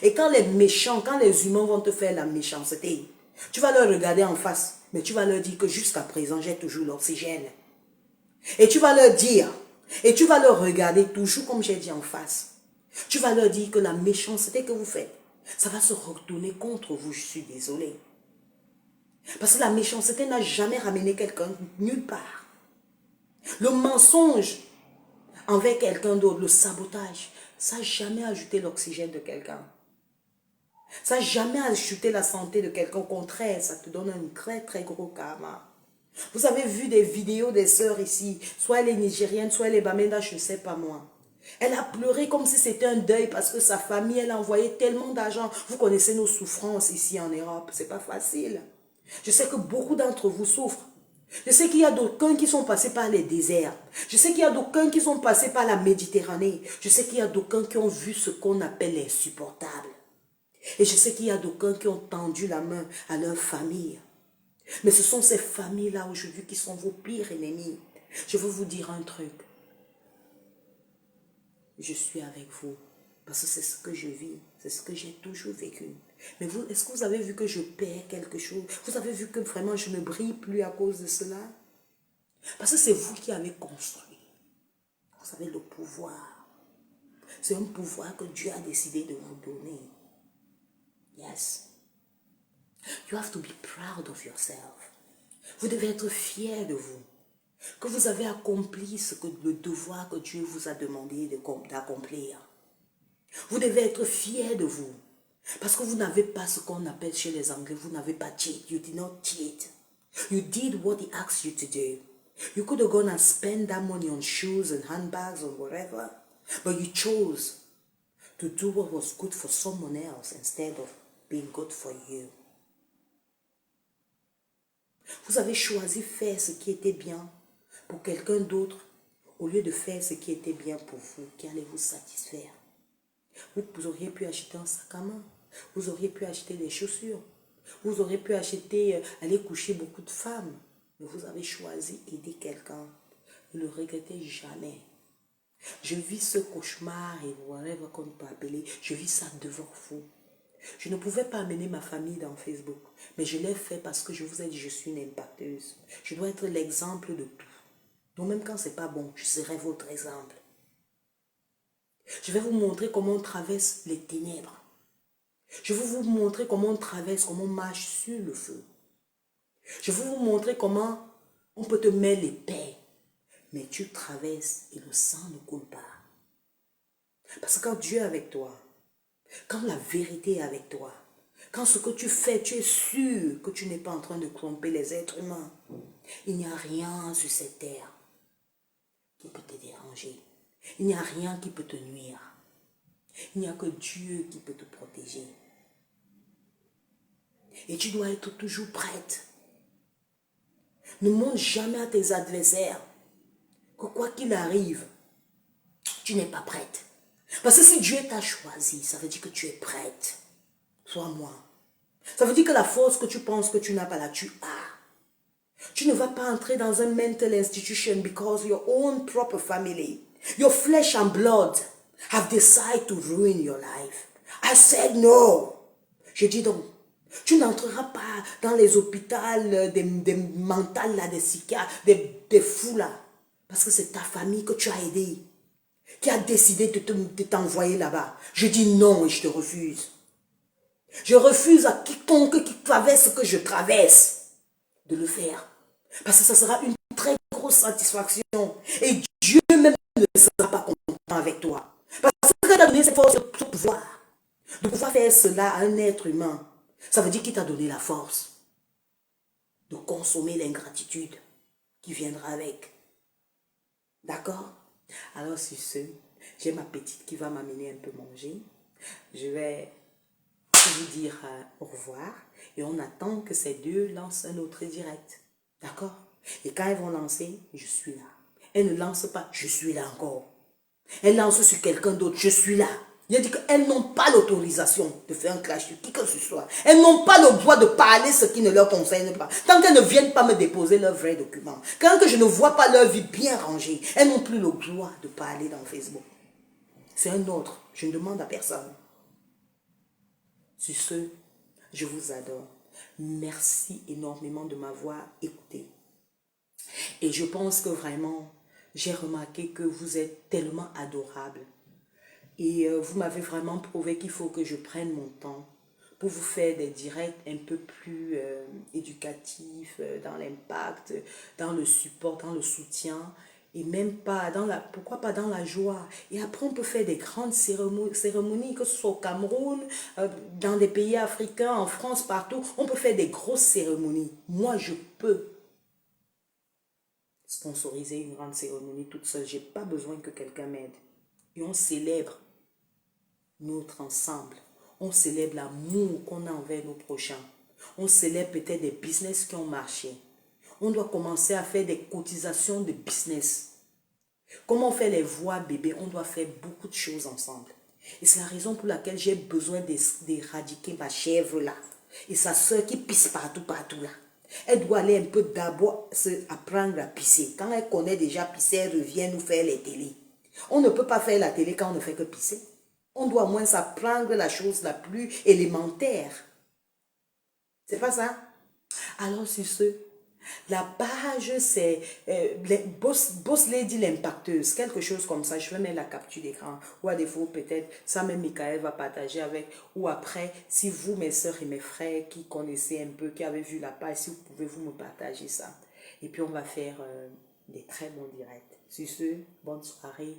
Et quand les méchants, quand les humains vont te faire la méchanceté, tu vas leur regarder en face, mais tu vas leur dire que jusqu'à présent, j'ai toujours l'oxygène. Et tu vas leur dire, et tu vas leur regarder toujours comme j'ai dit en face. Tu vas leur dire que la méchanceté que vous faites, ça va se retourner contre vous, je suis désolée. Parce que la méchanceté n'a jamais ramené quelqu'un nulle part. Le mensonge envers quelqu'un d'autre, le sabotage, ça n'a jamais ajouté l'oxygène de quelqu'un. Ça n'a jamais ajouté la santé de quelqu'un. Au contraire, ça te donne un très très gros karma. Vous avez vu des vidéos des sœurs ici, soit elle est nigérienne, soit elle est bamenda, je ne sais pas moi. Elle a pleuré comme si c'était un deuil parce que sa famille, elle a envoyé tellement d'argent. Vous connaissez nos souffrances ici en Europe, c'est pas facile. Je sais que beaucoup d'entre vous souffrent. Je sais qu'il y a d'aucuns qui sont passés par les déserts. Je sais qu'il y a d'aucuns qui sont passés par la Méditerranée. Je sais qu'il y a d'aucuns qui ont vu ce qu'on appelle l'insupportable. Et je sais qu'il y a d'aucuns qui ont tendu la main à leur famille. Mais ce sont ces familles-là aujourd'hui qui sont vos pires ennemis. Je veux vous dire un truc. Je suis avec vous. Parce que c'est ce que je vis. C'est ce que j'ai toujours vécu. Mais vous, est-ce que vous avez vu que je perds quelque chose? Vous avez vu que vraiment je ne brille plus à cause de cela? Parce que c'est vous qui avez construit. Vous avez le pouvoir. C'est un pouvoir que Dieu a décidé de vous donner. Yes. You have to be proud of yourself. Vous devez être fier de vous. Que vous avez accompli le devoir que Dieu vous a demandé d'accomplir. Vous devez être fier de vous. Parce que vous n'avez pas ce qu'on appelle chez les Anglais, vous n'avez pas cheat. You did not cheat. You did what he asked you to do. You could have gone and spent that money on shoes and handbags or whatever. But you chose to do what was good for someone else instead of being good for you. Vous avez choisi faire ce qui était bien pour quelqu'un d'autre au lieu de faire ce qui était bien pour vous, qui allait vous satisfaire. Vous auriez pu acheter un sac à main. Vous auriez pu acheter des chaussures. Vous auriez pu acheter, aller coucher beaucoup de femmes. Mais vous avez choisi aider quelqu'un. Ne le regrettez jamais. Je vis ce cauchemar et whatever qu'on peut appeler, je vis ça devant vous. Je ne pouvais pas amener ma famille dans Facebook, mais je l'ai fait parce que je vous ai dit, je suis une impacteuse. Je dois être l'exemple de tout. Donc même quand c'est pas bon, je serai votre exemple. Je vais vous montrer comment on traverse les ténèbres. Je vais vous montrer comment on traverse, comment on marche sur le feu. Je vais vous montrer comment on peut te mettre l'épée, mais tu traverses et le sang ne coule pas. Parce que quand Dieu est avec toi, quand la vérité est avec toi, quand ce que tu fais, tu es sûr que tu n'es pas en train de tromper les êtres humains, il n'y a rien sur cette terre qui peut te déranger. Il n'y a rien qui peut te nuire. Il n'y a que Dieu qui peut te protéger. Et tu dois être toujours prête. Ne montre jamais à tes adversaires que quoi qu'il arrive, tu n'es pas prête. Parce que si Dieu t'a choisi, ça veut dire que tu es prête. Sois moi. Ça veut dire que la force que tu penses que tu n'as pas là, tu as. Tu ne vas pas entrer dans un mental institution because your own proper family, your flesh and blood have decided to ruin your life. I said no. Je dis donc, tu n'entreras pas dans les hôpitaux des mentales, là, des psychiatres, des fous là. Parce que c'est ta famille que tu as aidé, qui a décidé de t'envoyer là-bas. Je dis non et je te refuse. Je refuse à quiconque qui traverse ce que je traverse de le faire. Parce que ça sera une très grosse satisfaction. Et Dieu même ne sera pas content avec toi. Parce qu'il t'a donné cette force, ce pouvoir, de pouvoir faire cela à un être humain. Ça veut dire qu'il t'a donné la force de consommer l'ingratitude qui viendra avec. D'accord? Alors sur ce, j'ai ma petite qui va m'amener un peu manger. Je vais vous dire au revoir et on attend que ces deux lancent un autre direct. D'accord? Et quand elles vont lancer, je suis là. Elles ne lancent pas, je suis là encore. Elles lancent sur quelqu'un d'autre, je suis là. Il a dit qu'elles n'ont pas l'autorisation de faire un clash sur qui que ce soit. Elles n'ont pas le droit de parler ce qui ne leur concerne pas. Tant qu'elles ne viennent pas me déposer leurs vrais documents. Quand que je ne vois pas leur vie bien rangée, elles n'ont plus le droit de parler dans Facebook. C'est un autre. Je ne demande à personne. Sur ce, je vous adore. Merci énormément de m'avoir écouté. Et je pense que vraiment, j'ai remarqué que vous êtes tellement adorables. Et vous m'avez vraiment prouvé qu'il faut que je prenne mon temps pour vous faire des directs un peu plus éducatifs, dans l'impact, dans le support, dans le soutien. Et même pas dans la, pourquoi pas dans la joie. Et après, on peut faire des grandes cérémonies, que ce soit au Cameroun, dans des pays africains, en France, partout. On peut faire des grosses cérémonies. Moi, je peux sponsoriser une grande cérémonie toute seule. Je n'ai pas besoin que quelqu'un m'aide. Et on célèbre notre ensemble. On célèbre l'amour qu'on a envers nos prochains. On célèbre peut-être des business qui ont marché. On doit commencer à faire des cotisations de business. Comment on fait les voix bébés, on doit faire beaucoup de choses ensemble. Et c'est la raison pour laquelle j'ai besoin d'éradiquer ma chèvre là. Et sa soeur qui pisse partout, partout là. Elle doit aller un peu d'abord apprendre à pisser. Quand elle connaît déjà pisser, elle revient nous faire les télés. On ne peut pas faire la télé quand on ne fait que pisser. On doit au moins s'apprendre la chose la plus élémentaire. C'est pas ça? Alors sur ce, la page c'est Boss Lady l'impacteuse, quelque chose comme ça. Je vais mettre la capture d'écran. Ou à défaut peut-être, ça même Michael va partager avec. Ou après, si vous, mes soeurs et mes frères qui connaissez un peu, qui avez vu la page, si vous pouvez vous me partager ça. Et puis on va faire des très bons directs. Sur ce, bonne soirée.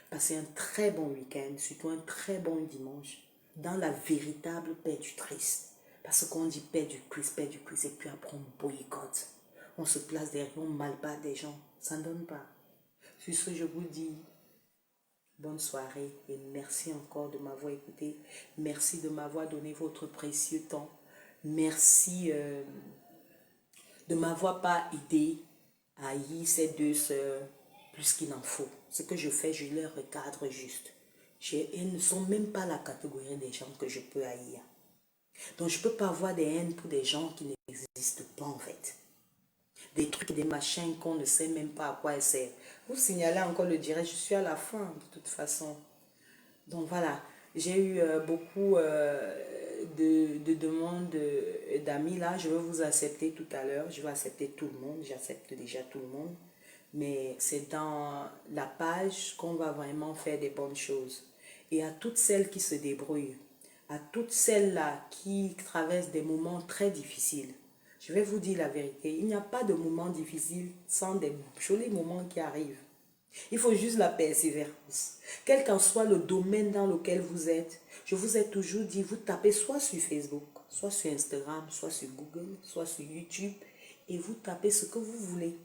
Passez un très bon week-end, surtout un très bon dimanche, dans la véritable paix du Christ. Parce qu'on dit paix du Christ, et puis après on boycotte. On se place derrière, on malbat des gens. Ça ne donne pas. Sur ce, je vous dis bonne soirée et merci encore de m'avoir écouté. Merci de m'avoir donné votre précieux temps. Merci de m'avoir pas aidé à haïr ces deux sœurs plus qu'il n'en faut. Ce que je fais, je leur recadre juste. Elles ne sont même pas la catégorie des gens que je peux haïr. Donc je ne peux pas avoir des haines pour des gens qui n'existent pas en fait. des trucs et des machins qu'on ne sait même pas à quoi elles servent. Vous signalez encore le direct, je suis à la fin de toute façon. Donc voilà, j'ai eu beaucoup de demandes d'amis là. Je vais vous accepter tout à l'heure. Je vais accepter tout le monde. J'accepte déjà tout le monde. Mais c'est dans la page qu'on va vraiment faire des bonnes choses. Et à toutes celles qui se débrouillent, à toutes celles-là qui traversent des moments très difficiles, je vais vous dire la vérité. Il n'y a pas de moment difficile sans des jolis moments qui arrivent. Il faut juste la persévérance. Quel qu'en soit le domaine dans lequel vous êtes, je vous ai toujours dit, vous tapez soit sur Facebook, soit sur Instagram, soit sur Google, soit sur YouTube, et vous tapez ce que vous voulez.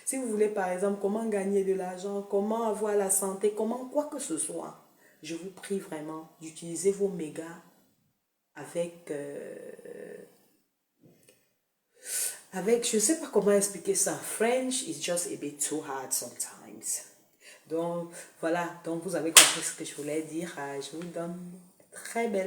Si vous voulez par exemple comment gagner de l'argent, comment avoir la santé, comment quoi que ce soit, je vous prie vraiment d'utiliser vos mégas avec je ne sais pas comment expliquer ça. French is just a bit too hard sometimes. Donc, voilà. Donc, vous avez compris ce que je voulais dire. Je vous donne très belle